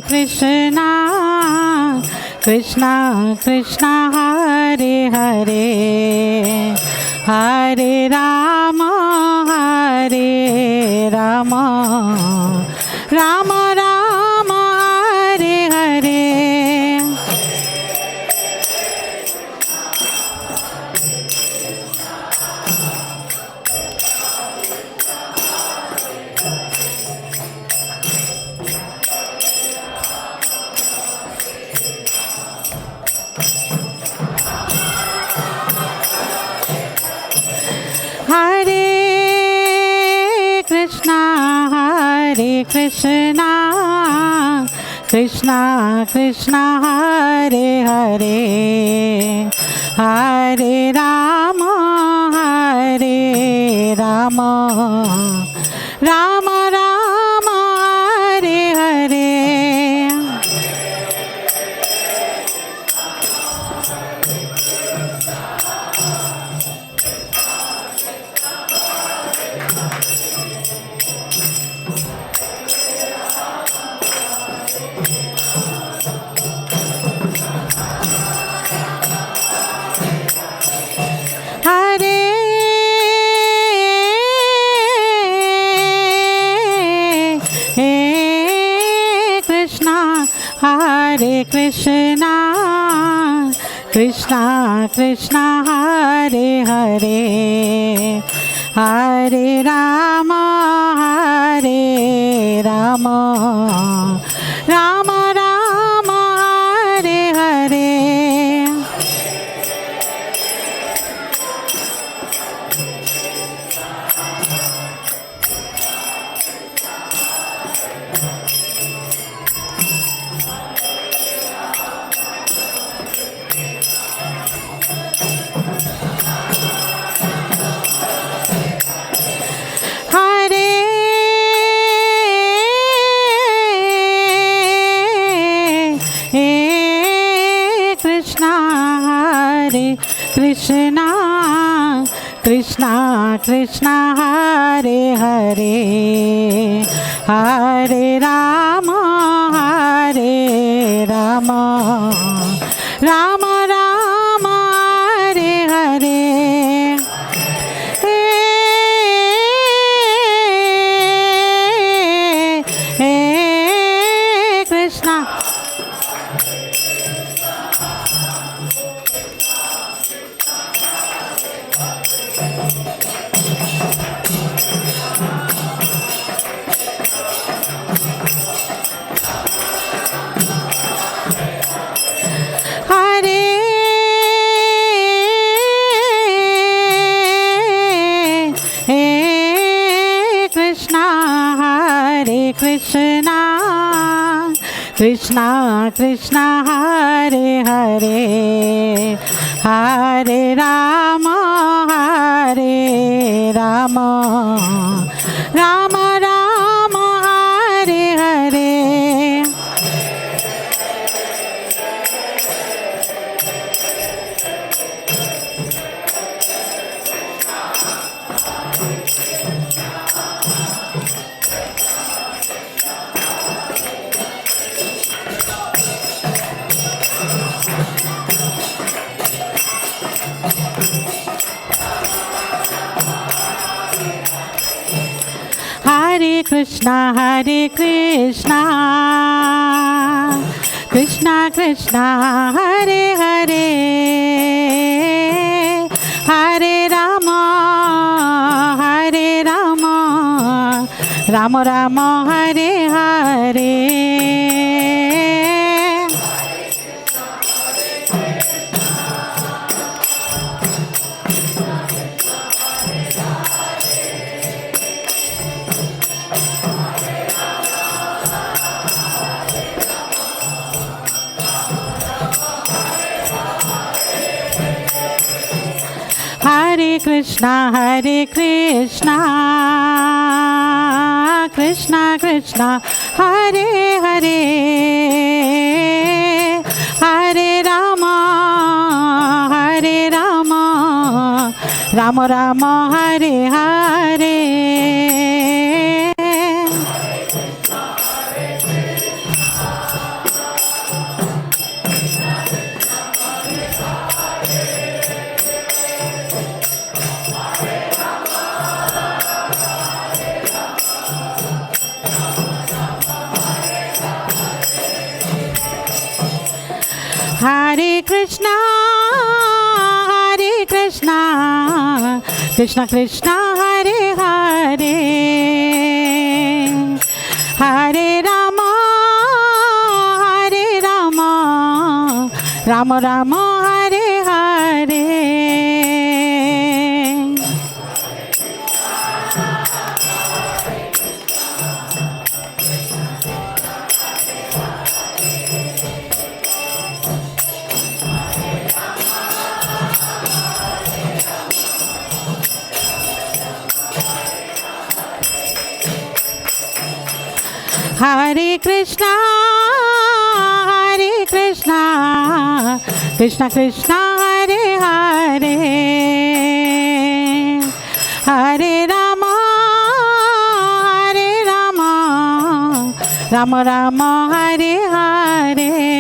Speaker 17: Krishna Krishna Krishna Hare Hare Hare Rama Hare Rama Rama Rama Hare Hare Krishna Krishna Krishna Hare Hare Hare Rama Hare Rama Rama Rama Hare Hare Hare Krishna Krishna Krishna Hare Hare Hare Rama Hare Rama Rama Rama Hare Hare Krishna Krishna Krishna Hare Hare Hare Rama Hare Rama Rama Rama Hare Hare Krishna Krishna Hare Hare Hare Rama Hare Rama Rama Rama Hare Hare. Hare Krishna, Hare Krishna, Krishna Krishna, Hare Hare, Hare Rama, Hare Rama, Rama Rama, Hare Hare. Hare Krishna, Hare Krishna, Krishna Krishna, Hare Hare, Hare Rama, Hare Rama, Rama Rama, Hare Hare. Hare Krishna, Hare Krishna, Krishna Krishna, Hare Hare, Hare Rama, Hare Rama, Rama Rama, Hare Hare. Hare Krishna, Hare Krishna, Krishna Krishna, Hare Hare, Hare Rama, Hare Rama, Rama Rama, Hare Hare.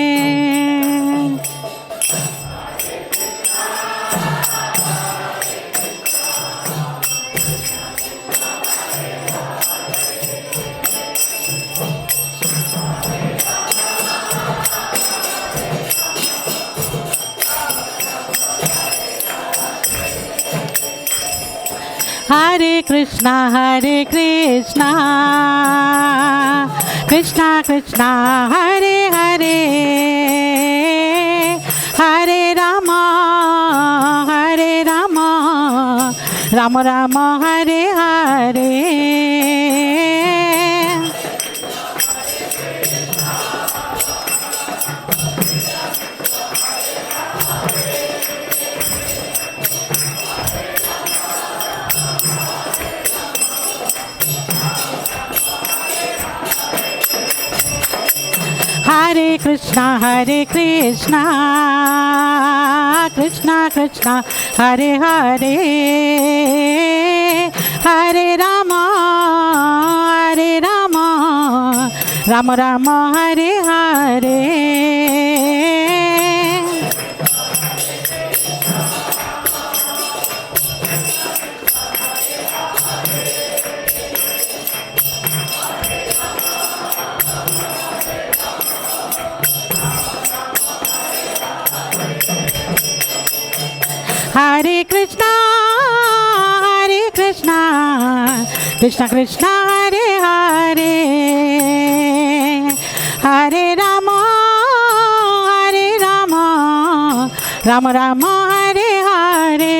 Speaker 17: Hare Krishna, Hare Krishna, Krishna Krishna, Hare Hare, Hare Rama, Hare Rama, Rama Rama, Hare Hare. Hare Krishna, Hare Krishna, Krishna Krishna, Hare Hare, Hare Rama, Hare Rama, Rama Rama, Hare Hare. Hare Krishna, Krishna Krishna, Hare Hare, Hare Rama, Rama Rama, Hare Hare.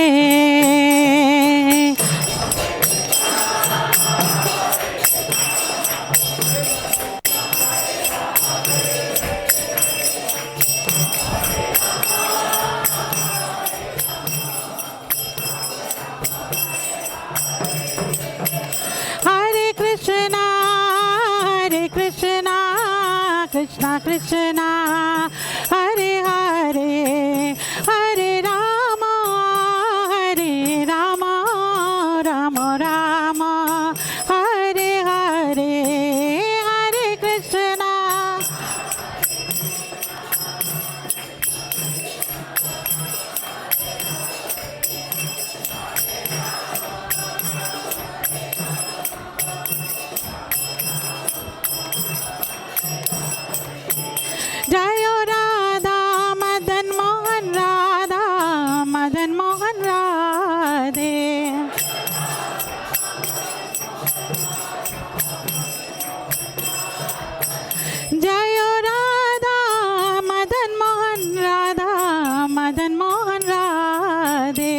Speaker 17: Krishna Krishna, Hare Hare, Hare Rama, Rama Rama, Hare Hare, Hare Krishna. Jayo Radha Madan Mohan Radha Madan Mohan Radhe. Jayo Radha Madan Mohan Radha Madan Mohan Radhe.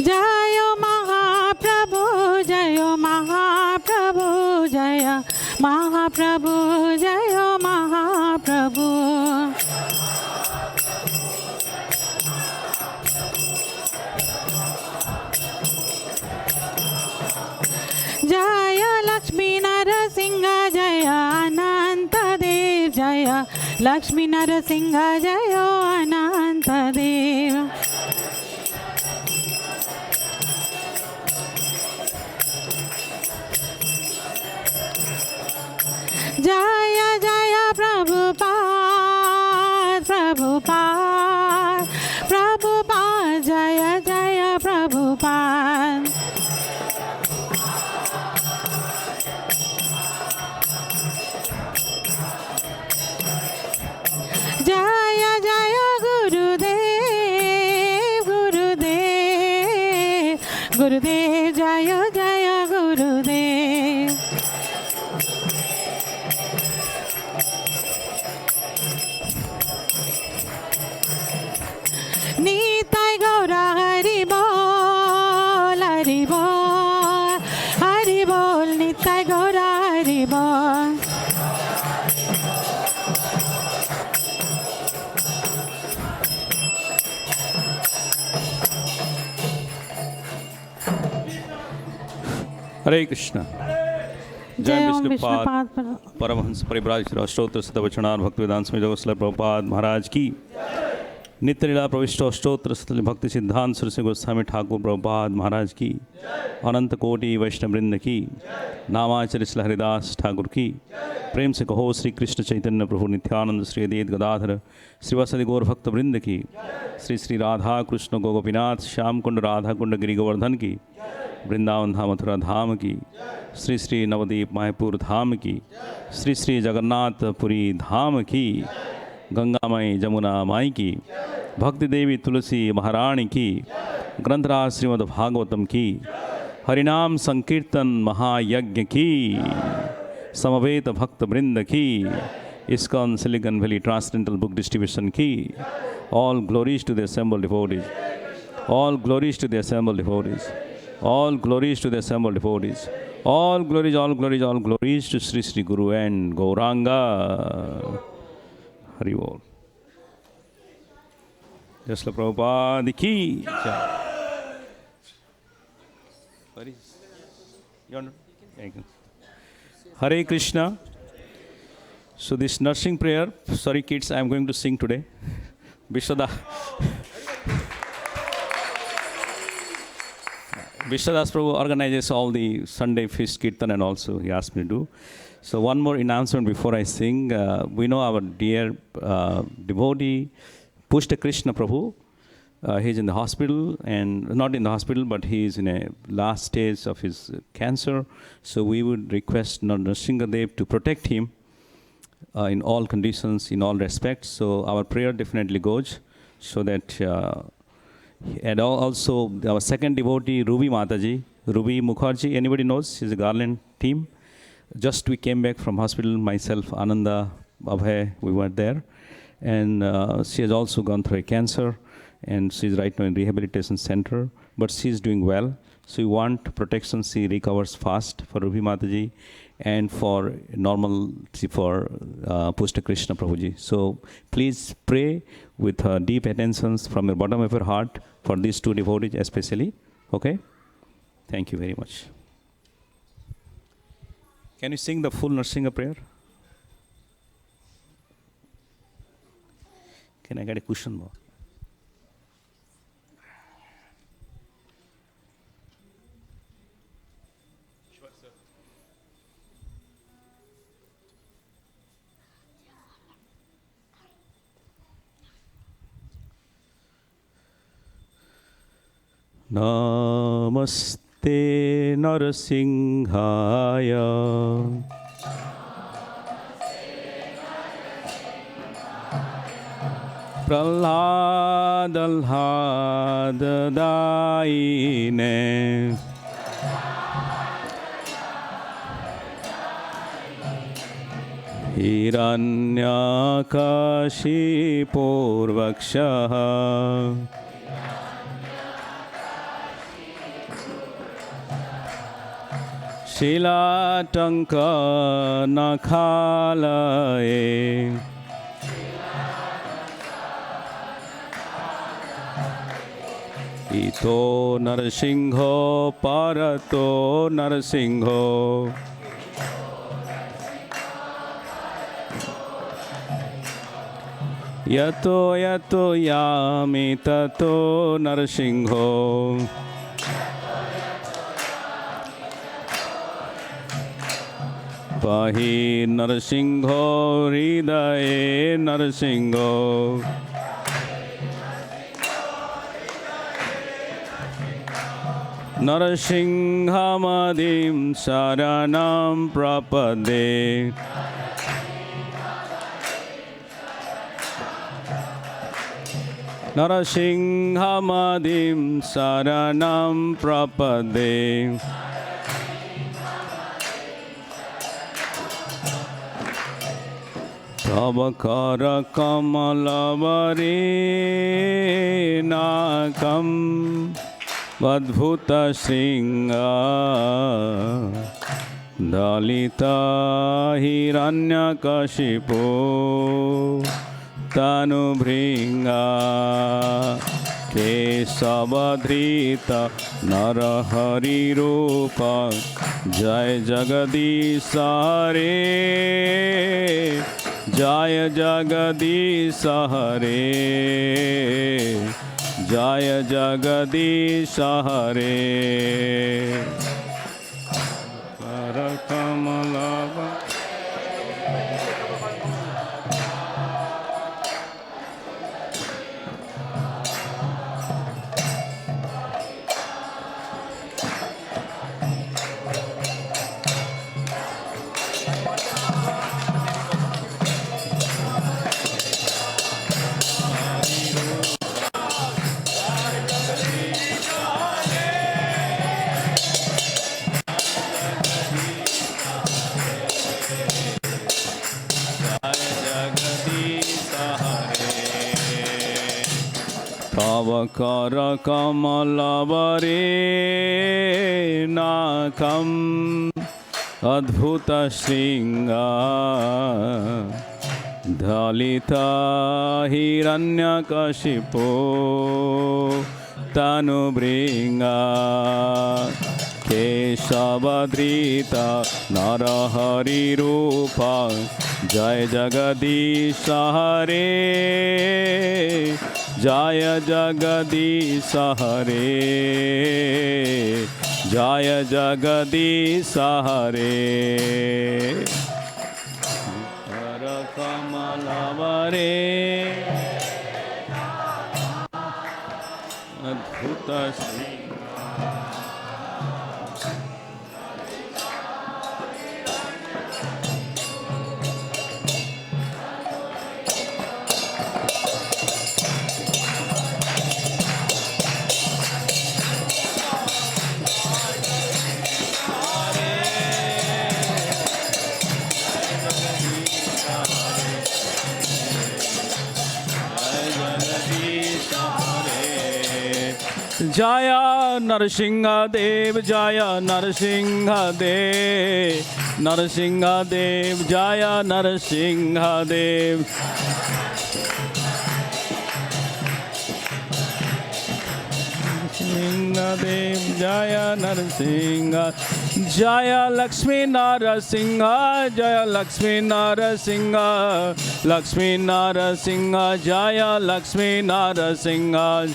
Speaker 17: Jayo Mahaprabhu, Jayo Mahaprabhu, Jaya Mahaprabhu, Jayo Mahaprabhu. Jaya Lakshmi Narasingha, Jaya Ananta Dev, Jaya Lakshmi Narasingha, Jaya Ananta Dev. Jaya Jaya Prabhupada, Prabhupada, Prabhupada, Jaya Jaya Prabhupada. Jaya Jaya Gurudev, Gurudev, Gurudev, Jaya Jaya Gurudev. Nitai Gaura Hari Bol, Hari Bol, Hari Bol, Nitai Gaura Hari Bol.
Speaker 18: Hare Krishna. Jai Vishnupad Paramahansa Paribrajashira Ashtotra Siddhavachana Bhaktivedanta Swami Jagoswami Prabhupada Maharaj ki. नित्य लीला प्रविष्ट अष्टोत्तर स्थल भक्ति सिद्धांत सरस्वती गोस्वामी ठाकुर प्रभुपाद महाराज की, अनंत कोटि वैष्णव वृंद की, नामाचार्य श्री हरिदास ठाकुर की, प्रेम से कहो श्री कृष्ण चैतन्य प्रभु नित्यानंद श्री अद्वैत गदाधर श्रीवासदि गौर भक्त वृंद की, श्री श्री राधा कृष्ण गोपीनाथ श्याम कुंड राधा कुंड गिरि गोवर्धन की, वृंदावन धाम मथुरा धाम की, श्री श्री नवदीप मायपुर धाम की, श्री श्री जगन्नाथपुरी धाम की, गंगामयी जमुना माई की, भक्ति देवी तुलसी महारानी की, ग्रंथराज श्रीमद् भागवतम की, हरिनाम संकीर्तन महायज्ञ की, समवेत भक्त वृंद की, ISKCON silicon valley transcendental book distribution की, all glories to the assembled devotees, all glories to the assembled devotees, all glories to the assembled devotees, all glories, all glories, all glories to Sri Sri Guru and Gauranga. Hari Bol. Jasla Prabhupada ki. Hare Krishna. So this nursing prayer, sorry kids, I am going to sing today. Vishwadas Prabhu organizes all the Sunday feast kirtan and also he asked me to do. So one more announcement before I sing. We know our dear devotee, Pushta Krishna Prabhu. He's in the hospital, and not in the hospital, but he's in a last stage of his cancer. So we would request Nrsingadev to protect him in all conditions, in all respects. So our prayer definitely goes, so that, and also our second devotee, Ruby Mataji, Ruby Mukherjee, anybody knows? She's a Garland team. Just we came back from hospital, myself, Ananda, Abhay, we were there. And she has also gone through a cancer, and she's right now in rehabilitation center, but she's doing well. So we want protection, she recovers fast for Ruby Mataji, and for normalcy for Pushta Krishna Prabhuji. So please pray with deep attentions from the bottom of your heart for these two devotees especially. Okay? Thank you very much. Can you sing the full Narsinga prayer? Can I get a cushion more? Namaste Narasimhaya Prahlad-alhad-daine Hiranyakashipurvakshaha Shilatanka nakhalaye Ito Narasingho Parato Narasingho Yato Yato Yami Tato Narasingho Pahi Narasingho Hridaye Narasingho Narasinghamadim Saranam Prapade Narasinghamadim Saranam Prapade Prabhakara Kamalavare Nakam Vadbhuta Singha Dalita Hiranyakashipo Tanubhringa Kesavadhrita Narahari Rupa Jai Jagadisa Hare Jaya Jagadisa Hare Jaya Jagadisa Hare Karakamalava Avakara Kamalavare Nakam Adbhuta Singha Dhalita Hiranyakashipo Tanubhringa Kesavadhrita Narahari Rupa Jai Jagadisa Hare Jaya Jagadisa Hare Jaya Jagadisa Hare Kamalavare Adbhuta Jaya Narasingha Dev, Jaya Narasingha Dev, Narasingha Dev, Jaya Narasingha Dev. Dev, Jaya Narasingha, Jaya Lakshmi Narasingha, Jaya Lakshmi Narasingha, Lakshmi Narasingha, Jaya Lakshmi Narasingha.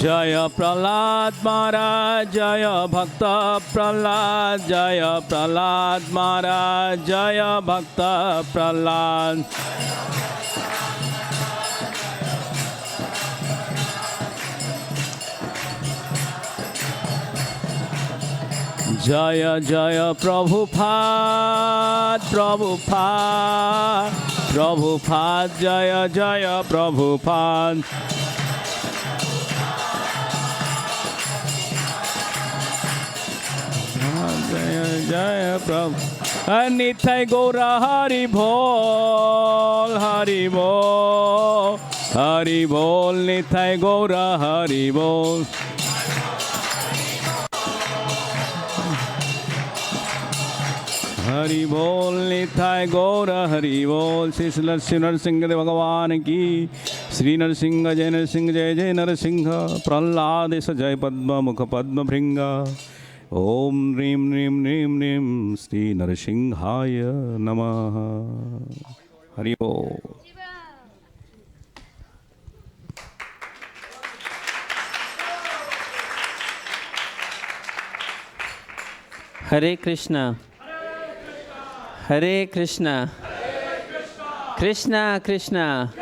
Speaker 18: Jaya Prahlad Maharaj, Jaya Bhakta Prahlad, Jaya Prahlad Maharaj, Jaya Bhakta Prahlad. Jaya Jaya Prabhupada, Prabhupada, Prabhupada, Jaya Jaya Prabhupada. Jaya Jaya Prabhupada. Nithai Gaura Hari Bol, Hari Bol, Hari Bol, Nithai Gaura Hari Bol. Hari Bol, Nithai Gaura Hari Bol. Shri Narsingha Bhagavan ki, Shri Narsingha Jai Narsingha Jai Jai Narsingha, Prahlad Jai Padma Mukha Padma Bhringa. Om Rim Rim Rim Rim Shri Narsinghaya Namaha. Hari Bol.
Speaker 19: Hare Krishna. Hare Krishna. Krishna Krishna.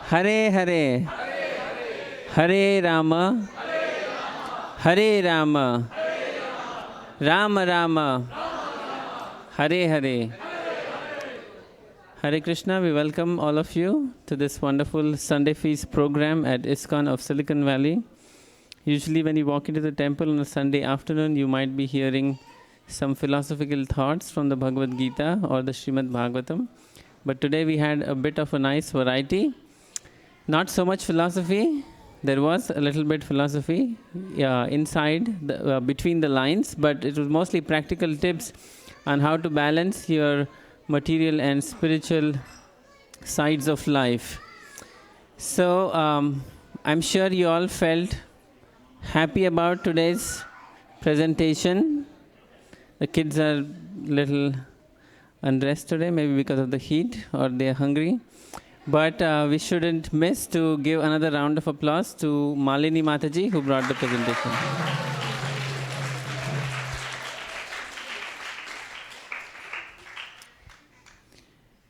Speaker 19: Hare Hare. Hare Rama. Hare Rama. Rama Rama. Hare Hare. Hare Krishna, we welcome all of you to this wonderful Sunday Feast program at ISKCON of Silicon Valley. Usually when you walk into the temple on a Sunday afternoon, you might be hearing some philosophical thoughts from the Bhagavad Gita or the Srimad Bhagavatam. But today we had a bit of a nice variety. Not so much philosophy. There was a little bit philosophy inside, between the lines, but it was mostly practical tips on how to balance your material and spiritual sides of life. So I'm sure you all felt happy about today's presentation. The kids are a little undressed today, maybe because of the heat or they are hungry. But we shouldn't miss to give another round of applause to Malini Mataji, who brought the presentation.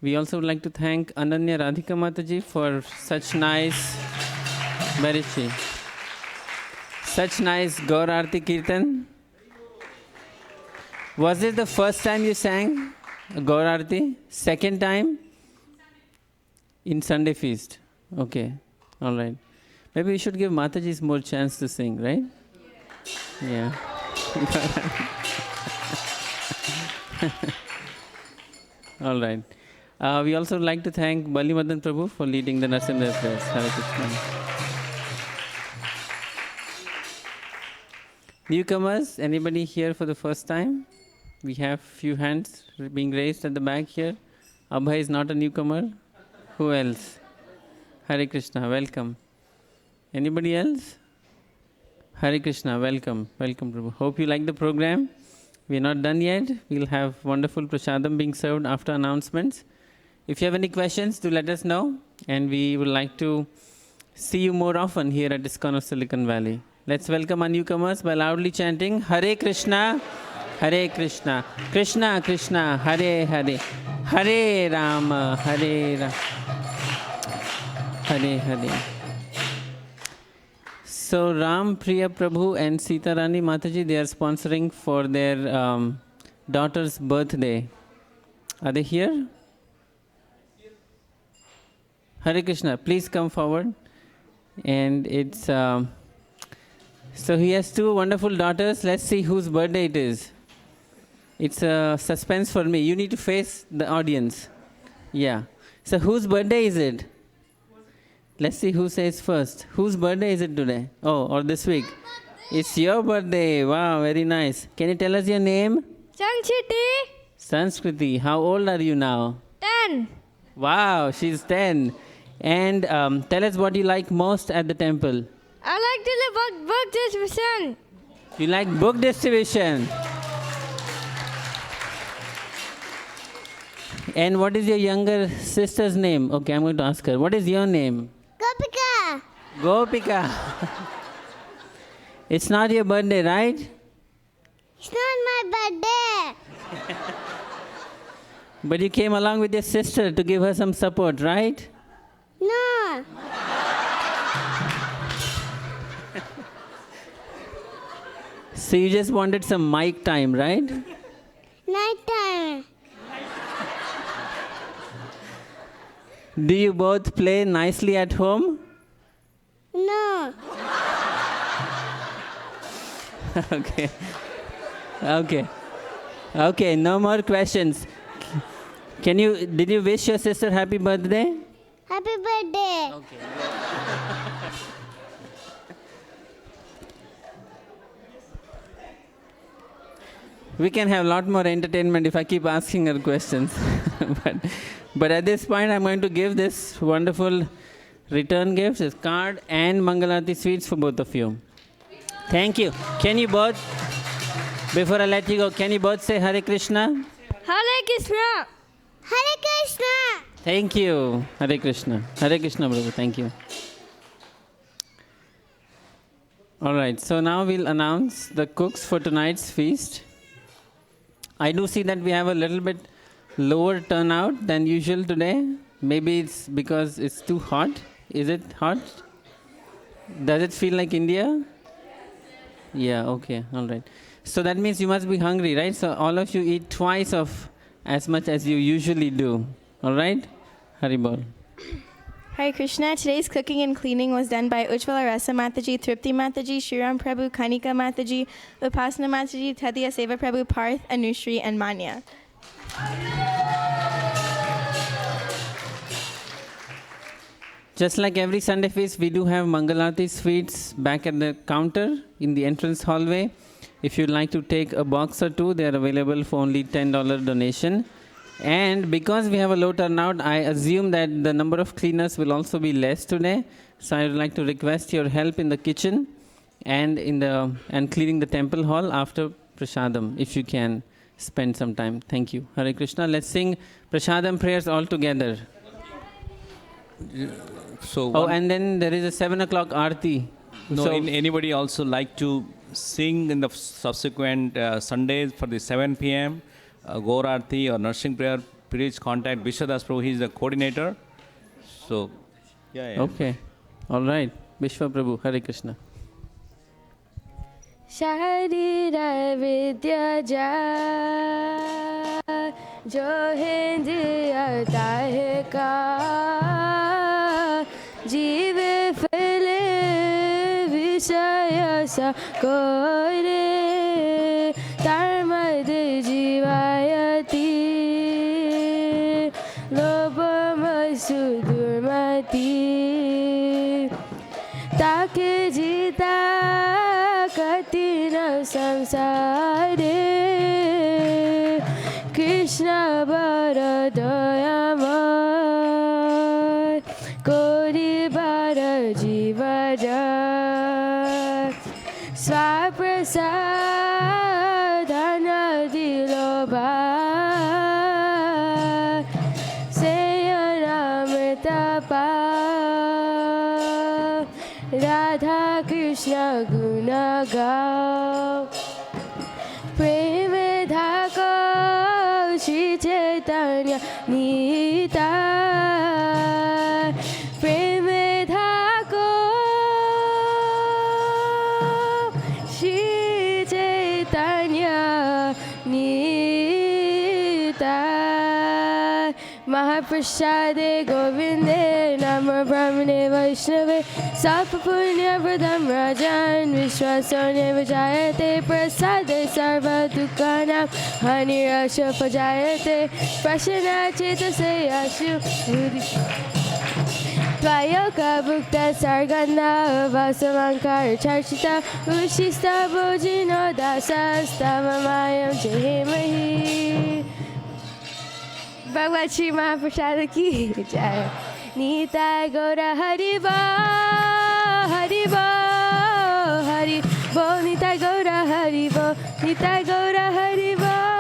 Speaker 19: We also would like to thank Ananya Radhika Mataji for such nice, such nice Gaur Aarti Kirtan. Was it the first time you sang Gaur Aarti? Second time? In Sunday Feast. Okay. All right. Maybe we should give Mataji's more chance to sing, right? Yeah. All right. We also would like to thank Bali Madan Prabhu for leading the Narsimha prayers. Hare Krishna. Newcomers, anybody here for the first time? We have few hands being raised at the back here. Abhay is not a newcomer. Who else? Hare Krishna, welcome. Anybody else? Hare Krishna, welcome. Welcome, Prabhu. Hope you like the program. We are not done yet. We'll have wonderful prasadam being served after announcements. If you have any questions, do let us know. And we would like to see you more often here at ISKCON of Silicon Valley. Let's welcome our newcomers by loudly chanting Hare Krishna, Hare Krishna, Krishna Krishna, Hare Hare, Hare Rama, Hare Rama, Hare Hare. So Ram Priya Prabhu and Sita Rani Mataji, they are sponsoring for their daughter's birthday. Are they here? Hare Krishna, please come forward. And it's, so he has two wonderful daughters. Let's see whose birthday it is. It's a suspense for me. You need to face the audience. Yeah. So whose birthday is it? Let's see who says first. Whose birthday is it today? Oh, or this week? It's your birthday. Wow, very nice. Can you tell us your name?
Speaker 20: Sanskriti.
Speaker 19: Sanskriti. How old are you now?
Speaker 20: 10.
Speaker 19: Wow, she's 10. And tell us what you like most at the temple.
Speaker 20: I like to live book distribution.
Speaker 19: You like book distribution. And what is your younger sister's name? Okay, I'm going to ask her. What is your name?
Speaker 20: Gopika.
Speaker 19: Gopika. It's not your birthday, right?
Speaker 20: It's not my birthday.
Speaker 19: But you came along with your sister to give her some support, right?
Speaker 20: No.
Speaker 19: So you just wanted some mic time, right?
Speaker 20: Night time.
Speaker 19: Do you both play nicely at home?
Speaker 20: No.
Speaker 19: Okay. Okay. Okay, no more questions. Did you wish your sister happy birthday?
Speaker 20: Happy birthday.
Speaker 19: Okay. We can have a lot more entertainment if I keep asking her questions. but at this point, I'm going to give this wonderful return gift, this card and Mangalarati sweets for both of you. Thank you. Can you both, before I let you go, can you both say Hare Krishna?
Speaker 20: Hare Krishna. Hare Krishna.
Speaker 19: Thank you. Hare Krishna. Hare Krishna, Prabhu. Thank you. All right. So now we'll announce the cooks for tonight's feast. I do see that we have a little bit lower turnout than usual today. Maybe it's because it's too hot. Is it hot? Does it feel like India? Yeah, okay, all right. So that means you must be hungry, right? So all of you eat twice of as much as you usually do. All right? Haribol.
Speaker 21: Hare Krishna. Today's cooking and cleaning was done by Ujjvala Rasa Mataji, Tripti Mataji, Shriram Prabhu, Kanika Mataji, Upasana Mataji, Tadya Seva Prabhu, Parth, Anushri, and Manya.
Speaker 19: Just like every Sunday feast, we do have Mangalarati sweets back at the counter in the entrance hallway. If you'd like to take a box or two, they are available for only $10 donation. And because we have a low turnout, I assume that the number of cleaners will also be less today. So I would like to request your help in the kitchen and cleaning the temple hall after Prasadam, if you can spend some time. Thank you. Hare Krishna. Let's sing Prasadam prayers all together. And then there is a 7 o'clock Aarti.
Speaker 18: No, anybody also like to sing in the subsequent Sundays for the 7 p.m. Gaur Aarti or Nursing Prayer, please contact Vishwadas Prabhu. He is the coordinator. So, yeah.
Speaker 19: Okay. All right. Vishwa Prabhu. Hare Krishna.
Speaker 20: Sharira vidya ja jo hindriya tahe ka jive fele vishaya sa kore tarmad jivayati lobha sudurmati take jita katina samsare Krishna Bharadayamar Kori Bhara Jivaja Swaprasadhana Diloba Sayanamritapa Radha Krishna Guna Gau Preme Dhako Shri Chaitanya Nita Preme Dhako Shri Chaitanya Nita Mahaprasade Govinde Namo Brahmane Vaishnave Sapa Punya Vradam Rajan Vishwasone Vijayate Prasade Sarva Dukkanam Hani Rasha Pajayate Prashana Chetase Ashu Tvayoka Bhukta Sargana Vasamankar Charchita Ushista Bojino Dasastavamayam Jahimahi Bhagavad Shri Mahaprasada Ki Jai Nitai Gaura Haribo Haribo Haribo Nitai Gaura Haribo Nitai Gaura Haribo